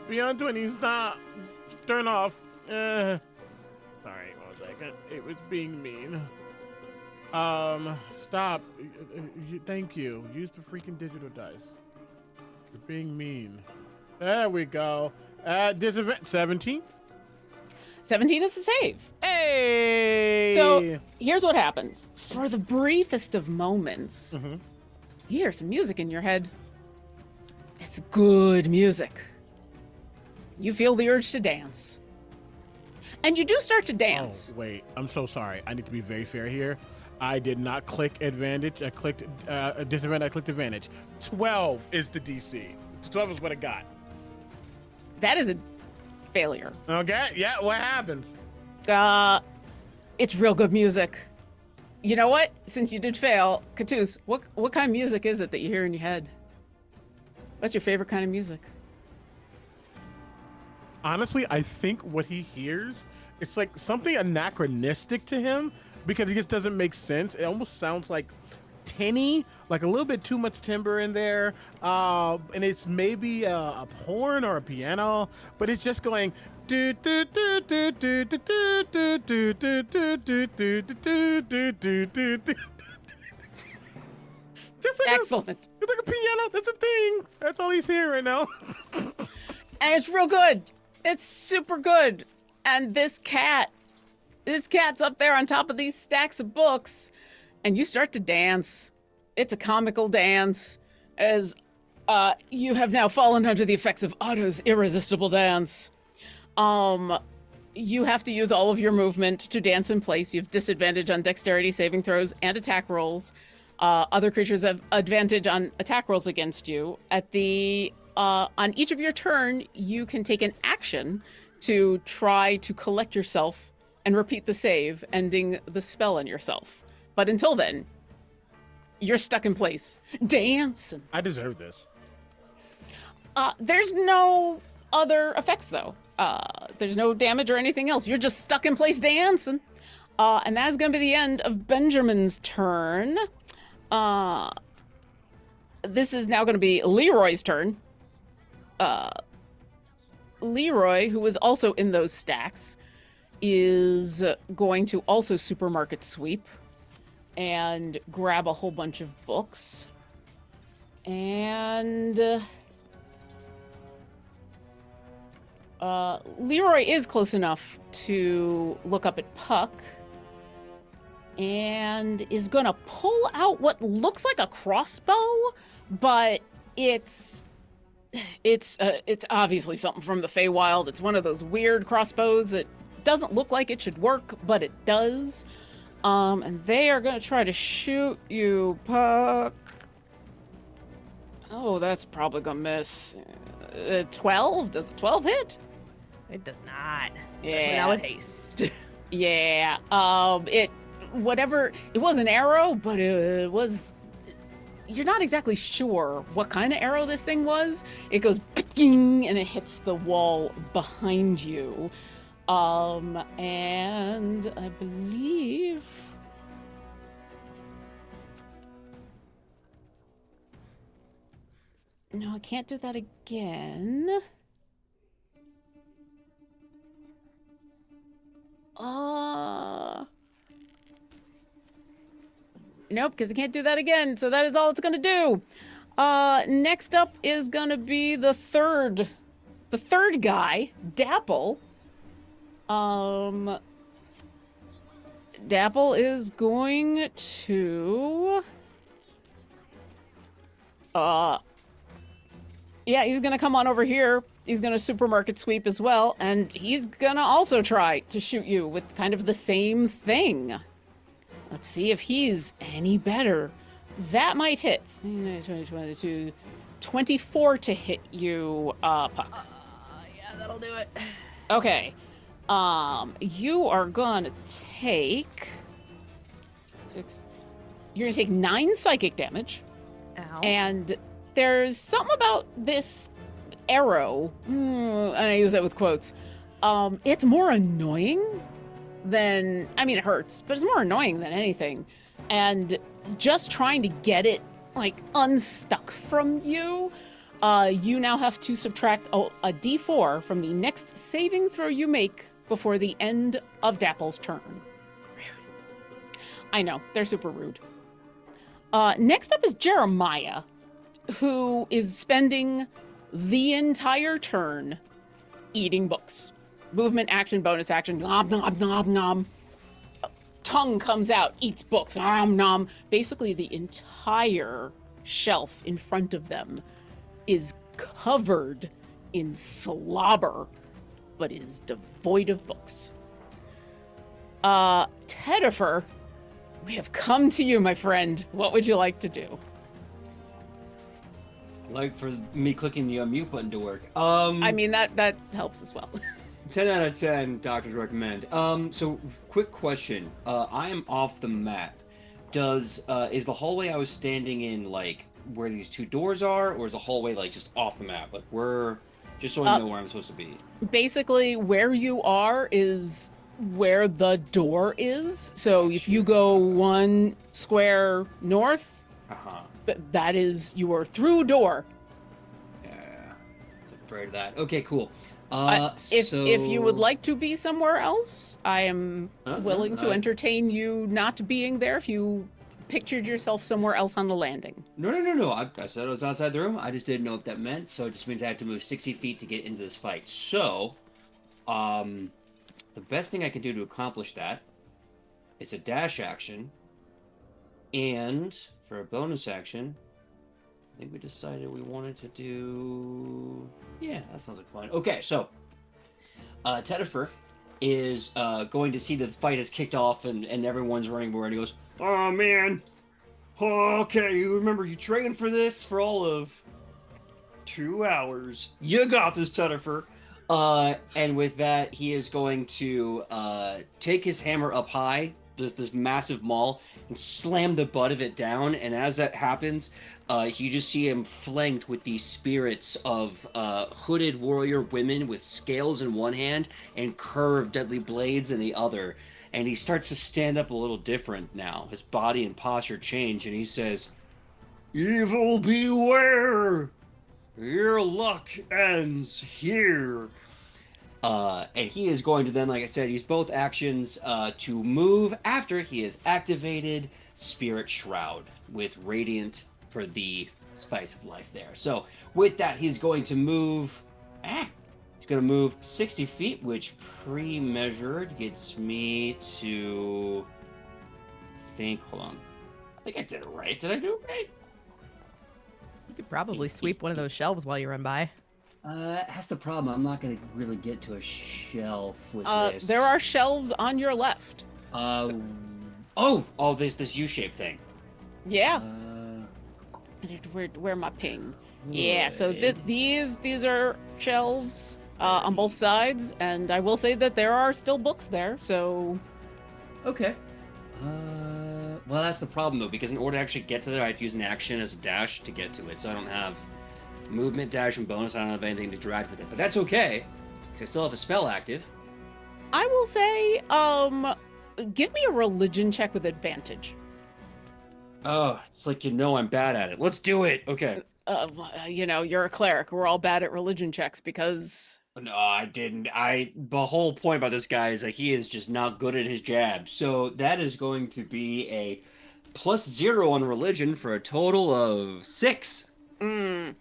Speaker 2: Beyond 20, stop. Turn off. Sorry, 1 second. It was being mean. Stop. Thank you. Use the freaking digital dice. You're being mean. There we go. Disadvantage 17.
Speaker 1: 17 is the save.
Speaker 2: Hey!
Speaker 1: So here's what happens. For the briefest of moments, you hear some music in your head. It's good music. You feel the urge to dance. And you do start to dance.
Speaker 2: Oh, wait. I'm so sorry. I need to be very fair here. I did not click advantage. I clicked disadvantage. I clicked advantage. 12 is the DC. 12 is what I got.
Speaker 1: That is a failure.
Speaker 2: Okay. Yeah. What happens?
Speaker 1: It's real good music. You know what? Since you did fail, Catus, what kind of music is it that you hear in your head? What's your favorite kind of music?
Speaker 2: Honestly, I think what he hears, it's like something anachronistic to him because it just doesn't make sense. It almost sounds like tinny, like a little bit too much timbre in there. And it's maybe a horn or a piano, but it's just going do do do do do do do do do do do do do do do do.
Speaker 1: Excellent.
Speaker 2: It's like a piano. That's a thing. That's all he's hearing right now.
Speaker 1: And it's real good. It's super good. And this cat's up there on top of these stacks of books, and you start to dance. It's a comical dance, as you have now fallen under the effects of Otto's irresistible dance. You have to use all of your movement to dance in place. You have disadvantage on dexterity saving throws and attack rolls. Other creatures have advantage on attack rolls against you. On each of your turn, you can take an action to try to collect yourself and repeat the save, ending the spell on yourself. But until then, you're stuck in place, dancing.
Speaker 2: I deserve this.
Speaker 1: There's no other effects, though. There's no damage or anything else. You're just stuck in place dancing. And that's going to be the end of Benjamin's turn. This is now going to be Leroy's turn. Leroy, who was also in those stacks, is going to also supermarket sweep and grab a whole bunch of books. And Leroy is close enough to look up at Puck and is gonna pull out what looks like a crossbow, but it's obviously something from the Feywild. It's one of those weird crossbows that doesn't look like it should work, but it does. And they are gonna try to shoot you, Puck. Oh, that's probably gonna miss. 12? Does a 12 hit?
Speaker 3: It does not.
Speaker 1: Yeah.
Speaker 3: Especially not with haste.
Speaker 1: Yeah. It was an arrow, but it was. You're not exactly sure what kind of arrow this thing was. It goes and it hits the wall behind you. And I believe. No, I can't do that again. Nope, because I can't do that again. So that is all it's going to do. Next up is going to be the third guy, Dapple. Dapple is going to... Yeah, he's gonna come on over here. He's gonna supermarket sweep as well, and he's gonna also try to shoot you with kind of the same thing. Let's see if he's any better. That might hit. 22, 24 to hit you, Puck.
Speaker 3: Yeah, that'll do it.
Speaker 1: Okay. You are gonna take 6. You're gonna take 9 psychic damage.
Speaker 3: Ow.
Speaker 1: And there's something about this arrow, and I use that with quotes. It's more annoying than, I mean, it hurts, but it's more annoying than anything. And just trying to get it, like, unstuck from you, you now have to subtract a d4 from the next saving throw you make before the end of Dapple's turn. I know, they're super rude. Next up is Jeremiah, who is spending the entire turn eating books. Movement, action, bonus action, nom, nom, nom, nom. Tongue comes out, eats books, nom, nom. Basically, the entire shelf in front of them is covered in slobber, but is devoid of books. Tedifer, we have come to you, my friend. What would you like to do?
Speaker 4: Like for me clicking the unmute button to work.
Speaker 1: I mean, that helps as well.
Speaker 4: 10 out of 10, doctors recommend. So quick question. I am off the map. Is the hallway I was standing in like where these 2 doors are, or is the hallway like just off the map? Like just so I know where I'm supposed to be.
Speaker 1: Basically, where you are is where the door is. So if you go 1 square north, that is your through door.
Speaker 4: Yeah, I was afraid of that. Okay, cool.
Speaker 1: If you would like to be somewhere else, I am willing to entertain you not being there if you pictured yourself somewhere else on the landing.
Speaker 4: No. I said I was outside the room. I just didn't know what that meant, so it just means I have to move 60 feet to get into this fight. So, the best thing I can do to accomplish that is a dash action, and for a bonus action, I think we decided we wanted to do... Yeah, that sounds like fun. Okay, so, Tedifer is going to see the fight has kicked off and everyone's running more, and he goes,
Speaker 5: Oh, man. Oh, okay, you remember you trained for this for all of 2 hours. You got this, Tedifer.
Speaker 4: And with that, he is going to take his hammer up high, this massive maul, and slam the butt of it down. And as that happens, you just see him flanked with these spirits of hooded warrior women with scales in one hand and curved deadly blades in the other. And he starts to stand up a little different now. His body and posture change, and he says,
Speaker 5: Evil beware! Your luck ends here.
Speaker 4: And he is going to then, like I said, use both actions to move after he has activated Spirit Shroud with Radiant for the Spice of Life there. So with that, he's going to move... He's going to move 60 feet, which pre-measured gets me to... Hold on. I think I did it right. Did I do it right?
Speaker 3: You could probably sweep one of those shelves while you run by.
Speaker 4: That's the problem. I'm not going to really get to a shelf with this.
Speaker 1: There are shelves on your left.
Speaker 4: This U-shaped thing.
Speaker 1: Yeah. Where my ping? Yeah, so these are shelves on both sides, and I will say that there are still books there, so...
Speaker 4: Okay. Well, that's the problem, though, because in order to actually get to there, I have to use an action as a dash to get to it, so I don't have movement, dash, and bonus. I don't have anything to interact with it, but that's okay, because I still have a spell active.
Speaker 1: I will say, give me a religion check with advantage.
Speaker 4: Oh, it's like I'm bad at it. Let's do it! Okay.
Speaker 1: You're a cleric. We're all bad at religion checks because...
Speaker 4: No, I didn't. The whole point about this guy is that he is just not good at his jabs. So that is going to be a +0 on religion for a total of 6.
Speaker 1: Even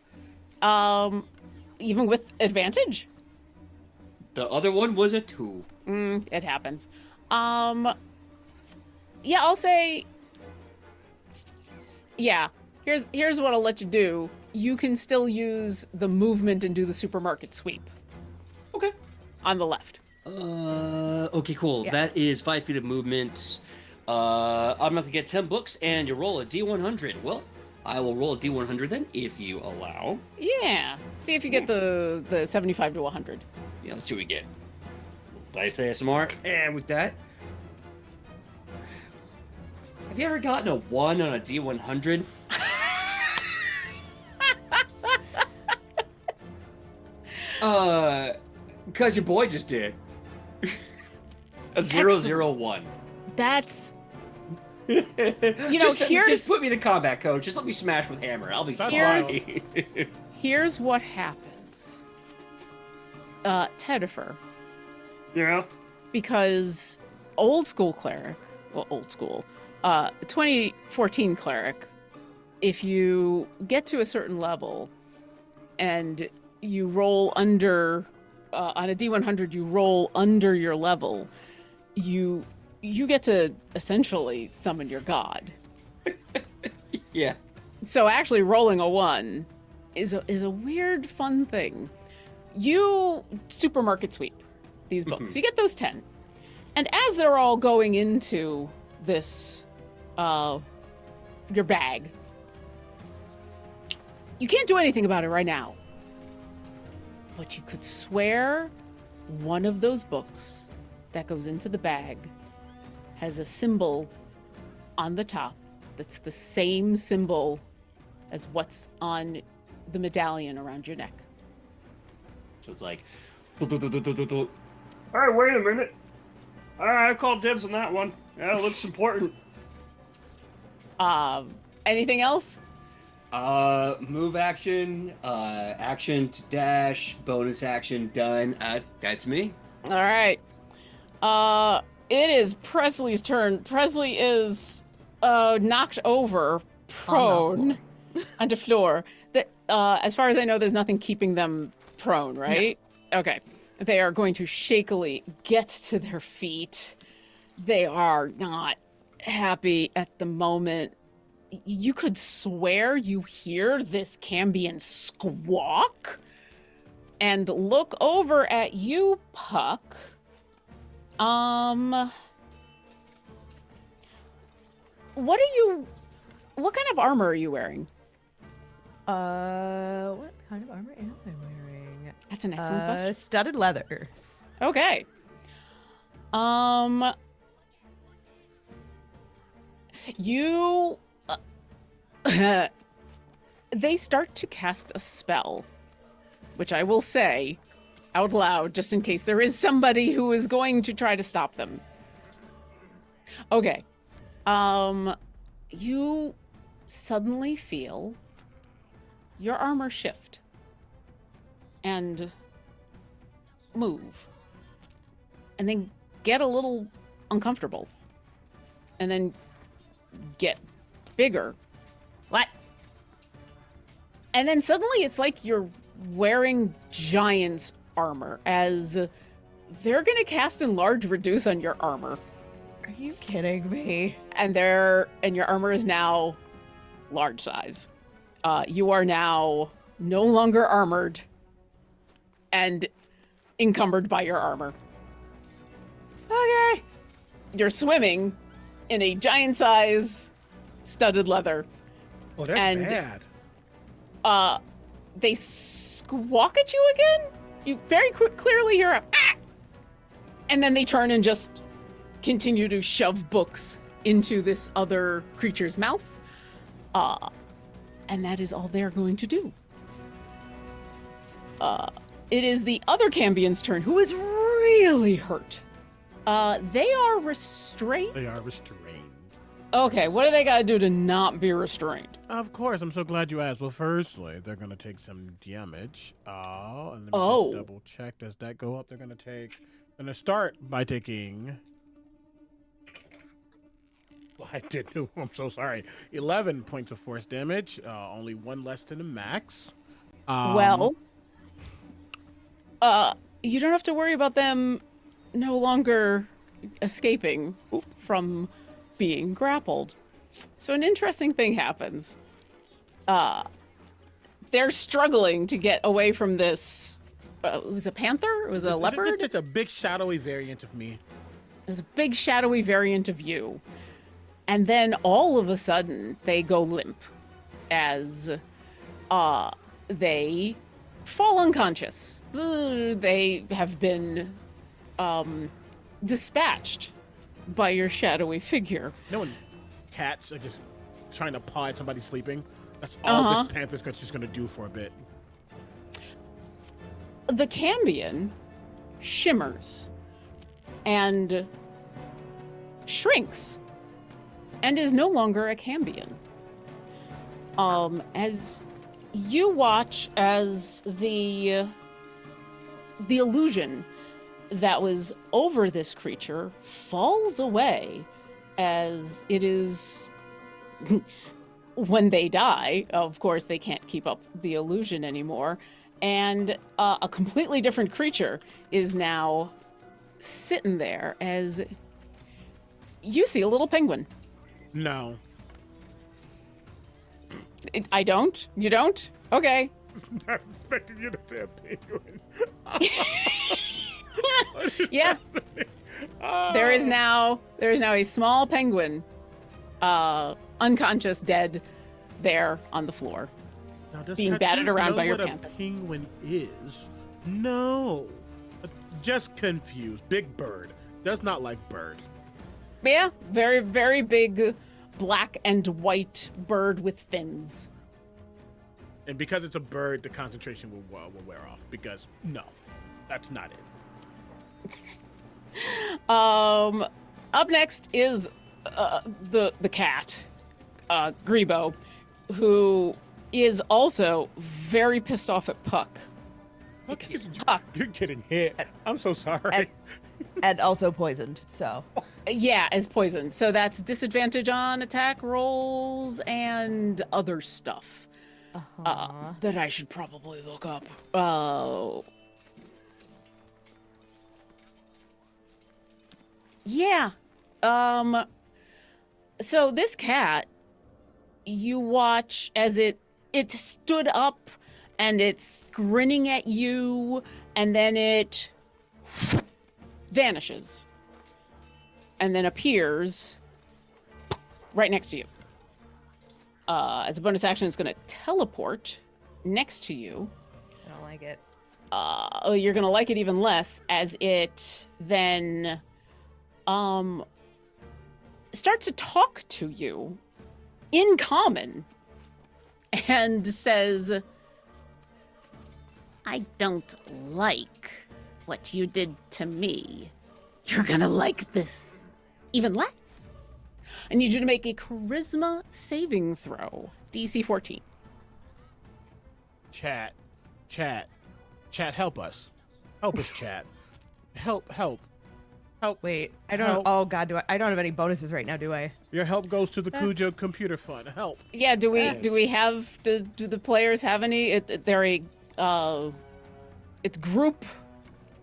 Speaker 1: with advantage?
Speaker 4: The other one was a 2.
Speaker 1: It happens. Yeah, I'll say. Yeah, here's what I'll let you do. You can still use the movement and do the supermarket sweep
Speaker 4: Okay.
Speaker 1: on the left.
Speaker 4: Okay, cool.
Speaker 1: Yeah.
Speaker 4: That is 5 feet of movement. I'm going to get 10 books, and you roll a D100. Well, I will roll a D100 then, if you allow.
Speaker 1: Yeah. See if you get the 75 to 100.
Speaker 4: Yeah, let's see what we get. Dice ASMR, and with that, have you ever gotten a 1 on a D100? Because your boy just did. A 001.
Speaker 1: That's
Speaker 4: You
Speaker 1: know, here's-
Speaker 4: just put me in the combat coach. Just let me smash with hammer. I'll be
Speaker 2: That's
Speaker 4: fine.
Speaker 1: here's what happens. Tedifer,
Speaker 5: Yeah.
Speaker 1: because old school cleric, well, old school, 2014 cleric, if you get to a certain level and you roll under, on a D100, you roll under your level, you get to essentially summon your god.
Speaker 4: Yeah.
Speaker 1: So actually rolling a 1 is a weird, fun thing. You supermarket sweep these books. You get those 10. And as they're all going into this, your bag, you can't do anything about it right now. But you could swear one of those books that goes into the bag has a symbol on the top that's the same symbol as what's on the medallion around your neck.
Speaker 4: So it's like,
Speaker 5: All right, wait a minute. All right, I called dibs on that one. Yeah, it looks important.
Speaker 1: Anything else?
Speaker 4: move action, action to dash, bonus action done. That's me.
Speaker 1: All right. It is Presley's turn. Presley is knocked over, prone, onto floor. As far as I know, there's nothing keeping them prone, right? No. Okay. They are going to shakily get to their feet. They are not happy at the moment. You could swear you hear this Cambion squawk and look over at you, Puck. What kind of armor are you wearing?
Speaker 3: What kind of armor am I wearing?
Speaker 1: That's an excellent question.
Speaker 3: Studded leather.
Speaker 1: Okay. You they start to cast a spell, which I will say out loud just in case there is somebody who is going to try to stop them. Okay. You suddenly feel your armor shift and move and then get a little uncomfortable and then get bigger. What? And then suddenly it's like you're wearing giant's armor as they're going to cast enlarge reduce on your armor.
Speaker 3: Are you kidding me?
Speaker 1: And your armor is now large size. You are now no longer armored and encumbered by your armor. Okay. You're swimming in a giant size studded leather.
Speaker 2: Oh, that's
Speaker 1: And-
Speaker 2: bad.
Speaker 1: They squawk at you again. You very clearly hear a ah! And then they turn and just continue to shove books into this other creature's mouth. And that is all they're going to do. It is the other Cambion's turn, who is really hurt. They are restrained.
Speaker 2: They are restrained.
Speaker 1: Okay, what do they got to do to not be restrained?
Speaker 2: Of course, I'm so glad you asked. Well, firstly, they're going to take some damage. And let me
Speaker 1: Oh.
Speaker 2: just double check. Does that go up? They're going to start by taking... Well, I did do. I'm so sorry. 11 points of force damage. Only one less than the max.
Speaker 1: Well, you don't have to worry about them no longer escaping from being grappled. So an interesting thing happens. They're struggling to get away from this. It was a panther? It was a leopard?
Speaker 2: It's a big shadowy variant of me.
Speaker 1: It was a big shadowy variant of you. And then all of a sudden, they go limp as they fall unconscious. They have been dispatched by your shadowy figure.
Speaker 2: You know when cats are just trying to paw at somebody sleeping? That's all this panther's just going to do for a bit.
Speaker 1: The cambion shimmers and shrinks and is no longer a cambion. As you watch as the illusion that was over this creature falls away, as it is when they die, of course they can't keep up the illusion anymore, and a completely different creature is now sitting there as you see a little penguin.
Speaker 2: No.
Speaker 1: I don't? You don't? Okay.
Speaker 2: Not expecting you to say a penguin.
Speaker 1: Yeah. There is now a small penguin, unconscious, dead, there on the floor,
Speaker 2: Now, does
Speaker 1: being batted
Speaker 2: Cartoons
Speaker 1: around
Speaker 2: know
Speaker 1: by your
Speaker 2: what
Speaker 1: panther.
Speaker 2: a penguin is? No. Just confused. Big bird. Does not like bird.
Speaker 1: Yeah, very, very big black and white bird with fins.
Speaker 2: And because it's a bird, the concentration will wear off. Because, no, that's not it.
Speaker 1: Up next is the cat, Grebo, who is also very pissed off at Puck. Puck,
Speaker 2: You're getting hit. I'm so sorry.
Speaker 3: And also poisoned, so.
Speaker 1: yeah, is poisoned. So that's disadvantage on attack rolls and other stuff that I should probably look up. Yeah. So this cat, you watch as it stood up and it's grinning at you, and then it vanishes and then appears right next to you. As a bonus action, it's going to teleport next to you.
Speaker 3: I don't like it.
Speaker 1: You're going to like it even less as it then starts to talk to you in common and says,
Speaker 6: I don't like what you did to me. You're gonna like this even less.
Speaker 1: I need you to make a charisma saving throw, DC 14.
Speaker 2: Chat, help us. Help us, chat. Help.
Speaker 3: Wait, I don't.
Speaker 2: Help.
Speaker 3: Oh God, I don't have any bonuses right now, do I?
Speaker 2: Your help goes to the Cujo Computer Fund. Help.
Speaker 1: Yeah, do
Speaker 4: Yes.
Speaker 1: we have do the players have any? They're a it's group.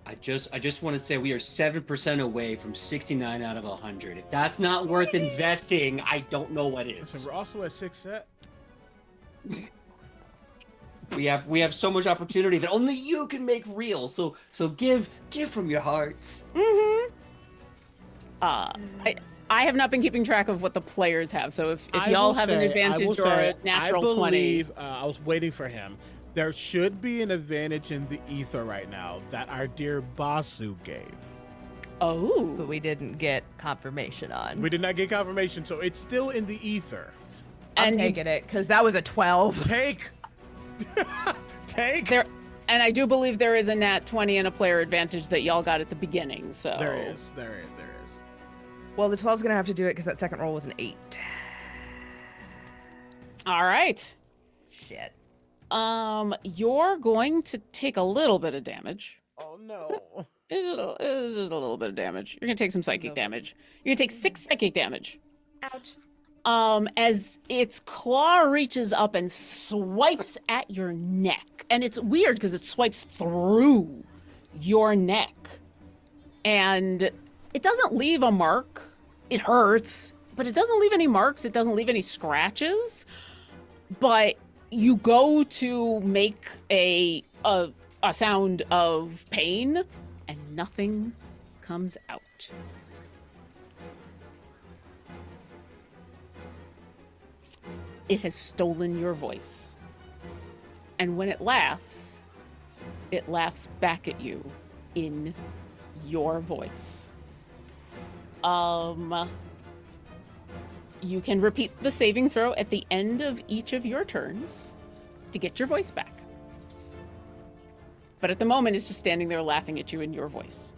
Speaker 4: I just want to say we are 7% away from 69 out of 100. If that's not worth investing, I don't know what
Speaker 2: Listen,
Speaker 4: is.
Speaker 2: we're also at 6 set.
Speaker 4: We have so much opportunity that only you can make real. So give from your hearts.
Speaker 1: I have not been keeping track of what the players have, so if
Speaker 2: I
Speaker 1: y'all
Speaker 2: will
Speaker 1: have an
Speaker 2: say- I
Speaker 1: advantage
Speaker 2: will
Speaker 1: or a
Speaker 2: say,
Speaker 1: natural
Speaker 2: I
Speaker 1: 20.
Speaker 2: believe, I was waiting for him. There should be an advantage in the ether right now that our dear Basu gave.
Speaker 1: Oh.
Speaker 3: But we didn't get confirmation on.
Speaker 2: We did not get confirmation, so it's still in the ether.
Speaker 3: I'm
Speaker 1: and you-
Speaker 3: taking it because that was a 12.
Speaker 2: Take. Take.
Speaker 1: There, and I do believe there is a nat 20 and a player advantage that y'all got at the beginning, so.
Speaker 2: There is.
Speaker 3: Well, the 12's gonna have to do it because that second roll was an 8.
Speaker 1: All right.
Speaker 3: Shit.
Speaker 1: You're going to take a little bit of damage.
Speaker 2: Oh no.
Speaker 1: It's just a little bit of damage. You're gonna take some psychic damage. You're gonna take 6 psychic damage.
Speaker 3: Ouch.
Speaker 1: As its claw reaches up and swipes at your neck. And it's weird because it swipes through your neck. And it doesn't leave a mark. It hurts. but it doesn't leave any marks. It doesn't leave any scratches. But you go to make a sound of pain, and nothing comes out. It has stolen your voice. And when it laughs back at you in your voice. You can repeat the saving throw at the end of each of your turns to get your voice back. But at the moment, it's just standing there laughing at you in your voice.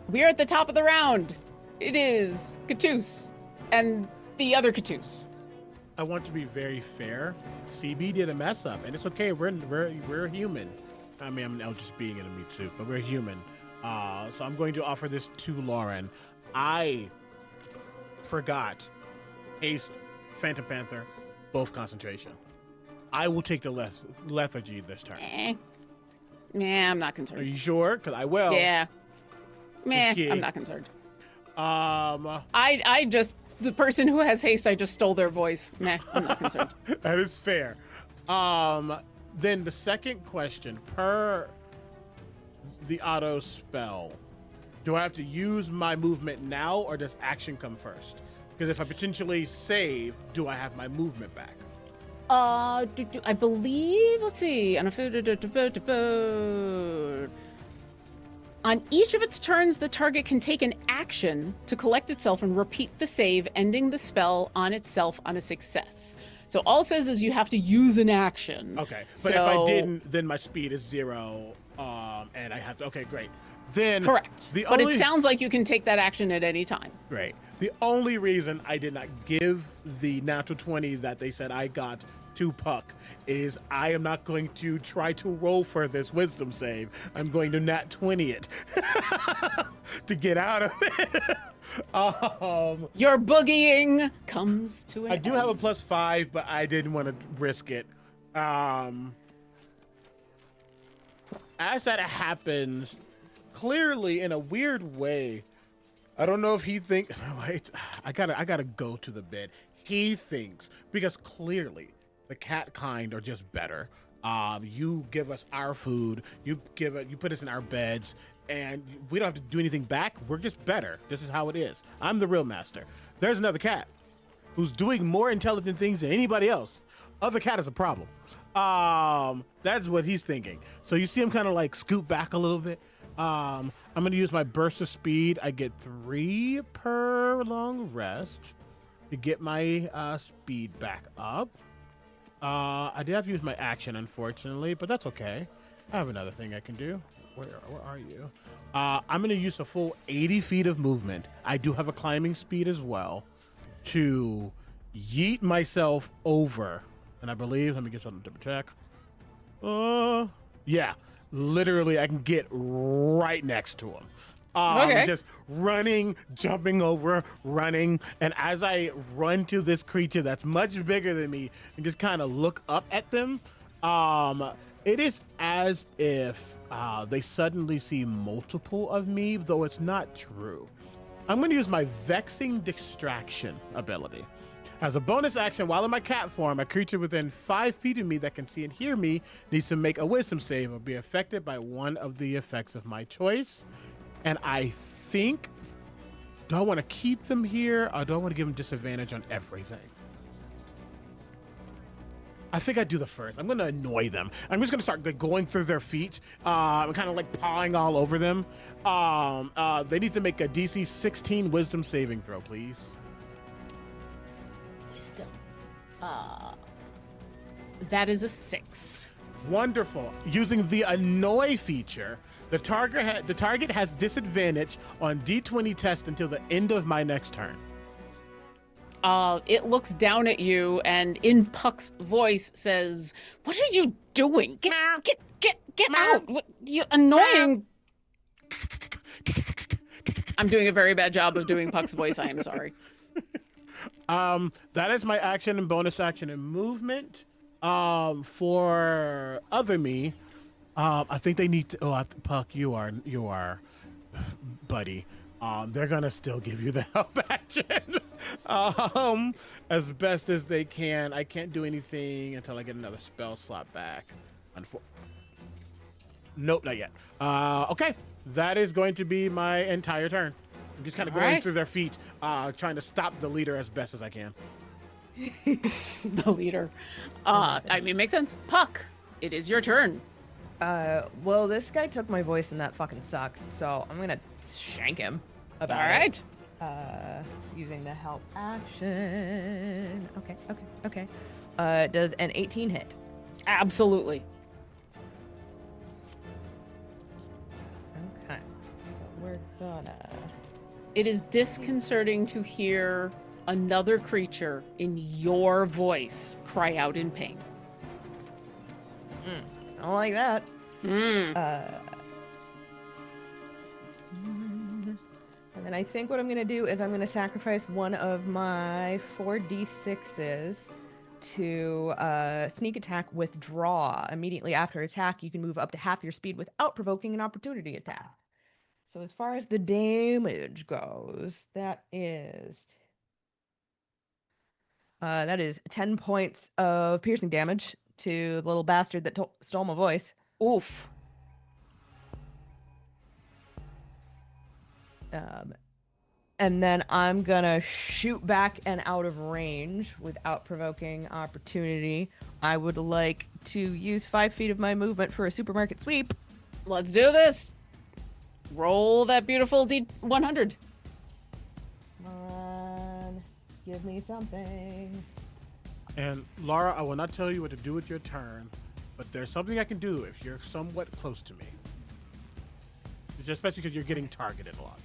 Speaker 1: We're at the top of the round. It is Catus and the other Catus.
Speaker 2: I want to be very fair. CB did a mess up, and it's okay. We're human. I mean, I'm just being in a meat suit, but we're human. So I'm going to offer this to Lauren. I forgot haste, Phantom Panther, both concentration. I will take the lethargy this turn.
Speaker 1: I'm not
Speaker 2: Are
Speaker 1: concerned.
Speaker 2: you sure? Because I will.
Speaker 1: Yeah.
Speaker 2: Okay.
Speaker 1: I'm not concerned.
Speaker 2: Um,
Speaker 1: I just, the person who has haste, I just stole their voice. I'm not concerned.
Speaker 2: That is fair. Then the second question, per the auto spell, do I have to use my movement now, or does action come first? Because if I potentially save, do I have my movement back?
Speaker 1: I believe, let's see. On each of its turns, the target can take an action to collect itself and repeat the save, ending the spell on itself on a success. So all it says is you have to use an action.
Speaker 2: Okay, but if I didn't, then my speed is 0, and I have to. Okay, great. Then
Speaker 1: Correct. But it sounds like you can take that action at any time.
Speaker 2: Great. The only reason I did not give the natural 20 that they said I got to Puck is I am not going to try to roll for this wisdom save. I'm going to nat 20 it to get out of it.
Speaker 1: Your boogieing comes to an
Speaker 2: I do
Speaker 1: end.
Speaker 2: have a +5, but I didn't want to risk it. As that happens, clearly in a weird way, I don't know if he thinks. Wait, I gotta go to the bed. He thinks, because clearly the cat kind are just better. You give us our food, you put us in our beds, and we don't have to do anything back. We're just better. This is how it is. I'm the real master. There's another cat who's doing more intelligent things than anybody else. Other cat is a problem. That's what he's thinking. So you see him kind of like scoot back a little bit. I'm gonna use my burst of speed. I get 3 per long rest to get my speed back up. I did have to use my action, unfortunately, but that's okay. I have another thing I can do. Where are you? I'm gonna use a full 80 feet of movement. I do have a climbing speed as well to yeet myself over. And I believe, let me get something to check. Yeah, literally I can get right next to him.
Speaker 1: Okay.
Speaker 2: Just running, jumping over, running. And as I run to this creature that's much bigger than me and just kind of look up at them, it is as if they suddenly see multiple of me, though it's not true. I'm going to use my Vexing Distraction ability. As a bonus action, while in my cat form, a creature within 5 feet of me that can see and hear me needs to make a wisdom save or be affected by one of the effects of my choice. And I think, do I want to keep them here, or do I want to give them disadvantage on everything? I think I do the first. I'm going to annoy them. I'm just going to start going through their feet, and kind of like pawing all over them. They need to make a DC 16 wisdom saving throw, please.
Speaker 1: Wisdom. That is a 6.
Speaker 2: Wonderful. Using the annoy feature, the target has disadvantage on D20 test until the end of my next turn.
Speaker 1: It looks down at you and in Puck's voice says, "What are you doing? Get out! You annoying." I'm doing a very bad job of doing Puck's voice. I am sorry.
Speaker 2: That is my action and bonus action and movement. For other me, I think they need to. Oh, Puck, you are, buddy. they're gonna still give you the help action as best as they can. I can't do anything until I get another spell slot back. Nope, not yet. Okay, that is going to be my entire turn. I'm just kind of going through their feet, trying to stop the leader as best as I can.
Speaker 1: The leader. I mean, makes sense. Puck, it is your turn.
Speaker 3: Well, this guy took my voice and that fucking sucks, so I'm gonna shank him about
Speaker 1: All right.
Speaker 3: it. Using the help action. Okay. Does an 18 hit?
Speaker 1: Absolutely.
Speaker 3: Okay. So we're gonna...
Speaker 1: It is disconcerting to hear another creature in your voice cry out in pain.
Speaker 3: I don't like that.
Speaker 1: Mm.
Speaker 3: And then I think what I'm going to do is I'm going to sacrifice one of my 4d6s to sneak attack withdraw. Immediately after attack, you can move up to half your speed without provoking an opportunity attack. So as far as the damage goes, that is 10 points of piercing damage to the little bastard that stole my voice.
Speaker 1: Oof.
Speaker 3: And then I'm gonna shoot back and out of range without provoking opportunity. I would like to use 5 feet of my movement for a supermarket sweep.
Speaker 1: Let's do this. Roll that beautiful D100.
Speaker 3: Come on, give me something.
Speaker 2: And Laura, I will not tell you what to do with your turn, but there's something I can do if you're somewhat close to me. It's especially because you're getting targeted a lot.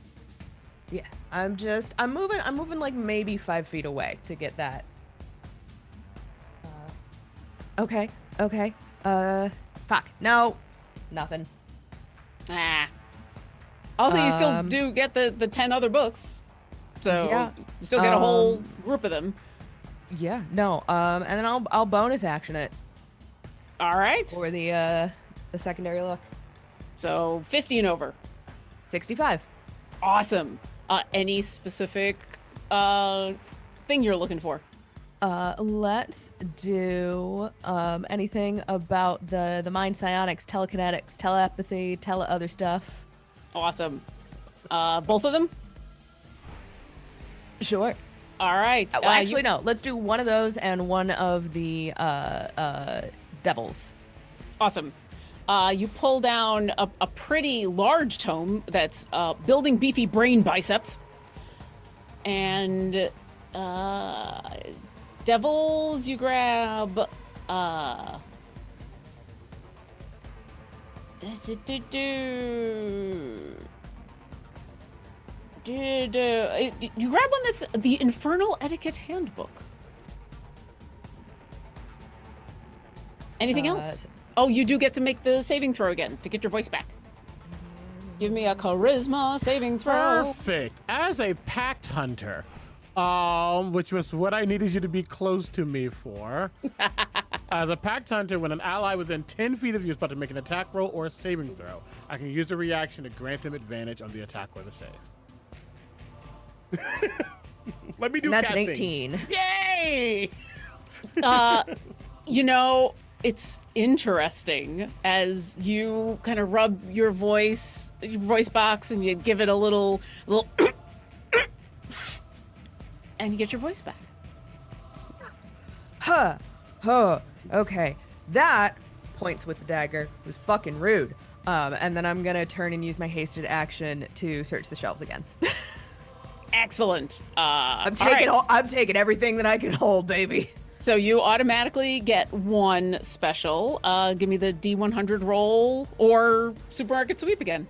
Speaker 3: Yeah, I'm moving like maybe 5 feet away to get that. Okay. Fuck. No. Nothing.
Speaker 1: Ah. Also, you still do get the 10 other books. So
Speaker 3: Yeah.
Speaker 1: you still get a whole group of them.
Speaker 3: Yeah. No. And then I'll bonus action it
Speaker 1: All right.
Speaker 3: for the secondary look.
Speaker 1: So 50 and over.
Speaker 3: 65.
Speaker 1: Awesome. Any specific thing you're looking for?
Speaker 3: Let's do anything about the mind psionics, telekinetics, telepathy, other stuff.
Speaker 1: Awesome. Both of them?
Speaker 3: Sure.
Speaker 1: All right.
Speaker 3: Well, actually, no. Let's do one of those and one of the devils.
Speaker 1: Awesome. You pull down a pretty large tome that's building beefy brain biceps. And devils, you grab... You grab one that's the Infernal Etiquette Handbook. Anything else? Oh, you do get to make the saving throw again to get your voice back. Give me a charisma saving throw.
Speaker 2: Perfect. As a pact hunter, which was what I needed you to be close to me for. As a pact hunter, when an ally within 10 feet of you is about to make an attack roll or a saving throw, I can use the reaction to grant them advantage on the attack or the save. Let me do
Speaker 3: That's
Speaker 2: cat
Speaker 3: an
Speaker 2: things.
Speaker 3: 18.
Speaker 2: Yay!
Speaker 1: You know, it's interesting as you kind of rub your voice box and you give it a little and you get your voice back.
Speaker 3: Huh. Okay. That, points with the dagger, was fucking rude. And then I'm gonna turn and use my hasted action to search the shelves again.
Speaker 1: Excellent.
Speaker 3: I'm taking everything that I can hold, baby.
Speaker 1: So you automatically get one special. Give me the D100 roll or supermarket sweep again.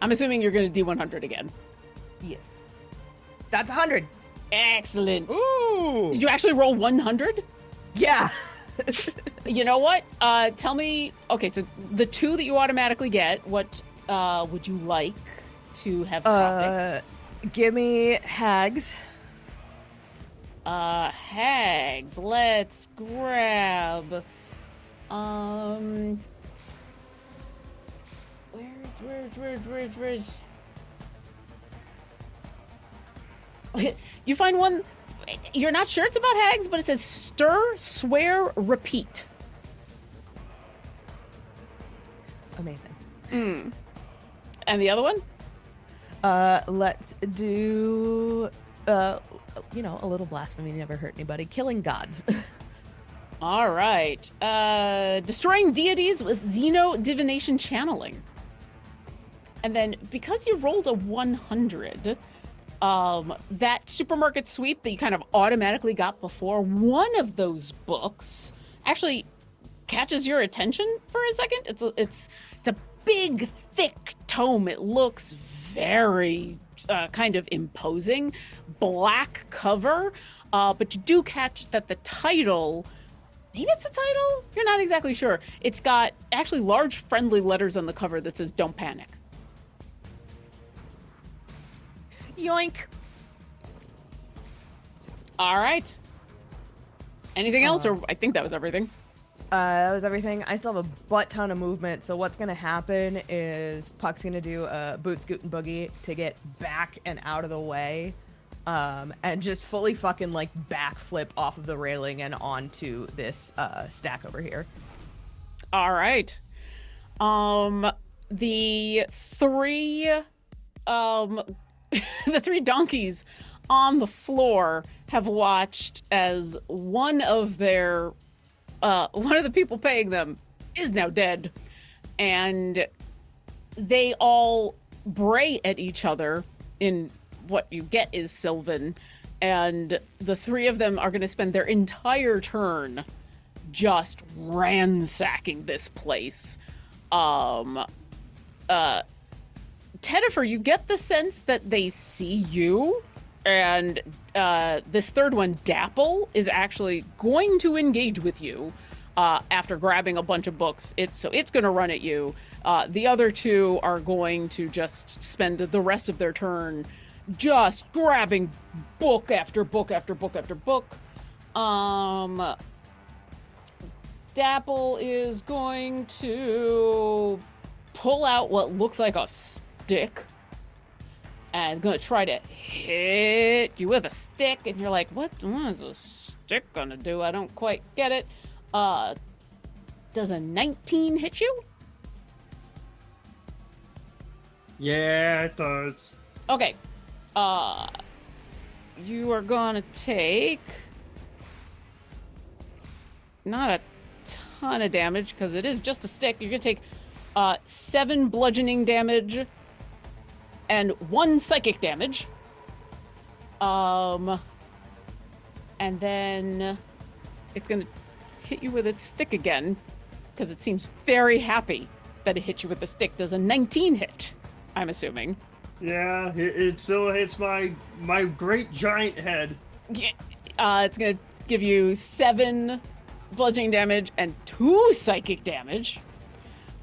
Speaker 1: I'm assuming you're going to D100 again.
Speaker 3: Yes. That's 100.
Speaker 1: Excellent.
Speaker 2: Ooh!
Speaker 1: Did you actually roll 100?
Speaker 3: Yeah.
Speaker 1: You know what? Tell me. Okay, so the 2 that you automatically get, what would you like to have topics?
Speaker 3: Give me hags.
Speaker 1: Hags. Let's grab. Where You find one, you're not sure it's about hags, but it says stir, swear, repeat.
Speaker 3: Amazing.
Speaker 1: And the other one?
Speaker 3: Let's do, a little blasphemy never hurt anybody. Killing gods.
Speaker 1: All right. Destroying deities with Xeno divination channeling. And then because you rolled a 100, that supermarket sweep that you kind of automatically got before, one of those books actually catches your attention for a second. It's a big, thick tome. It looks very kind of imposing, black cover, but you do catch that the title. Maybe it's the title? You're not exactly sure. It's got actually large friendly letters on the cover that says "Don't panic."
Speaker 3: Yoink.
Speaker 1: All right. Anything else, or I think that was everything.
Speaker 3: That was everything. I still have a butt ton of movement, so what's gonna happen is Puck's gonna do a boot, scoot, and boogie to get back and out of the way, and just fully fucking like backflip off of the railing and onto this stack over here.
Speaker 1: All right. The three the three donkeys on the floor have watched as one of the people paying them is now dead, and they all bray at each other in what you get is Sylvan, and the three of them are going to spend their entire turn just ransacking this place. Tedifer, you get the sense that they see you, and this third one, Dapple, is actually going to engage with you after grabbing a bunch of books. So it's going to run at you. The other two are going to just spend the rest of their turn just grabbing book after book after book after book. Dapple is going to pull out what looks like a stick and is going to try to hit you with a stick, and you're like, what is a stick going to do? I don't quite get it. Does a 19 hit you?
Speaker 5: Yeah, it does.
Speaker 1: Okay. You are going to take not a ton of damage because it is just a stick. You're going to take 7 bludgeoning damage and 1 psychic damage. And then it's going to hit you with its stick again because it seems very happy that it hit you with the stick. Does a 19 hit, I'm assuming.
Speaker 5: Yeah, it still hits my great giant head.
Speaker 1: Yeah, it's going to give you 7 bludgeoning damage and 2 psychic damage.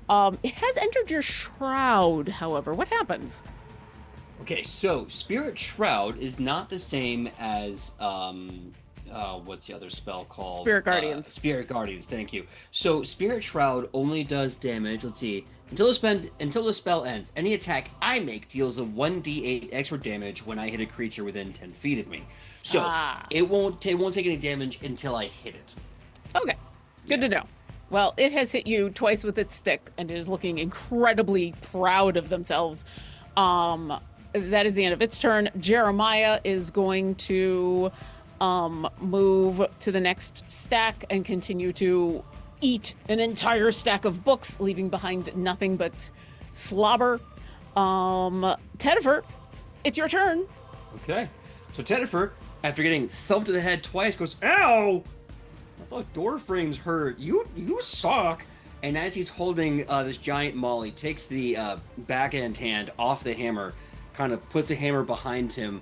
Speaker 1: It has entered your shroud, however. What happens?
Speaker 4: Okay, so Spirit Shroud is not the same as what's the other spell called?
Speaker 1: Spirit Guardians.
Speaker 4: Spirit Guardians, thank you. So Spirit Shroud only does damage, let's see, until the spell ends. Any attack I make deals a 1d8 extra damage when I hit a creature within 10 feet of me. So it won't take any damage until I hit it.
Speaker 1: Okay, good to know. Well, it has hit you twice with its stick, and it is looking incredibly proud of themselves. That is the end of its turn. Jeremiah is going to move to the next stack and continue to eat an entire stack of books, leaving behind nothing but slobber. Tedifer, it's your turn.
Speaker 4: Okay, so Tedifer, after getting thumped in the head twice, goes, "Ow! I thought door frames hurt. You suck." And as he's holding this giant maul, he takes the backhand hand off the hammer, kind of puts the hammer behind him,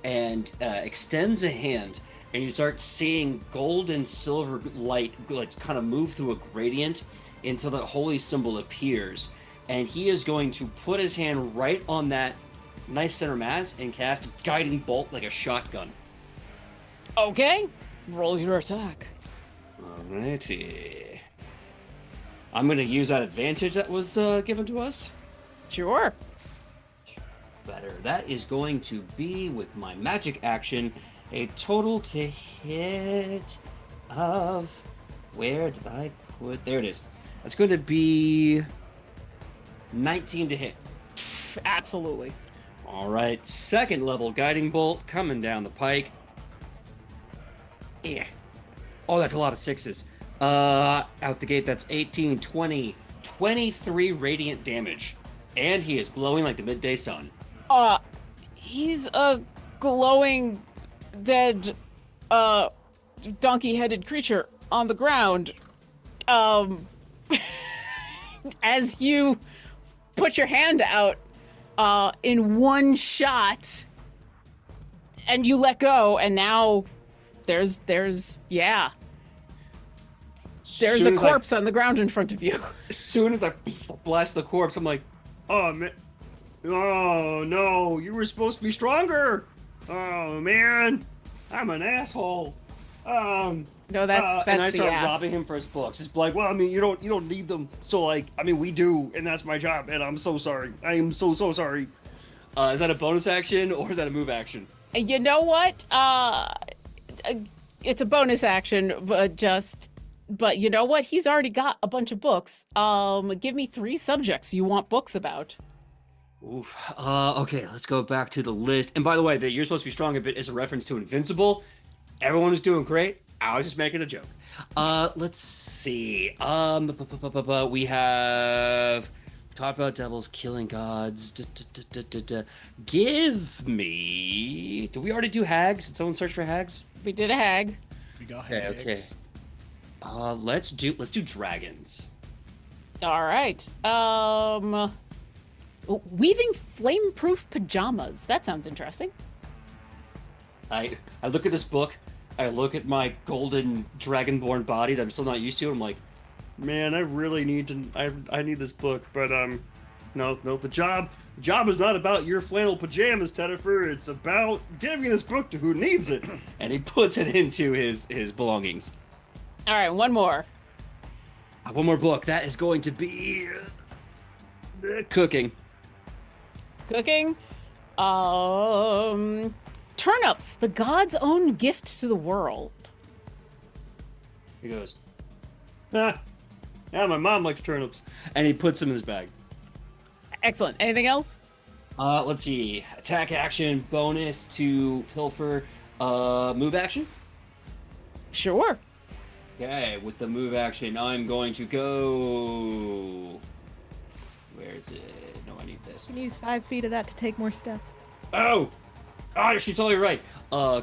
Speaker 4: and extends a hand. And you start seeing gold and silver light kind of move through a gradient until the holy symbol appears. And he is going to put his hand right on that nice center mass and cast a guiding bolt like a shotgun.
Speaker 1: Okay, roll your attack.
Speaker 4: Alrighty. I'm going to use that advantage that was given to us.
Speaker 1: Sure.
Speaker 4: Better. That is going to be, with my magic action, a total to hit of... Where did I put... There it is. That's going to be 19 to hit.
Speaker 1: Absolutely.
Speaker 4: All right, second level guiding bolt coming down the pike. Yeah. Oh, that's a lot of sixes. Out the gate, that's 18, 20, 23 radiant damage. And he is glowing like the midday sun.
Speaker 1: He's a glowing, dead, donkey-headed creature on the ground. As you put your hand out, in one shot, and you let go, and now there's a corpse on the ground in front of you.
Speaker 4: As soon as I blast the corpse, I'm like,
Speaker 5: Oh, man. Oh, no. You were supposed to be stronger. Oh, man. I'm an asshole.
Speaker 1: No, that's
Speaker 4: and I
Speaker 1: the
Speaker 4: start
Speaker 1: ass.
Speaker 4: robbing him for his books.
Speaker 5: Just like, well, I mean, you don't need them. So, like, I mean, we do, and that's my job, and I'm so sorry. I am so sorry.
Speaker 4: Is that a bonus action or is that a move action?
Speaker 1: You know what? It's a bonus action, but you know what? He's already got a bunch of books. Give me 3 subjects you want books about.
Speaker 4: Oof. Okay, let's go back to the list. And by the way, that you're supposed to be strong a bit is a reference to Invincible. Everyone is doing great. I was just making a joke. Let's see. We have talked about devils killing gods. Give me. Did we already do hags? Did someone search for hags?
Speaker 1: We did a hag.
Speaker 2: We got
Speaker 4: Okay.
Speaker 2: headaches.
Speaker 4: Okay. Let's do dragons.
Speaker 1: All right. Weaving flame-proof pajamas. That sounds interesting.
Speaker 4: I look at this book. I look at my golden dragonborn body that I'm still not used to. I'm like,
Speaker 5: Man, I really need to. I need this book, but no. The job is not about your flannel pajamas, Tedifer. It's about giving this book to who needs it.
Speaker 4: and he puts it into his belongings.
Speaker 1: All right, one more.
Speaker 4: One more book. That is going to be cooking.
Speaker 1: Cooking. Turnips, the god's own gift to the world.
Speaker 4: He goes,
Speaker 5: Yeah, my mom likes turnips.
Speaker 4: and he puts them in his bag.
Speaker 1: Excellent. Anything else?
Speaker 4: Let's see. Attack action, bonus to pilfer. Move action.
Speaker 1: Sure.
Speaker 4: Okay, with the move action, I'm going to go. Where is it? No, I need this.
Speaker 3: You can use 5 feet of that to take more stuff.
Speaker 4: Oh, she's totally right.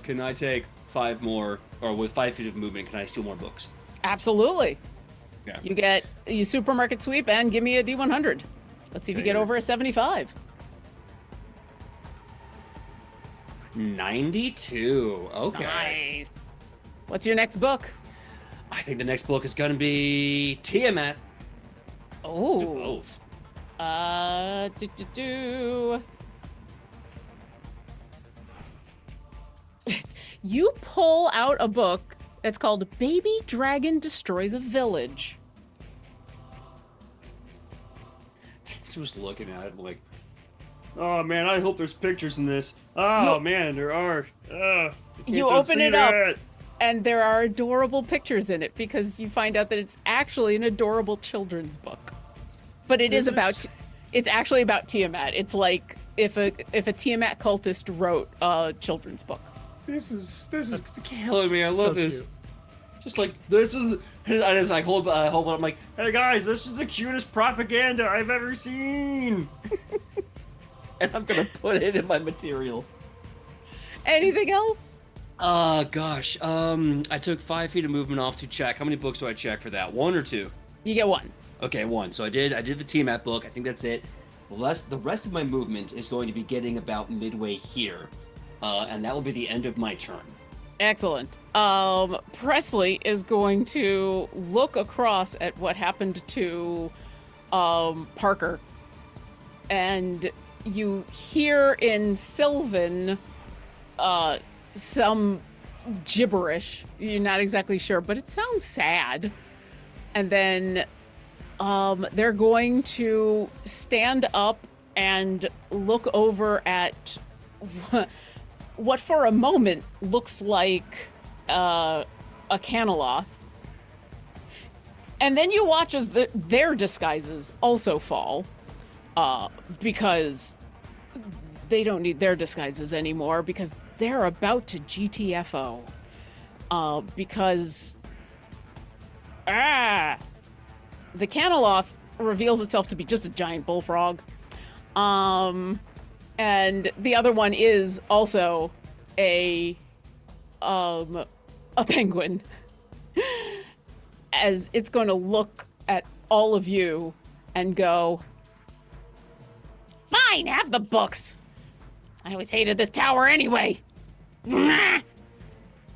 Speaker 4: Can I take 5 more, or with 5 feet of movement, can I steal more books?
Speaker 1: Absolutely.
Speaker 4: Okay.
Speaker 1: You get you supermarket sweep and give me a D100. Let's see if you get over a 75.
Speaker 4: 92. Okay.
Speaker 1: Nice. What's your next book?
Speaker 4: I think the next book is gonna be Tiamat. Let's do
Speaker 1: Oh.
Speaker 4: both.
Speaker 1: You pull out a book that's called Baby Dragon Destroys a Village.
Speaker 4: Just was looking at it like,
Speaker 5: Oh man, I hope there's pictures in this. Oh
Speaker 1: You-
Speaker 5: man, there are.
Speaker 1: You open it up, and there are adorable pictures in it because you find out that it's actually an adorable children's book. But it is
Speaker 5: This
Speaker 1: about
Speaker 5: is-
Speaker 1: it's actually about Tiamat. It's like if a Tiamat cultist wrote a children's book.
Speaker 4: this is killing me. I love
Speaker 2: So
Speaker 4: this.
Speaker 2: cute.
Speaker 4: Just like this is. I just like hold it. I'm like,
Speaker 5: Hey guys, this is the cutest propaganda I've ever seen.
Speaker 4: and I'm gonna put it in my materials.
Speaker 1: Anything else?
Speaker 4: Gosh. I took 5 feet of movement off to check. How many books do I check for that? 1 or 2?
Speaker 1: You get one.
Speaker 4: Okay, 1. So I did the Tiamat book. I think that's it. The rest of my movement is going to be getting about midway here, and that will be the end of my turn.
Speaker 1: Excellent. Presley is going to look across at what happened to Parker, and you hear in Sylvan some gibberish. You're not exactly sure, but it sounds sad. And then they're going to stand up and look over at what for a moment looks like a Caneloth. And then you watch as their disguises also fall, because they don't need their disguises anymore, because they're about to GTFO. Because the Caneloth reveals itself to be just a giant bullfrog. And the other one is also a penguin. As it's going to look at all of you and go, "Fine, have the books. I always hated this tower anyway."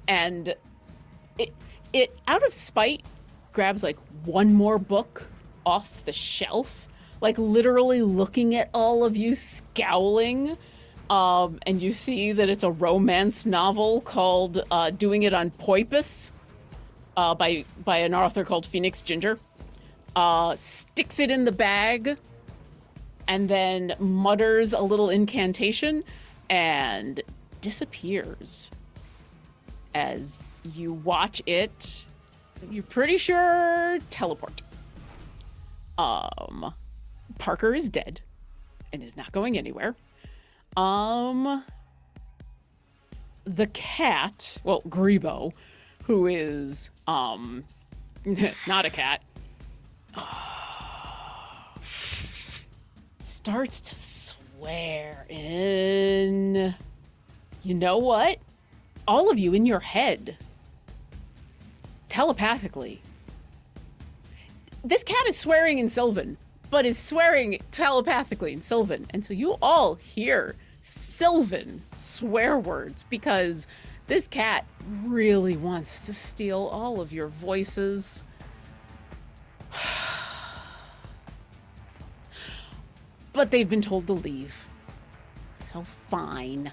Speaker 1: And it out of spite grabs like one more book off the shelf, like literally looking at all of you scowling. And you see that it's a romance novel called Doing It on Poipus, by an author called Phoenix Ginger. Sticks it in the bag and then mutters a little incantation and disappears. As you watch it, you're pretty sure teleport. Parker is dead and is not going anywhere. The cat, well, Grebo, who is not a cat, starts to swear in, you know what? All of you in your head, telepathically. This cat is swearing in Sylvan, but is swearing telepathically in Sylvan. And so you all hear Sylvan swear words, because this cat really wants to steal all of your voices. But they've been told to leave. So fine.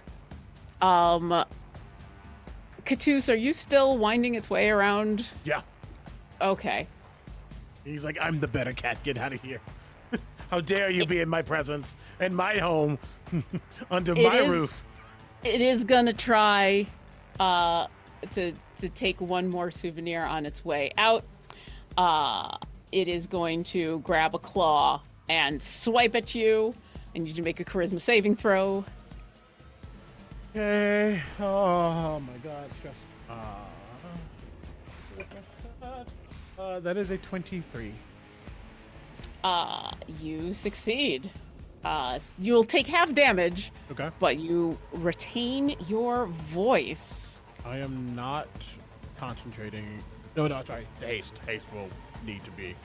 Speaker 1: Catus, are you still winding its way around?
Speaker 2: Yeah.
Speaker 1: Okay.
Speaker 2: He's like, I'm the better cat. Get out of here. How dare you be in my presence, in my home, under my roof.
Speaker 1: It is gonna try to take one more souvenir on its way out. It is going to grab a claw and swipe at you. I need you to make a charisma saving throw.
Speaker 2: Okay. Oh my god. Stress. That is a 23.
Speaker 1: You succeed. You'll take half damage.
Speaker 2: Okay.
Speaker 1: But you retain your voice.
Speaker 2: I am not concentrating. No, sorry. The haste. Haste will need to be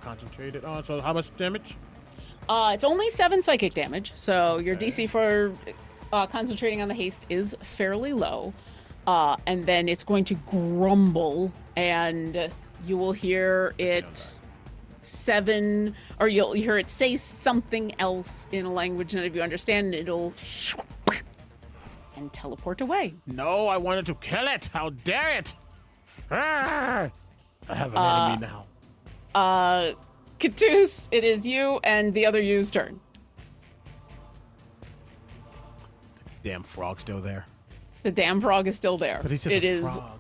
Speaker 2: concentrated on. So how much damage?
Speaker 1: It's only 7 psychic damage, so your DC for concentrating on the haste is fairly low. And then it's going to grumble, and you will hear it you'll hear it say something else in a language none of you understand, and it'll and teleport away.
Speaker 2: No, I wanted to kill it. How dare it? I have an enemy now.
Speaker 1: Catus, it is you and the other you's turn.
Speaker 2: Damn frog still there.
Speaker 1: The damn frog is still there.
Speaker 2: But he's just a frog.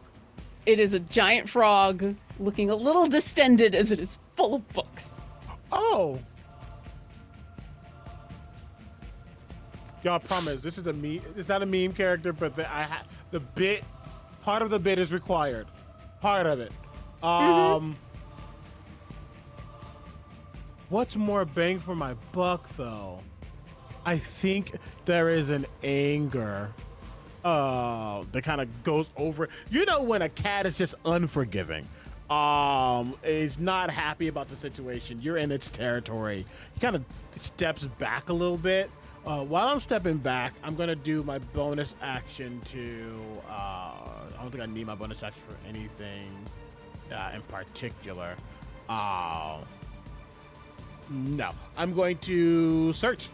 Speaker 1: It is a giant frog looking a little distended as it is full of books.
Speaker 2: Oh. Y'all, promise this is a meme. It's not a meme character, but the bit, part of the bit is required. Part of it. What's more bang for my buck, though? I think there is an anger that kind of goes over. You know when a cat is just unforgiving, is not happy about the situation. You're in its territory. He kind of steps back a little bit. While I'm stepping back, I'm gonna do my bonus action to. I don't think I need my bonus action for anything in particular. No, I'm going to search.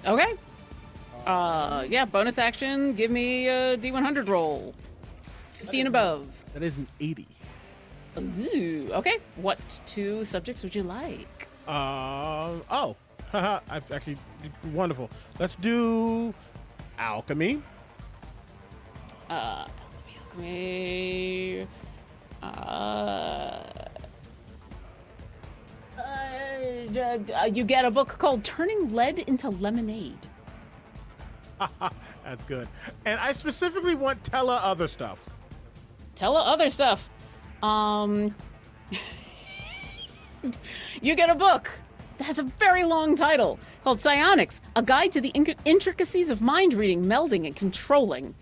Speaker 1: Okay. Yeah, bonus action. Give me a D100 roll. 15 above.
Speaker 2: That is an 80.
Speaker 1: Ooh, okay. What 2 subjects would you like?
Speaker 2: Oh, I've actually wonderful. Let's do alchemy.
Speaker 1: Alchemy. You get a book called Turning Lead into Lemonade.
Speaker 2: That's good. And I specifically want Tella other stuff.
Speaker 1: Tell other stuff. You get a book that has a very long title called Psionics, A Guide to the Intricacies of Mind Reading, Melding, and Controlling.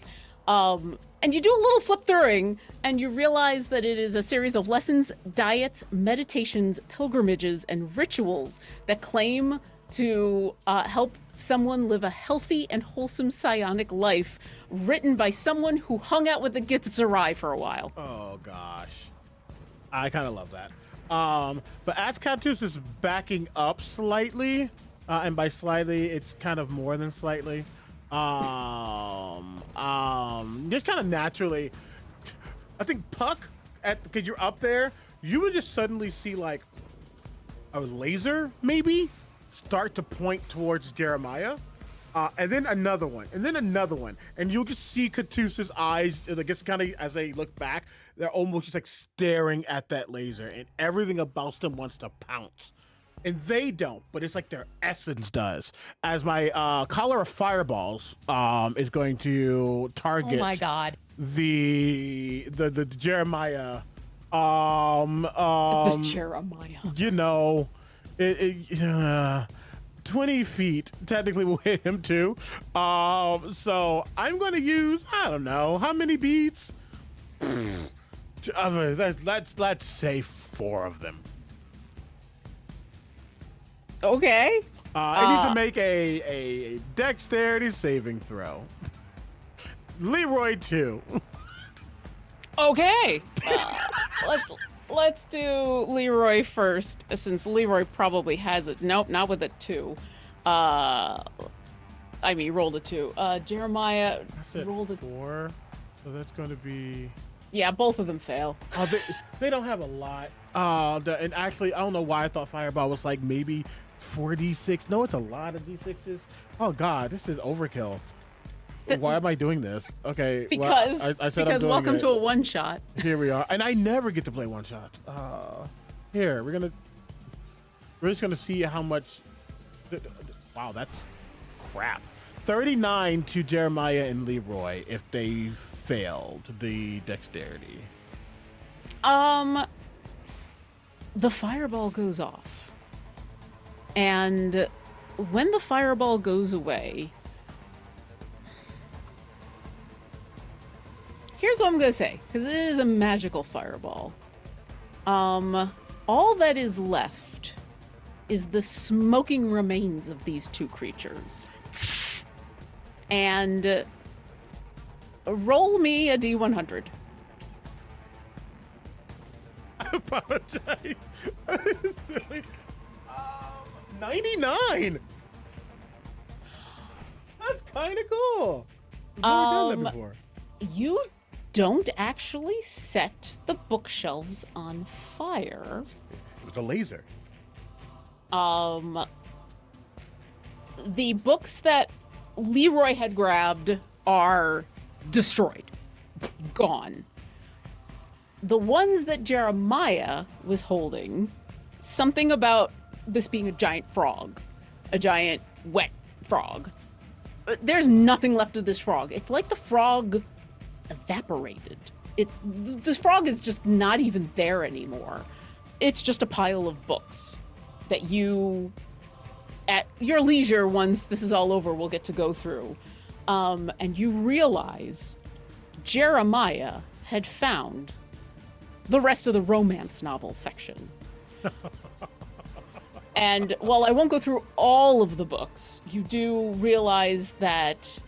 Speaker 1: And you do a little flip throughing, and you realize that it is a series of lessons, diets, meditations, pilgrimages, and rituals that claim to help someone live a healthy and wholesome psionic life, written by someone who hung out with the Githzerai for a while.
Speaker 2: Oh gosh, I kind of love that. But as Catus is backing up slightly, and by slightly, it's kind of more than slightly. Just kind of naturally, I think Puck, because you're up there, you would just suddenly see like a laser maybe start to point towards Jeremiah, and then another one, and then another one, and you'll just see Catus's eyes, I guess, kind of as they look back, they're almost just like staring at that laser, and everything about them wants to pounce. And they don't, but it's like their essence does. As my collar of fireballs is going to target.
Speaker 3: Oh my god.
Speaker 2: The Jeremiah.
Speaker 1: The Jeremiah.
Speaker 2: You know, 20 feet technically will hit him too. So I'm going to use, I don't know, how many beats? Let's say 4 of them.
Speaker 1: Okay.
Speaker 2: It needs to make a dexterity saving throw. Leroy 2.
Speaker 1: Okay. Let's do Leroy first, since Leroy probably has it. Nope, not with a 2. He rolled a 2. Jeremiah
Speaker 2: I said
Speaker 1: rolled a
Speaker 2: 4, so that's going to be.
Speaker 1: Yeah, both of them fail.
Speaker 2: They don't have a lot. And actually, I don't know why I thought Fireball was like maybe 4d6. No, it's a lot of d6s. Oh God, this is overkill. Why am I doing this? Okay,
Speaker 1: Because
Speaker 2: I said I'm doing
Speaker 1: welcome
Speaker 2: it.
Speaker 1: to a one shot.
Speaker 2: Here we are, and I never get to play one shot. Here we're just gonna see how much. Wow, that's crap. 39 to Jeremiah and Leroy if they failed the dexterity.
Speaker 1: The fireball goes off. And when the fireball goes away, here's what I'm going to say, because it is a magical fireball. All that is left is the smoking remains of these two creatures. And roll me a D100.
Speaker 2: I apologize. That is silly. 99. That's kind of cool. We've never done that before.
Speaker 1: You don't actually set the bookshelves on fire.
Speaker 2: It was a laser.
Speaker 1: The books that Leroy had grabbed are destroyed, gone. The ones that Jeremiah was holding, something about this being a giant frog, a giant wet frog. There's nothing left of this frog. It's like the frog evaporated. This frog is just not even there anymore. It's just a pile of books that you, at your leisure, once this is all over, will get to go through. And you realize Jeremiah had found the rest of the romance novel section. And while I won't go through all of the books, you do realize that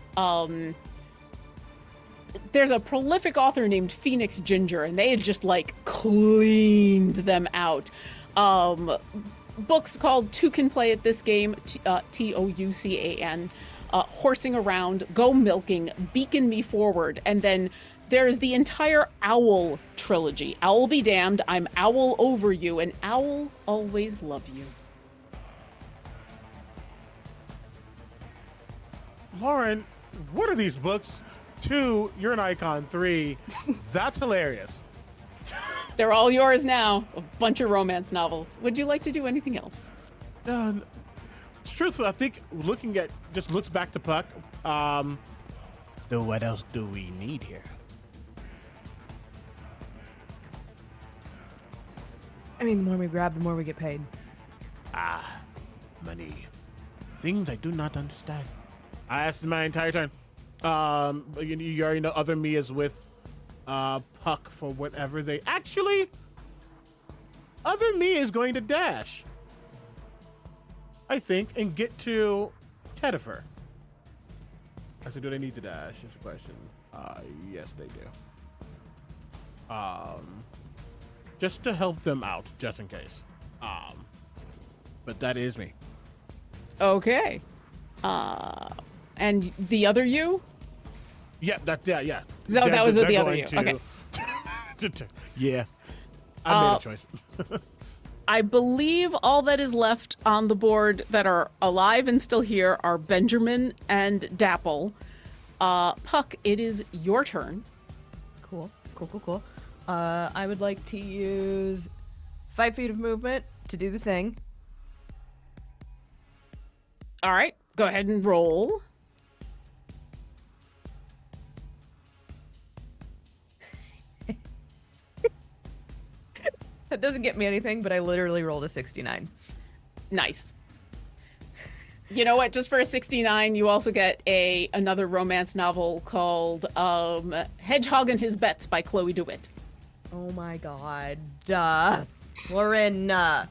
Speaker 1: there's a prolific author named Phoenix Ginger, and they had just like cleaned them out. Books called Two Can Play at This Game, Toucan, Horsing Around, Go Milking, Beacon Me Forward, and then there's the entire Owl trilogy. Owl Be Damned, I'm Owl Over You, and Owl Always Love You.
Speaker 2: Lauren, what are these books? 2, you're an icon. 3, that's hilarious.
Speaker 1: They're all yours now. A bunch of romance novels. Would you like to do anything else?
Speaker 2: It's truthful. I think looking at just looks back to Puck. So what else do we need here?
Speaker 3: I mean, the more we grab, the more we get paid.
Speaker 2: Money. Things I do not understand. I asked my entire turn. You already know other me is with Puck for whatever they actually. Other me is going to dash, I think, and get to Tedifer. I said, do they need to dash? Is the question. Yes, they do. Just to help them out, just in case. But that is me.
Speaker 1: Okay. And the other you?
Speaker 2: Yeah, yeah.
Speaker 1: That was
Speaker 2: they're
Speaker 1: the other
Speaker 2: going
Speaker 1: you.
Speaker 2: Okay. Yeah, I made a choice.
Speaker 1: I believe all that is left on the board that are alive and still here are Benjamin and Dapple. Puck, it is your turn.
Speaker 3: Cool. I would like to use 5 feet of movement to do the thing.
Speaker 1: All right, go ahead and roll.
Speaker 3: That doesn't get me anything, but I literally rolled a 69.
Speaker 1: Nice. You know what? Just for a 69, you also get another romance novel called Hedgehog and His Bets by Chloe DeWitt.
Speaker 3: Oh my god. Lauren.
Speaker 1: What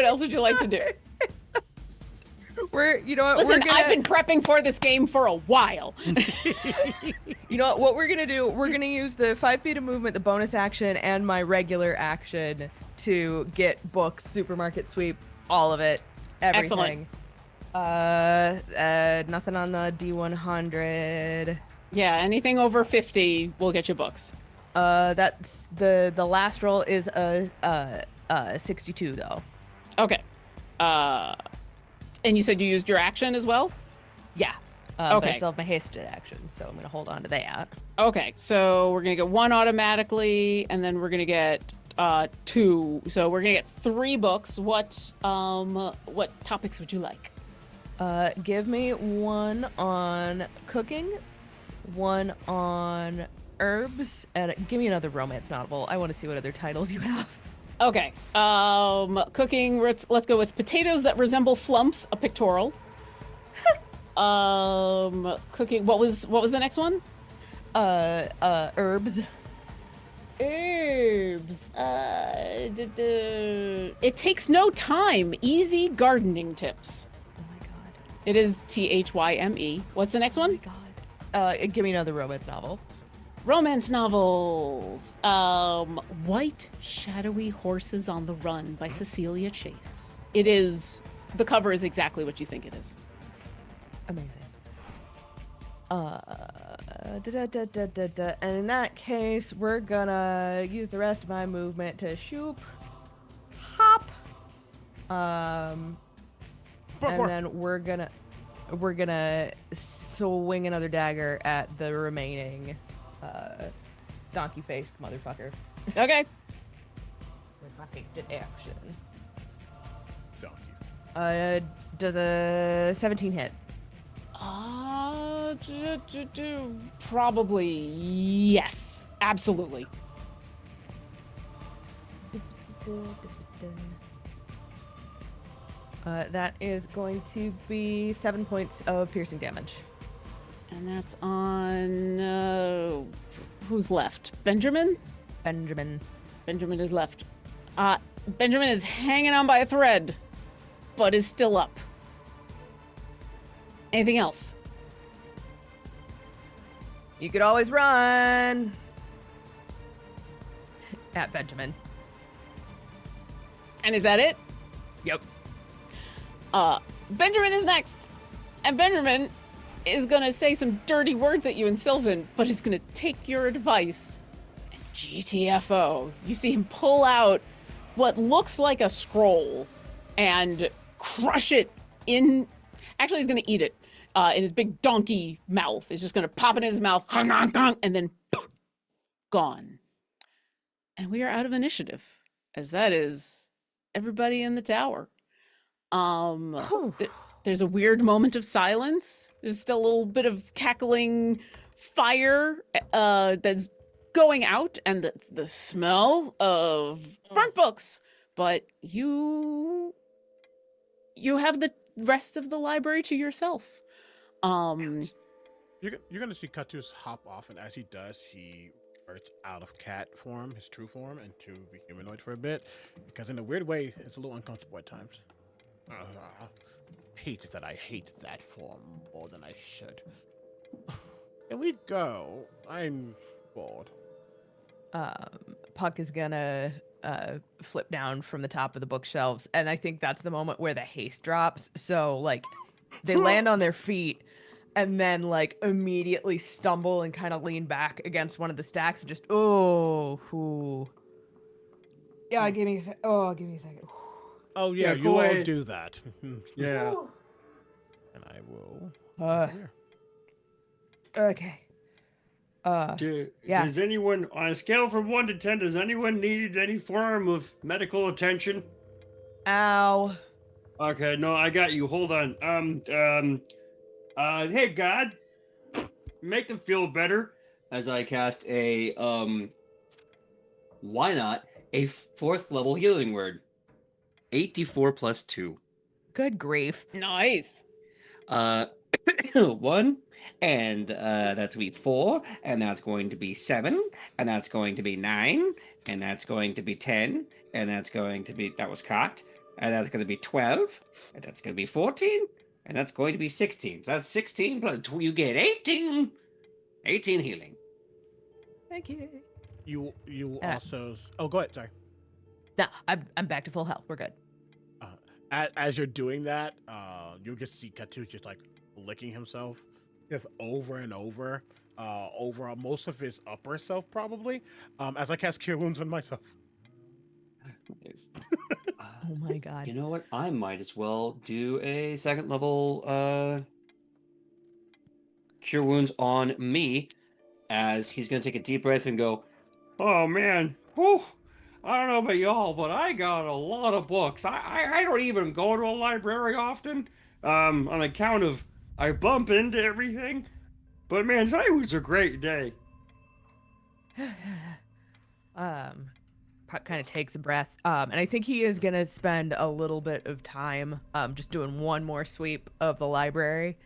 Speaker 1: else would you like to do?
Speaker 3: Listen,
Speaker 1: I've been prepping for this game for a while.
Speaker 3: You know what we're gonna do? We're gonna use the 5 feet of movement, the bonus action, and my regular action to get books, supermarket sweep, all of it, everything.
Speaker 1: Excellent.
Speaker 3: Nothing on the D100.
Speaker 1: Yeah, anything over 50 will get you books.
Speaker 3: That's the last roll is a 62 though.
Speaker 1: Okay. And you said you used your action as well?
Speaker 3: Yeah. But I
Speaker 1: Okay.
Speaker 3: still have my hasted action, so I'm gonna hold on to that.
Speaker 1: Okay, so we're gonna get 1 automatically, and then we're gonna get 2. So we're gonna get 3 books. What topics would you like?
Speaker 3: Give me 1 on cooking, 1 on herbs, and give me another romance novel. I want to see what other titles you have.
Speaker 1: Okay. Cooking. Let's go with potatoes that resemble flumps. A pictorial. Cooking. What was the next one?
Speaker 3: Herbs.
Speaker 1: Herbs. It takes no time. Easy gardening tips.
Speaker 3: Oh my god.
Speaker 1: It is THYME. What's the next
Speaker 3: Oh my
Speaker 1: one?
Speaker 3: god. Give me another romance novel.
Speaker 1: Romance novels. White Shadowy Horses on the Run by Cecilia Chase. It is. The cover is exactly what you think it is.
Speaker 3: Amazing. And in that case, we're gonna use the rest of my movement to shoop, hop, and then we're gonna swing another dagger at the remaining donkey-faced motherfucker
Speaker 1: Okay.
Speaker 3: with my hasted action.
Speaker 2: Donkey.
Speaker 3: Does a 17 hit?
Speaker 1: Probably yes. Absolutely.
Speaker 3: That is going to be 7 points of piercing damage.
Speaker 1: And that's on who's left? Benjamin?
Speaker 3: Benjamin.
Speaker 1: Benjamin is left. Benjamin is hanging on by a thread, but is still up. Anything else?
Speaker 3: You could always run at Benjamin.
Speaker 1: And is that it?
Speaker 3: Yep.
Speaker 1: Benjamin is next. And Benjamin is gonna say some dirty words at you in Sylvan, but is gonna take your advice. And GTFO. You see him pull out what looks like a scroll and crush it in. Actually, he's gonna eat it. in his big donkey mouth. It's just going to pop in his mouth, and then gone. And we are out of initiative, as that is everybody in the tower. There's a weird moment of silence. There's still a little bit of cackling fire that's going out, and the smell of burnt books. But you have the rest of the library to yourself.
Speaker 2: You're gonna see Katus hop off, and as he does, he reverts out of cat form, his true form, into the humanoid for a bit, because in a weird way, it's a little uncomfortable at times. Hate that I hate that form more than I should. Can we go? I'm bored.
Speaker 3: Puck is gonna flip down from the top of the bookshelves, and I think that's the moment where the haste drops. So like they land on their feet and then like immediately stumble and kind of lean back against one of the stacks and just yeah, give me a second.
Speaker 2: Oh yeah,
Speaker 5: Yeah,
Speaker 2: you
Speaker 5: go
Speaker 2: all
Speaker 5: ahead.
Speaker 2: do that.
Speaker 5: Yeah.
Speaker 2: And I will. Here.
Speaker 3: Okay. Yeah.
Speaker 5: Does anyone, on a scale from 1 to 10, does anyone need any form of medical attention?
Speaker 3: Ow.
Speaker 5: Okay, no, I got you. Hold on. Hey, God, make them feel better.
Speaker 4: As I cast a why not a 4th level healing word. 84 plus 2.
Speaker 3: Good grief.
Speaker 1: Nice.
Speaker 4: 1, and that's going to be 4, and that's going to be 7, and that's going to be 9, and that's going to be 10, and that's going to be, that was cocked, and that's going to be 12, and that's going to be 14, and that's going to be 16. So that's 16 plus, you get 18 healing.
Speaker 3: Thank you.
Speaker 2: You also. Oh, go ahead. Sorry.
Speaker 3: No, I'm back to full health. We're good.
Speaker 2: As you're doing that, you'll just see Katus just like licking himself, just over and over, over most of his upper self probably. As I cast Cure Wounds on myself.
Speaker 4: Nice.
Speaker 3: Oh my god.
Speaker 4: You know what? I might as well do a 2nd level Cure Wounds on me, as he's going to take a deep breath and go,
Speaker 5: Oh, man. Whew. I don't know about y'all, but I got a lot of books. I don't even go to a library often, on account of I bump into everything. But man, today was a great day.
Speaker 3: Puck kind of takes a breath, and I think he is gonna spend a little bit of time, just doing one more sweep of the library.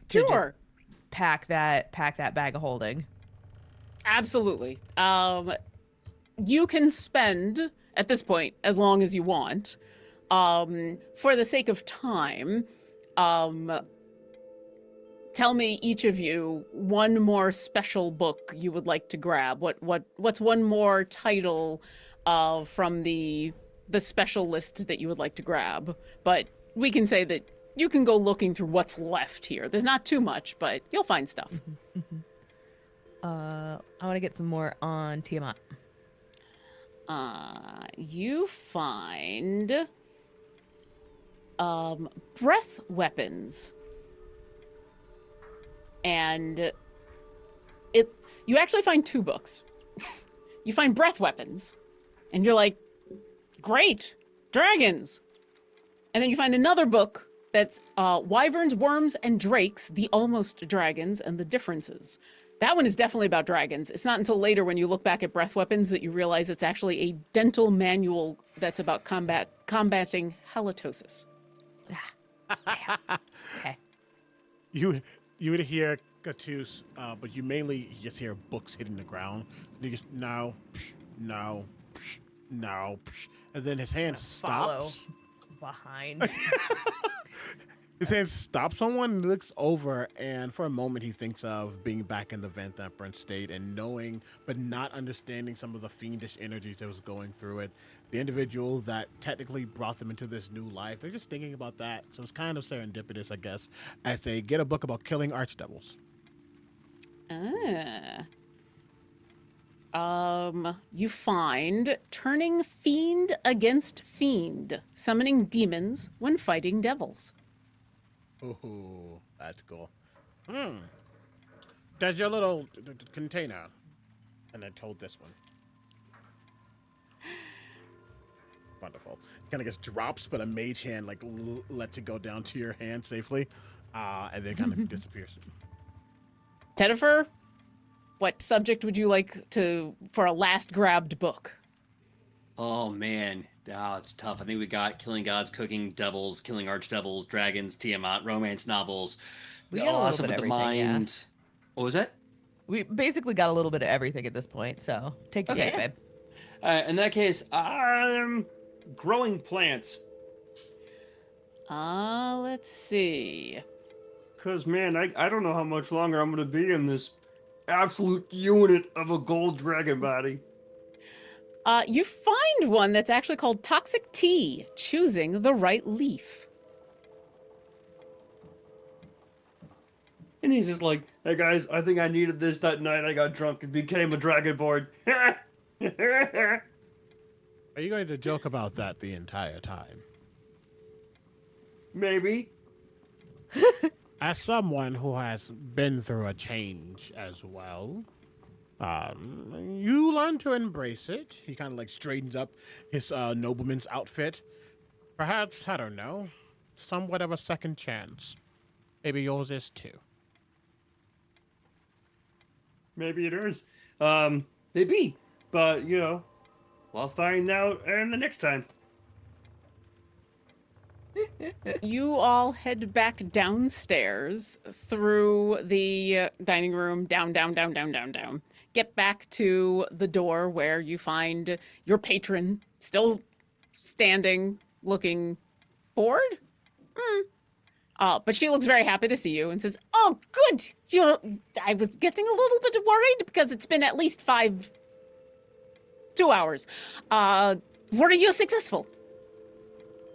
Speaker 3: To just
Speaker 1: Sure.
Speaker 3: pack that bag of holding.
Speaker 1: Absolutely. You can spend at this point as long as you want. For the sake of time, tell me each of you one more special book you would like to grab. What's one more title from the special list that you would like to grab? But we can say that you can go looking through what's left here. There's not too much, but you'll find stuff.
Speaker 3: I want to get some more on Tiamat.
Speaker 1: You find breath weapons. And you actually find 2 books. You find breath weapons, and you're like, great, dragons. And then you find another book that's Wyverns, Worms, and Drakes, the Almost Dragons and the Differences. That one is definitely about dragons. It's not until later when you look back at breath weapons that you realize it's actually a dental manual that's about combating halitosis.
Speaker 3: Okay.
Speaker 2: You would hear Katus, but you mainly just hear books hitting the ground. You just no, no, no, and then his hand
Speaker 3: Follow
Speaker 2: stops.
Speaker 3: behind.
Speaker 2: His hand stops on one and looks over, and for a moment he thinks of being back in the Van Themperant state and knowing, but not understanding some of the fiendish energies that was going through it. The individual that technically brought them into this new life, they're just thinking about that. So it's kind of serendipitous, I guess, as they get a book about killing archdevils.
Speaker 1: You find Turning Fiend Against Fiend, Summoning Demons When Fighting Devils.
Speaker 2: Ooh, that's cool. There's your little container. And I told this one. Wonderful. Kind of just drops, but a mage hand like lets it go down to your hand safely, and then kind of disappears.
Speaker 1: Tedifer, what subject would you like for a last grabbed book?
Speaker 4: Oh man, it's tough. I think we got killing gods, cooking devils, killing archdevils, dragons, Tiamat, romance novels.
Speaker 3: We got a little
Speaker 4: Awesome
Speaker 3: bit of
Speaker 4: with the
Speaker 3: everything, yeah.
Speaker 4: mind. What was that?
Speaker 3: We basically got a little bit of everything at this point, so take your
Speaker 4: Okay.
Speaker 3: pick, babe.
Speaker 4: In that case,
Speaker 5: Growing plants.
Speaker 1: Let's see.
Speaker 5: Cause man, I don't know how much longer I'm gonna be in this absolute unit of a gold dragon body.
Speaker 1: You find one that's actually called Toxic Tea, choosing the right leaf.
Speaker 5: And he's just like, hey guys, I think I needed this that night I got drunk and became a dragonborn.
Speaker 2: Are you going to joke about that the entire time?
Speaker 5: Maybe.
Speaker 2: As someone who has been through a change as well, you learn to embrace it. He kind of like straightens up his nobleman's outfit. Perhaps, I don't know, somewhat of a second chance. Maybe yours is too.
Speaker 5: Maybe it is. Maybe. But, you know, we'll find out in the next time.
Speaker 1: You all head back downstairs through the dining room, down. Get back to the door where you find your patron still standing, looking bored. But she looks very happy to see you and says, "Oh, good. I was getting a little bit worried because it's been at least 2 hours. Were you successful?"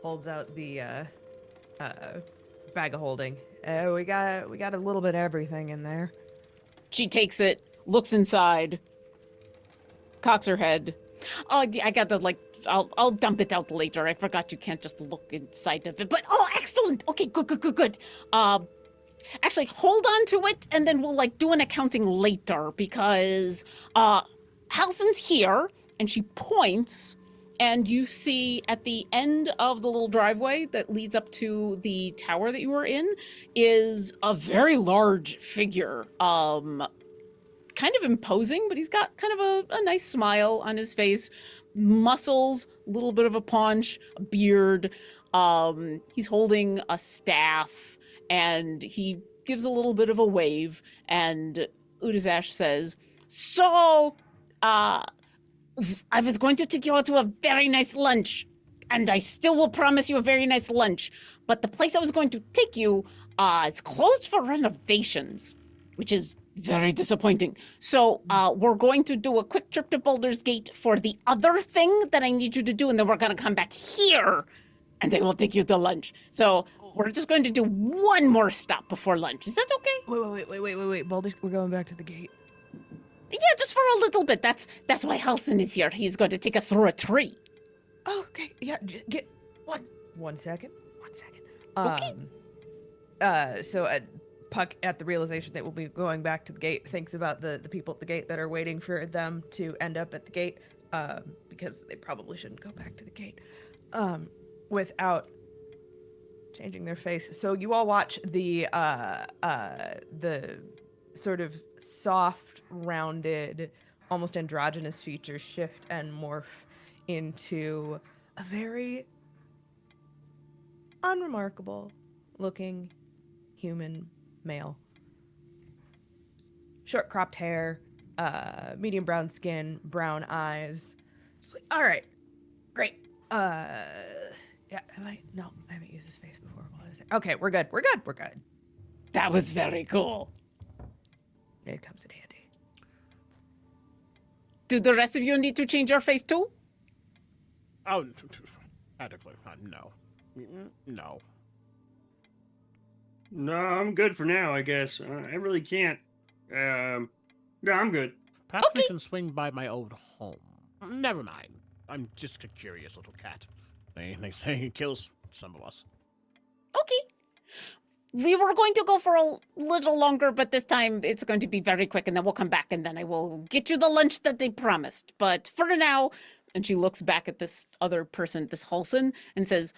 Speaker 3: Holds out the bag of holding. We got a little bit of everything in there.
Speaker 1: She takes it, looks inside, cocks her head. "Oh, I got to I'll dump it out later. I forgot you can't just look inside of it. But excellent. Okay, good. Actually, hold on to it, and then we'll do an accounting later because Halson's here," and she points. And you see at the end of the little driveway that leads up to the tower that you were in is a very large figure. Kind of imposing, but he's got kind of a nice smile on his face. Muscles, a little bit of a paunch, a beard. He's holding a staff, and he gives a little bit of a wave. And Udazash says, "So, I was going to take you out to a very nice lunch, and I still will promise you a very nice lunch. But the place I was going to take you is closed for renovations, which is very disappointing. So we're going to do a quick trip to Baldur's Gate for the other thing that I need you to do, and then we're going to come back here, and then we'll take you to lunch. So we're just going to do one more stop before lunch. Is that okay?"
Speaker 3: Wait. Baldur, we're going back to the gate.
Speaker 1: "Yeah, just for a little bit. That's why Halson is here. He's going to take us through a tree."
Speaker 3: Oh, okay. Yeah, get what? 1 second.
Speaker 1: Okay.
Speaker 3: So Puck, at the realization that we'll be going back to the gate, thinks about the people at the gate that are waiting for them to end up at the gate, because they probably shouldn't go back to the gate, without changing their face. So you all watch the sort of soft, rounded, almost androgynous features shift and morph into a very unremarkable looking human male. Short cropped hair, medium brown skin, brown eyes. Just like, all right, great. Yeah, I haven't used this face before. What was it? Okay, we're good.
Speaker 1: That was very cool.
Speaker 3: It comes in handy.
Speaker 1: Do the rest of you need to change your face too?
Speaker 2: Oh, technically, no. No.
Speaker 5: No, I'm good for now, I guess. I really can't. No, I'm good.
Speaker 2: Perhaps we can swing by my old home. Never mind. I'm just a curious little cat. They say he kills some of us.
Speaker 1: Okay. We were going to go for a little longer, but this time it's going to be very quick, and then we'll come back, and then I will get you the lunch that they promised. But for now, and she looks back at this other person, this Halson, and says,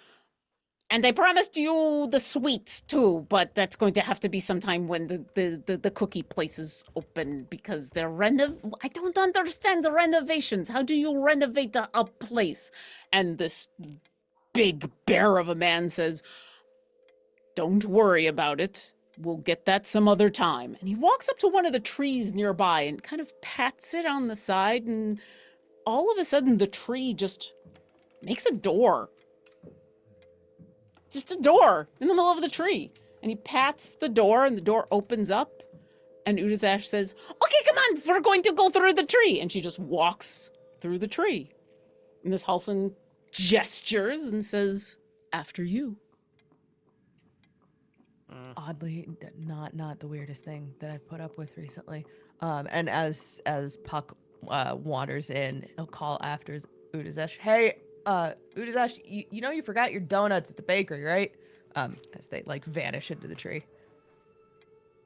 Speaker 1: and I promised you the sweets too, but that's going to have to be sometime when the cookie place is open, because they're I don't understand the renovations. How do you renovate a place? And this big bear of a man says, don't worry about it. We'll get that some other time. And he walks up to one of the trees nearby and kind of pats it on the side, and all of a sudden the tree just makes a door. Just a door in the middle of the tree. And he pats the door, and the door opens up, and Udazash says, okay, come on, we're going to go through the tree. And she just walks through the tree. And this Halson gestures and says, after you.
Speaker 3: Oddly, not the weirdest thing that I've put up with recently. And as Puck wanders in, he'll call after Udazesh. Hey, Udazesh, you know you forgot your donuts at the bakery, right? As they like vanish into the tree.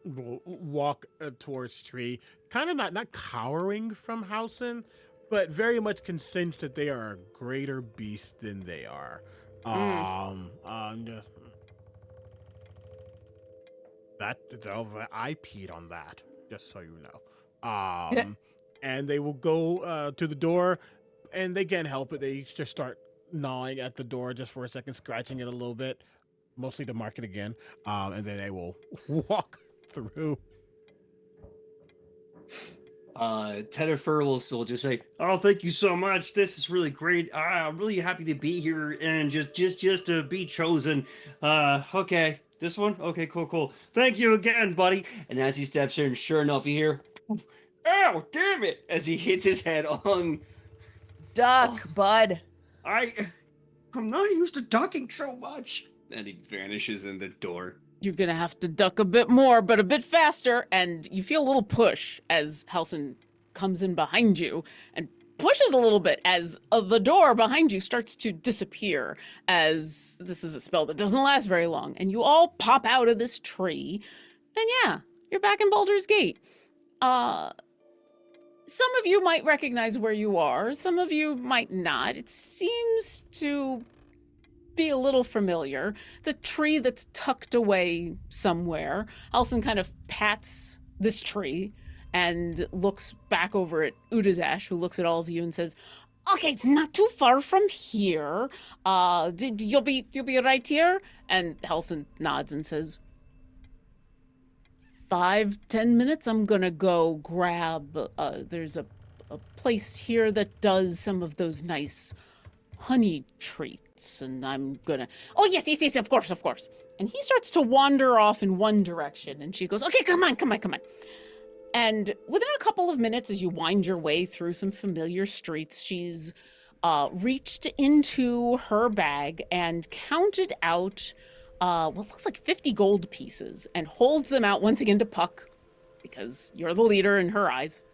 Speaker 2: Walk towards tree, kind of not cowering from Hausen, but very much convinced that they are a greater beast than they are. I peed on that, just so you know. And they will go to the door, and they can't help it. They just start gnawing at the door just for a second, scratching it a little bit, mostly to mark it again. And then they will walk through.
Speaker 4: Tedifer will just say,
Speaker 5: Oh, thank you so much. This is really great. I'm really happy to be here and just to be chosen. Okay, this one? Okay, cool. Thank you again, buddy.
Speaker 4: and as he steps in, sure enough, you hear, ow, damn it, as he hits his head on.
Speaker 3: Duck, bud.
Speaker 5: I'm not used to ducking so much.
Speaker 4: And he vanishes in the door.
Speaker 1: You're going to have to duck a bit more, but a bit faster, and you feel a little push as Halson comes in behind you and pushes a little bit as the door behind you starts to disappear, as this is a spell that doesn't last very long, and you all pop out of this tree, and yeah, you're back in Baldur's Gate. Some of you might recognize where you are, some of you might not. It seems to be a little familiar. It's a tree that's tucked away somewhere. Halson kind of pats this tree and looks back over at Udazash, who looks at all of you and says, okay, it's not too far from here. You'll be right here? And Halson nods and says, 5-10 minutes, I'm gonna go grab, there's a place here that does some of those nice honey treats, and I'm gonna, oh yes, of course. And he starts to wander off in one direction, and she goes, okay, come on. And within a couple of minutes, as you wind your way through some familiar streets, she's reached into her bag and counted out what looks like 50 gold pieces, and holds them out once again to Puck, because you're the leader in her eyes.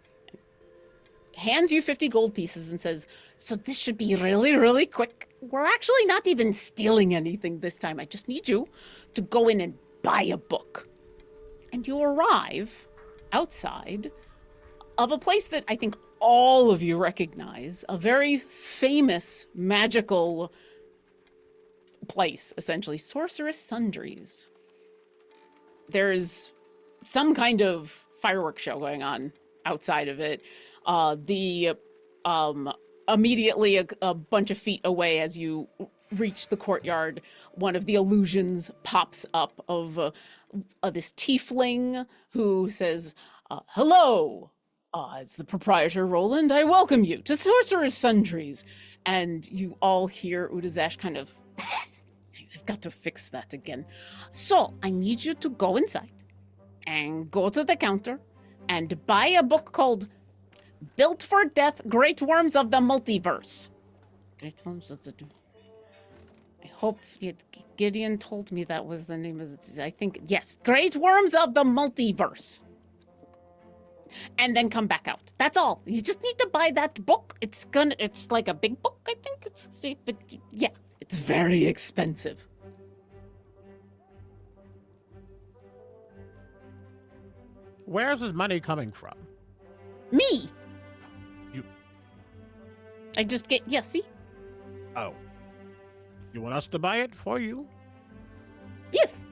Speaker 1: Hands you 50 gold pieces and says, so this should be really, really quick. We're actually not even stealing anything this time. I just need you to go in and buy a book. And you arrive outside of a place that I think all of you recognize, a very famous magical place, essentially, Sorceress Sundries. There's some kind of fireworks show going on outside of it. Immediately a bunch of feet away as you reach the courtyard, one of the illusions pops up of this tiefling who says, hello, it's the proprietor Roland. I welcome you to Sorcerer's Sundries. And you all hear Udazash kind of, I've got to fix that again. So I need you to go inside and go to the counter and buy a book called Built for Death, Great Worms of the Multiverse. Great Worms of the... I hope Gideon told me that was the name of it. I think, yes, Great Worms of the Multiverse. And then come back out. That's all. You just need to buy that book. It's like a big book, I think. But yeah, it's very expensive.
Speaker 2: Where's his money coming from?
Speaker 6: Me.
Speaker 2: You-
Speaker 6: I just get, yeah, see?
Speaker 2: Oh. You want us to buy it for you?
Speaker 6: Yes.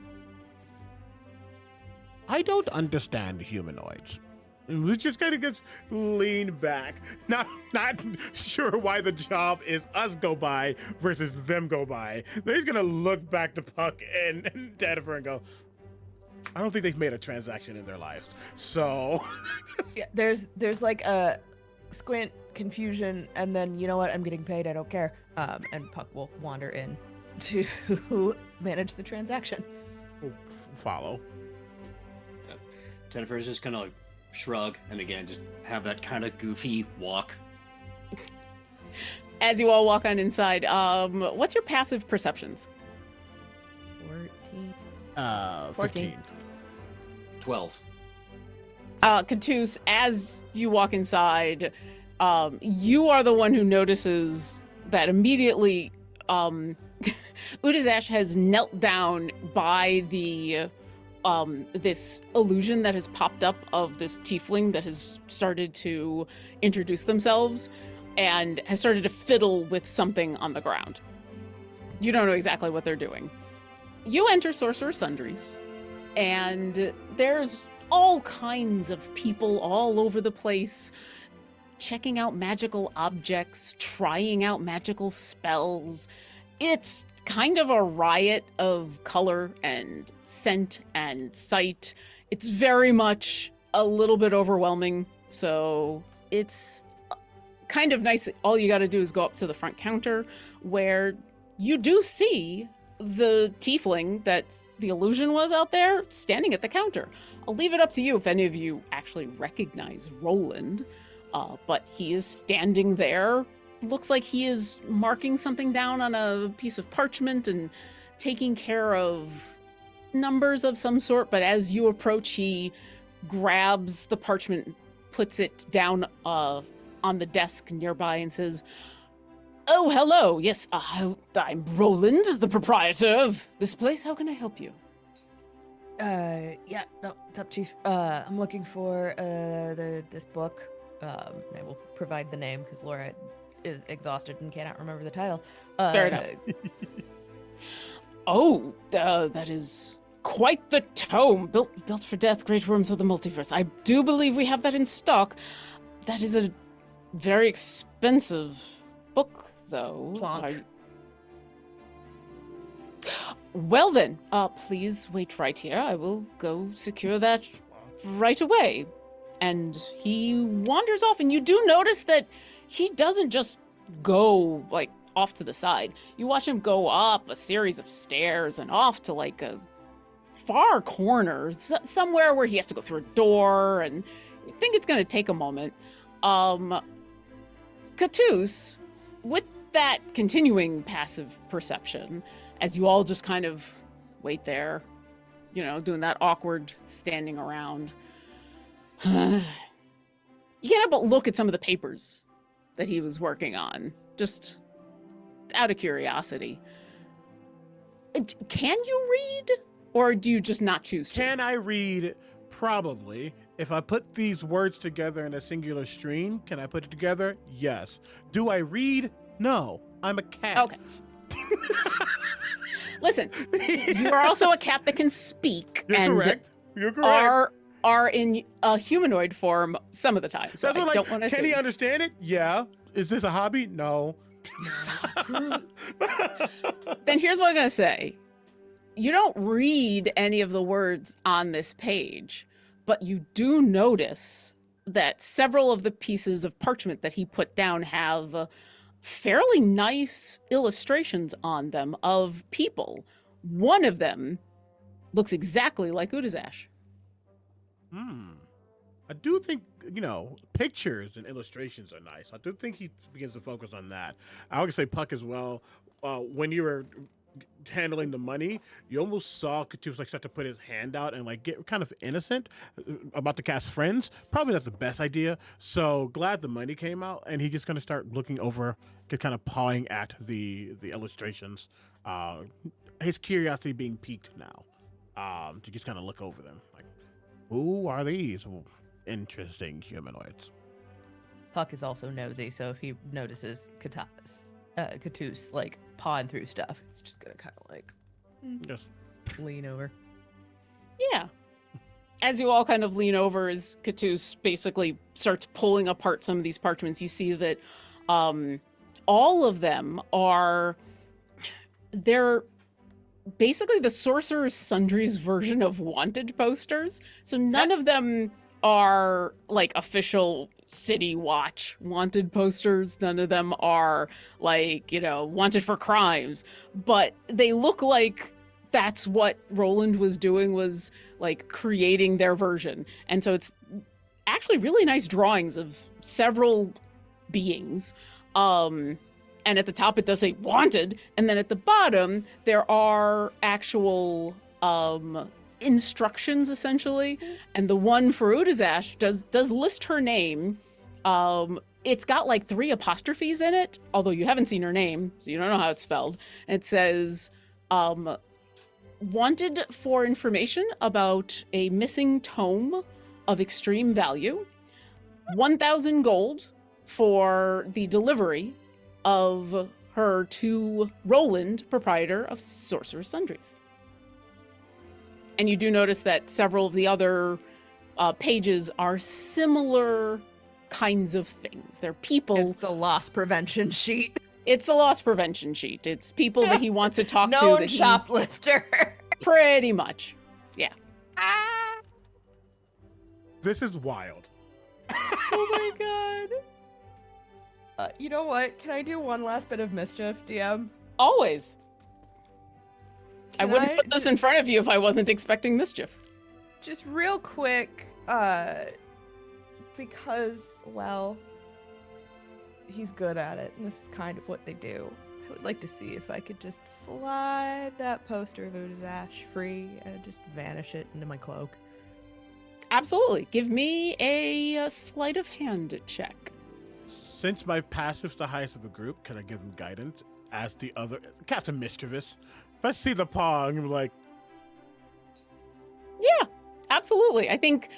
Speaker 2: I don't understand humanoids. We just kind of gets leaned back. Not sure why the job is us go by versus them go by. They're just gonna look back to Puck and Jennifer and go, I don't think they've made a transaction in their lives. So
Speaker 3: Yeah, there's like a squint, confusion, and then you know what? I'm getting paid. I don't care. And Puck will wander in to manage the transaction.
Speaker 2: follow.
Speaker 4: Jennifer's just gonna like shrug and again just have that kind of goofy walk.
Speaker 1: As you all walk on inside, what's your passive perceptions?
Speaker 3: 14.
Speaker 2: 15.
Speaker 4: 12.
Speaker 1: Catus, as you walk inside, you are the one who notices that immediately Udazash has knelt down by the this illusion that has popped up of this tiefling that has started to introduce themselves and has started to fiddle with something on the ground. You don't know exactly what they're doing. You enter Sorcerer Sundries, and there's all kinds of people all over the place checking out magical objects, trying out magical spells. It's kind of a riot of color and scent and sight. It's very much a little bit overwhelming, so it's kind of nice that all you got to do is go up to the front counter where you do see the tiefling that the illusion was out there standing at the counter. I'll leave it up to you if any of you actually recognize Roland, but he is standing there. Looks like he is marking something down on a piece of parchment and taking care of numbers of some sort, but as you approach, he grabs the parchment, puts it down on the desk nearby and says, "Oh, hello. Yes, I'm Roland, the proprietor of this place. How can I help you?"
Speaker 3: Yeah, no, it's up, Chief. I'm looking for this book. And I will provide the name because Laura is exhausted and cannot remember the title.
Speaker 1: Fair enough. Oh, that is quite the tome. Built for death, great worms of the multiverse. I do believe we have that in stock. That is a very expensive book, though.
Speaker 3: Plonk.
Speaker 1: Well then, please wait right here. I will go secure that right away. And he wanders off, and you do notice that he doesn't just go, like, off to the side. You watch him go up a series of stairs and off to, like, a far corner, somewhere where he has to go through a door, and you think it's going to take a moment. Catus, with that continuing passive perception, as you all just kind of wait there, you know, doing that awkward standing around, you can't help but look at some of the papers that he was working on, just out of curiosity. Can you read, or do you just not choose to?
Speaker 2: Can I read? Probably. If I put these words together in a singular stream, can I put it together? Yes. Do I read? No. I'm a cat.
Speaker 1: Okay. Listen, you are also a cat that can speak.
Speaker 2: You're
Speaker 1: and
Speaker 2: correct. You're correct.
Speaker 1: are in a humanoid form some of the time. So
Speaker 2: That's
Speaker 1: I
Speaker 2: what,
Speaker 1: don't want to
Speaker 2: can
Speaker 1: say.
Speaker 2: he understand it? Yeah. Is this a hobby? No.
Speaker 1: Then here's what I'm going to say. You don't read any of the words on this page, but you do notice that several of the pieces of parchment that he put down have fairly nice illustrations on them of people. One of them looks exactly like Udazash.
Speaker 2: I do think, pictures and illustrations are nice. I do think he begins to focus on that. I would say Puck as well. When you were handling the money, you almost saw Catus start to put his hand out and get kind of innocent about to cast friends. Probably not the best idea. So glad the money came out, and he just gonna start looking over, kind of pawing at the illustrations. His curiosity being piqued now, to just kind of look over them. Who are these interesting humanoids?
Speaker 3: Puck is also nosy, so if he notices Catus like pawing through stuff, he's just gonna kind of like
Speaker 2: Just
Speaker 3: lean over.
Speaker 1: Yeah. As you all kind of lean over, as Catus basically starts pulling apart some of these parchments, you see that all of them they're basically the Sorcerer's Sundry's version of wanted posters. So none of them are like official City Watch wanted posters. None of them are like, wanted for crimes, but they look like that's what Roland was doing, was like creating their version. And so it's actually really nice drawings of several beings. And at the top it does say wanted, and then at the bottom there are actual instructions essentially. And the one for Udazash does list her name. It's got like 3 apostrophes in it, although you haven't seen her name, so you don't know how it's spelled. It says wanted for information about a missing tome of extreme value, 1,000 gold for the delivery of her to Roland, proprietor of Sorcerer's Sundries. And you do notice that several of the other pages are similar kinds of things. They're people.
Speaker 3: It's the loss prevention sheet.
Speaker 1: It's the loss prevention sheet. It's people that he wants to talk to.
Speaker 3: Known
Speaker 1: That he's
Speaker 3: shoplifter.
Speaker 1: pretty much. Yeah.
Speaker 2: this is wild.
Speaker 3: Oh my god. You know what? Can I do one last bit of mischief, DM?
Speaker 1: Always. I
Speaker 3: Can
Speaker 1: wouldn't
Speaker 3: I
Speaker 1: put this in front of you if I wasn't expecting mischief.
Speaker 3: Just real quick, because, well, he's good at it, and this is kind of what they do. I would like to see if I could just slide that poster of Udazash free and just vanish it into my cloak.
Speaker 1: Absolutely. Give me a sleight of hand check.
Speaker 2: Since my passive's the highest of the group, can I give them guidance as the other Captain Mischievous? If I see the paw, I'm like,
Speaker 1: Yeah, absolutely. I think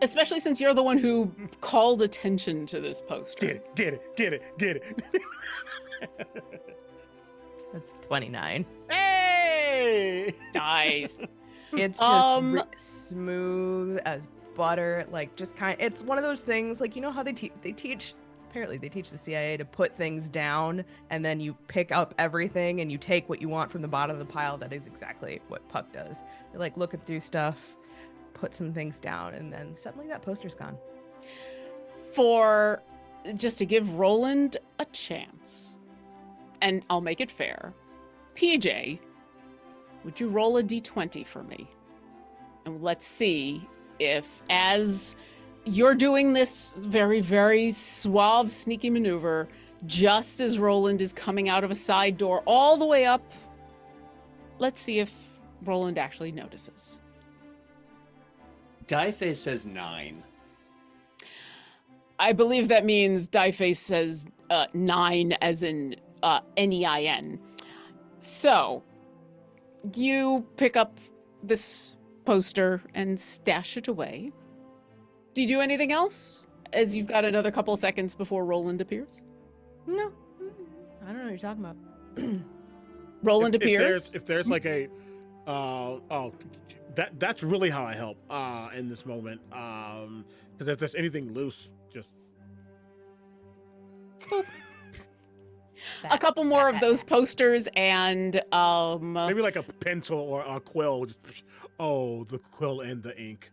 Speaker 1: especially since you're the one who called attention to this poster.
Speaker 2: get it.
Speaker 3: That's 29.
Speaker 2: Hey!
Speaker 1: Nice.
Speaker 3: It's just smooth as butter, like just it's one of those things, like, you know how they teach apparently they teach the CIA to put things down and then you pick up everything and you take what you want from the bottom of the pile. That is exactly what Puck does. They're like looking through stuff, put some things down, and then suddenly that poster's gone.
Speaker 1: For just to give Roland a chance, and I'll make it fair, PJ, would you roll a d20 for me? And let's see if, as you're doing this very, very suave, sneaky maneuver, just as Roland is coming out of a side door all the way up, let's see if Roland actually notices.
Speaker 4: Dieface says 9.
Speaker 1: I believe that means Dieface says 9 as in N-E-I-N. So, you pick up this poster and stash it away. Do you do anything else? As you've got another couple seconds before Roland appears?
Speaker 3: No. I don't know what you're talking about.
Speaker 1: Roland appears?
Speaker 2: If there's like a, that's really how I help in this moment. Because if there's anything loose, just
Speaker 1: a couple more of those posters and
Speaker 2: maybe like a pencil or a quill. Just, the quill and the ink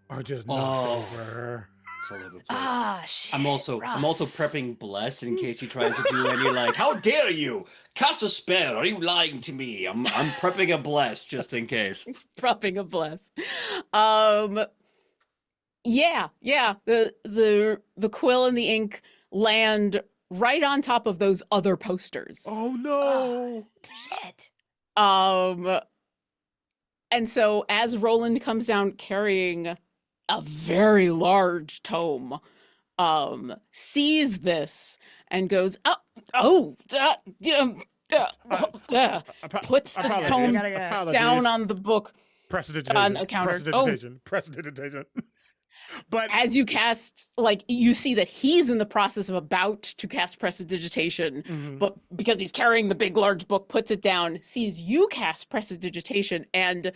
Speaker 2: are just knocked over.
Speaker 4: It's all over the place.
Speaker 3: Ah, shit.
Speaker 4: I'm also prepping Bless in case he tries to do any like, how dare you cast a spell? Are you lying to me? I'm prepping a Bless just in case.
Speaker 1: Prepping a bless. Yeah. The quill and the ink land right on top of those other posters.
Speaker 2: Oh no!
Speaker 3: Shit.
Speaker 1: And so as Roland comes down carrying a very large tome, sees this and goes, puts the tome down on the book.
Speaker 2: Prestidigitation.
Speaker 1: a counter. Oh,
Speaker 2: Prestidigitation. Prestidigitation. But
Speaker 1: as you cast, like, you see that he's in the process of about to cast prestidigitation,
Speaker 2: Mhm.
Speaker 1: but because he's carrying the big, large book, puts it down, sees you cast prestidigitation, and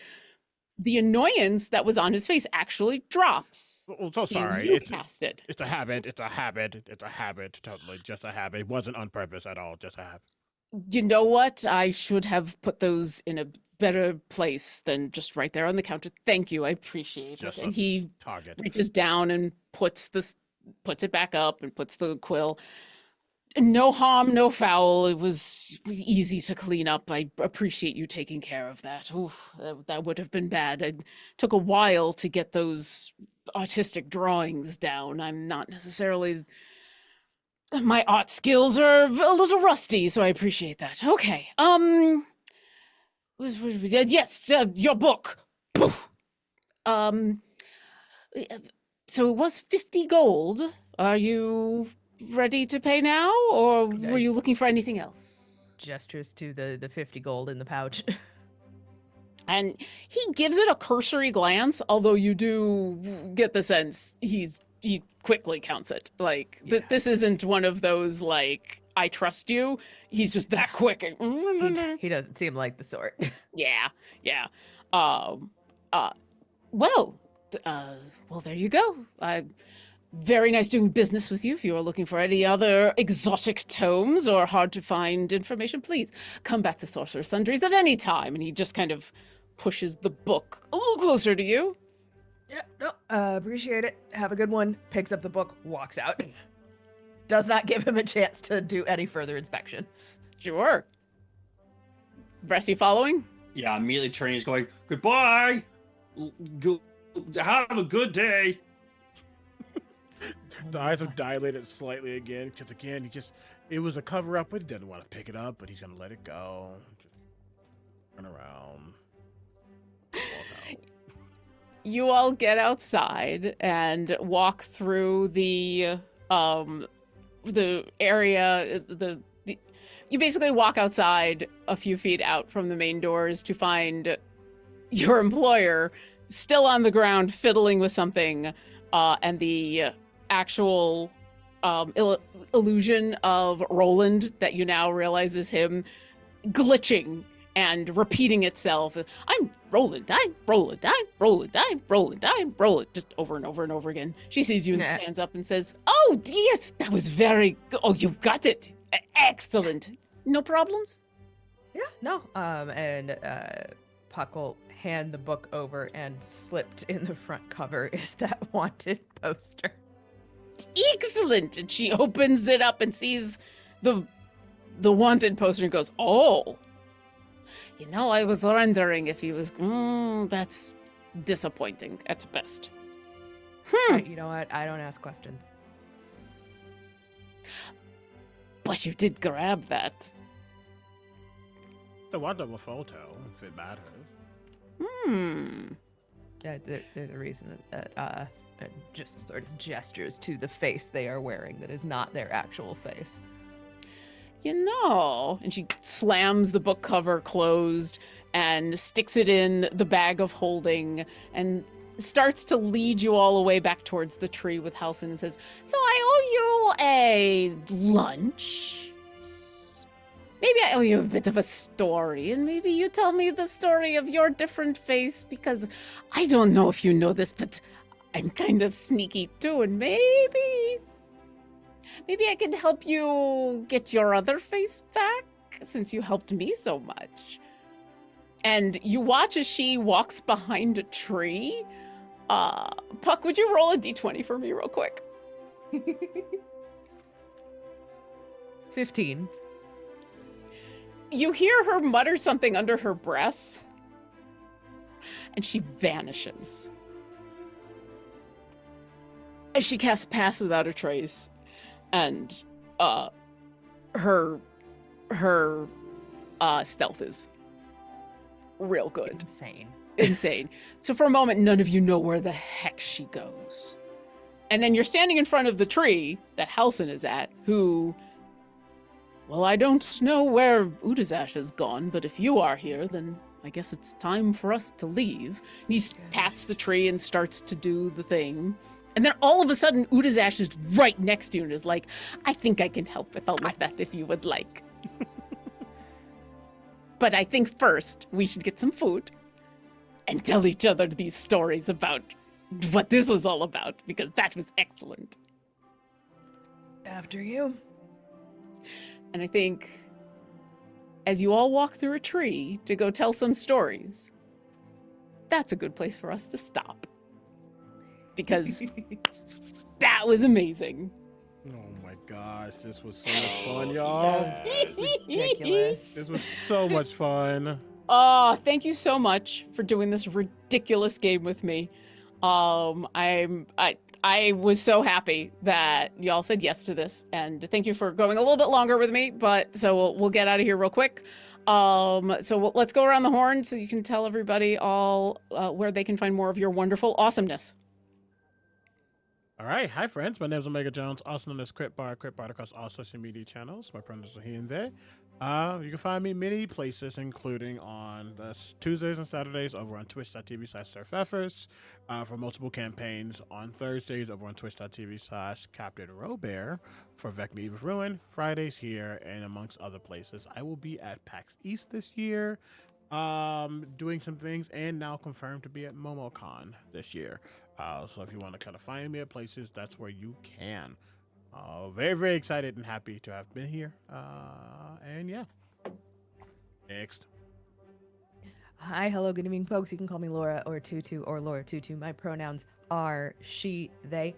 Speaker 1: the annoyance that was on his face actually drops.
Speaker 2: Oh, so
Speaker 1: seeing
Speaker 2: sorry.
Speaker 1: You cast it.
Speaker 2: It's a habit. It's a habit. It's a habit. Totally, just a habit. It wasn't on purpose at all. Just a habit.
Speaker 1: You know what? I should have put those in a better place than just right there on the counter. Thank you. I appreciate
Speaker 2: Just
Speaker 1: it.
Speaker 2: a
Speaker 1: And he
Speaker 2: target.
Speaker 1: reaches down and puts it back up and puts the quill. No harm, no foul. It was easy to clean up. I appreciate you taking care of that. Oof, that would have been bad. It took a while to get those artistic drawings down. I'm not necessarily. My art skills are a little rusty, so I appreciate that. Okay. Yes, your book. Poof. So it was 50 gold. Are you ready to pay now, or were you looking for anything else?
Speaker 3: Gestures to the 50 gold in the pouch.
Speaker 1: And he gives it a cursory glance, although you do get the sense he quickly counts it. Like, this isn't one of those, like, I trust you. He's just that quick.
Speaker 3: He doesn't seem like the sort.
Speaker 1: Yeah. Well, there you go. Very nice doing business with you. If you are looking for any other exotic tomes or hard to find information, please come back to Sorcerer's Sundries at any time. And he just kind of pushes the book a little closer to you.
Speaker 3: Yeah, no, appreciate it. Have a good one. Picks up the book, walks out. Does not give him a chance to do any further inspection.
Speaker 1: Sure. Rest you following?
Speaker 5: Yeah, immediately turning, he's going, goodbye. Have a good day.
Speaker 2: The eyes are dilated slightly again, because again, it was a cover up, but he doesn't want to pick it up, but he's gonna let it go. Just turn around. Walk out.
Speaker 1: You all get outside and walk through the area. You basically walk outside a few feet out from the main doors to find your employer still on the ground fiddling with something, and the actual illusion of Roland that you now realize is him glitching and repeating itself. I'm Roland, I'm Roland, I'm Roland, I'm Roland, I'm Roland, just over and over and over again. She sees you and stands up and says, oh, yes, that was very good. Oh, you got it. Excellent. No problems?
Speaker 3: Yeah, no. And Puck will hand the book over, and slipped in the front cover is that wanted poster.
Speaker 1: Excellent. And she opens it up and sees the wanted poster and goes, oh. You know, I was wondering if he was, that's disappointing at best.
Speaker 3: You know what? I don't ask questions.
Speaker 1: But you did grab that.
Speaker 2: The wonderful photo, if it matters.
Speaker 3: Yeah, there's a reason that just sort of gestures to the face they are wearing that is not their actual face.
Speaker 1: You know, and she slams the book cover closed and sticks it in the bag of holding and starts to lead you all the way back towards the tree with Halcyon and says, so I owe you a lunch. Maybe I owe you a bit of a story, and maybe you tell me the story of your different face, because I don't know if you know this, but I'm kind of sneaky too, and maybe I can help you get your other face back, since you helped me so much. And you watch as she walks behind a tree. Puck, would you roll a d20 for me real quick?
Speaker 3: 15.
Speaker 1: You hear her mutter something under her breath, and she vanishes. As she casts Pass Without a Trace, and her stealth is real good. Insane. So for a moment, none of you know where the heck she goes. And then you're standing in front of the tree that Halcyon is at, who, well, I don't know where Udazash has gone, but if you are here, then I guess it's time for us to leave. And he pats the tree and starts to do the thing. And then all of a sudden, Udazash is right next to you and is like, I think I can help with all of that if you would like. But I think first we should get some food and tell each other these stories about what this was all about, because that was excellent.
Speaker 3: After you.
Speaker 1: And I think as you all walk through a tree to go tell some stories, that's a good place for us to stop. Because that was amazing.
Speaker 2: Oh my gosh, this was so much fun, y'all.
Speaker 3: That was ridiculous.
Speaker 2: This was so much fun.
Speaker 1: Oh, thank you so much for doing this ridiculous game with me. I was so happy that y'all said yes to this, and thank you for going a little bit longer with me. But so we'll get out of here real quick. Let's go around the horn so you can tell everybody all where they can find more of your wonderful awesomeness.
Speaker 2: All right. Hi, friends. My name is Omega Jones, also known as Critbar across all social media channels. My pronouns are he and they. You can find me many places, including on Tuesdays and Saturdays over on twitch.tv/surfeffers for multiple campaigns. On Thursdays over on twitch.tv/Captain Robert for Vecna Eve of Ruin. Fridays here, and amongst other places. I will be at PAX East this year, doing some things, and now confirmed to be at MomoCon this year. So if you want to kind of find me at places, that's where you can. Very, very excited and happy to have been here. And yeah. Next.
Speaker 3: Hi, hello, good evening, folks. You can call me Laura or Tutu or Laura Tutu. My pronouns are she, they.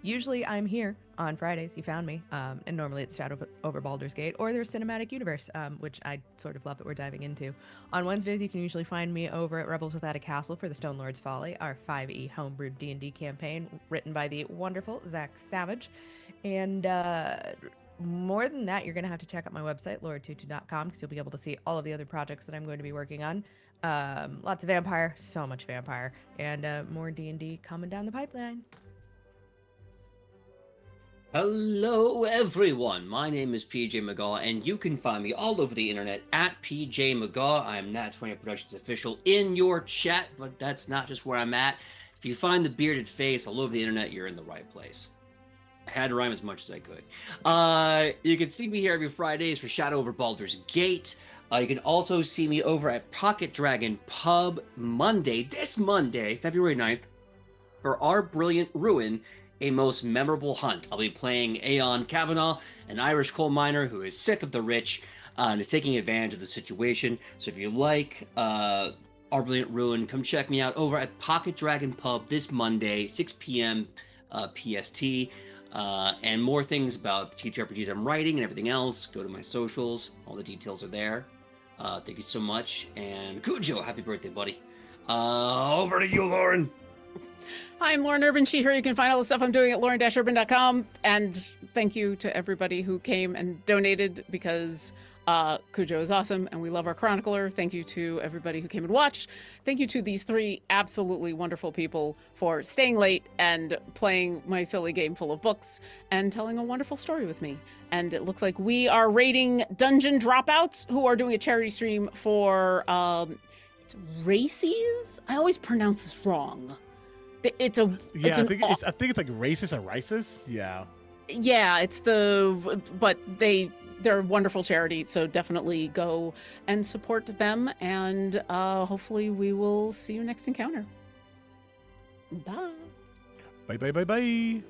Speaker 3: Usually I'm here on Fridays. You found me. And normally it's Shadow over Baldur's Gate or their cinematic universe, which I sort of love that we're diving into. On Wednesdays, you can usually find me over at Rebels Without a Castle for the Stone Lord's Folly, our 5e homebrewed D&D campaign written by the wonderful Zach Savage. And more than that, you're going to have to check out my website, lauratutu.com, because you'll be able to see all of the other projects that I'm going to be working on. Lots of vampire, so much vampire, and more D&D coming down the pipeline.
Speaker 4: Hello, everyone. My name is PJ McGaw, and you can find me all over the internet at PJ McGaw. I am Nat20 Productions official in your chat, but that's not just where I'm at. If you find the bearded face all over the internet, you're in the right place. I had to rhyme as much as I could. You can see me here every Fridays for Shadow over Baldur's Gate. You can also see me over at Pocket Dragon Pub this Monday, February 9th, for Our Brilliant Ruin, a most memorable hunt. I'll be playing Aeon Kavanaugh, an Irish coal miner who is sick of the rich and is taking advantage of the situation. So if you like Our Brilliant Ruin, come check me out over at Pocket Dragon Pub this Monday, 6 p.m. PST. And more things about TTRPGs I'm writing and everything else, go to my socials. All the details are there. Thank you so much. And Cujo, happy birthday, buddy. Over to you, Lauren.
Speaker 1: Hi, I'm Lauren Urban Sheeher. You can find all the stuff I'm doing at lauren-urban.com. And thank you to everybody who came and donated, because Cujo is awesome and we love our chronicler. Thank you to everybody who came and watched. Thank you to these three absolutely wonderful people for staying late and playing my silly game full of books and telling a wonderful story with me. And it looks like we are rating Dungeon Dropouts, who are doing a charity stream for it's Races? I always pronounce this wrong.
Speaker 2: I think it's like racist or racist. Yeah.
Speaker 1: Yeah, but they're a wonderful charity, so definitely go and support them, and hopefully we will see you next encounter. Bye.
Speaker 2: Bye.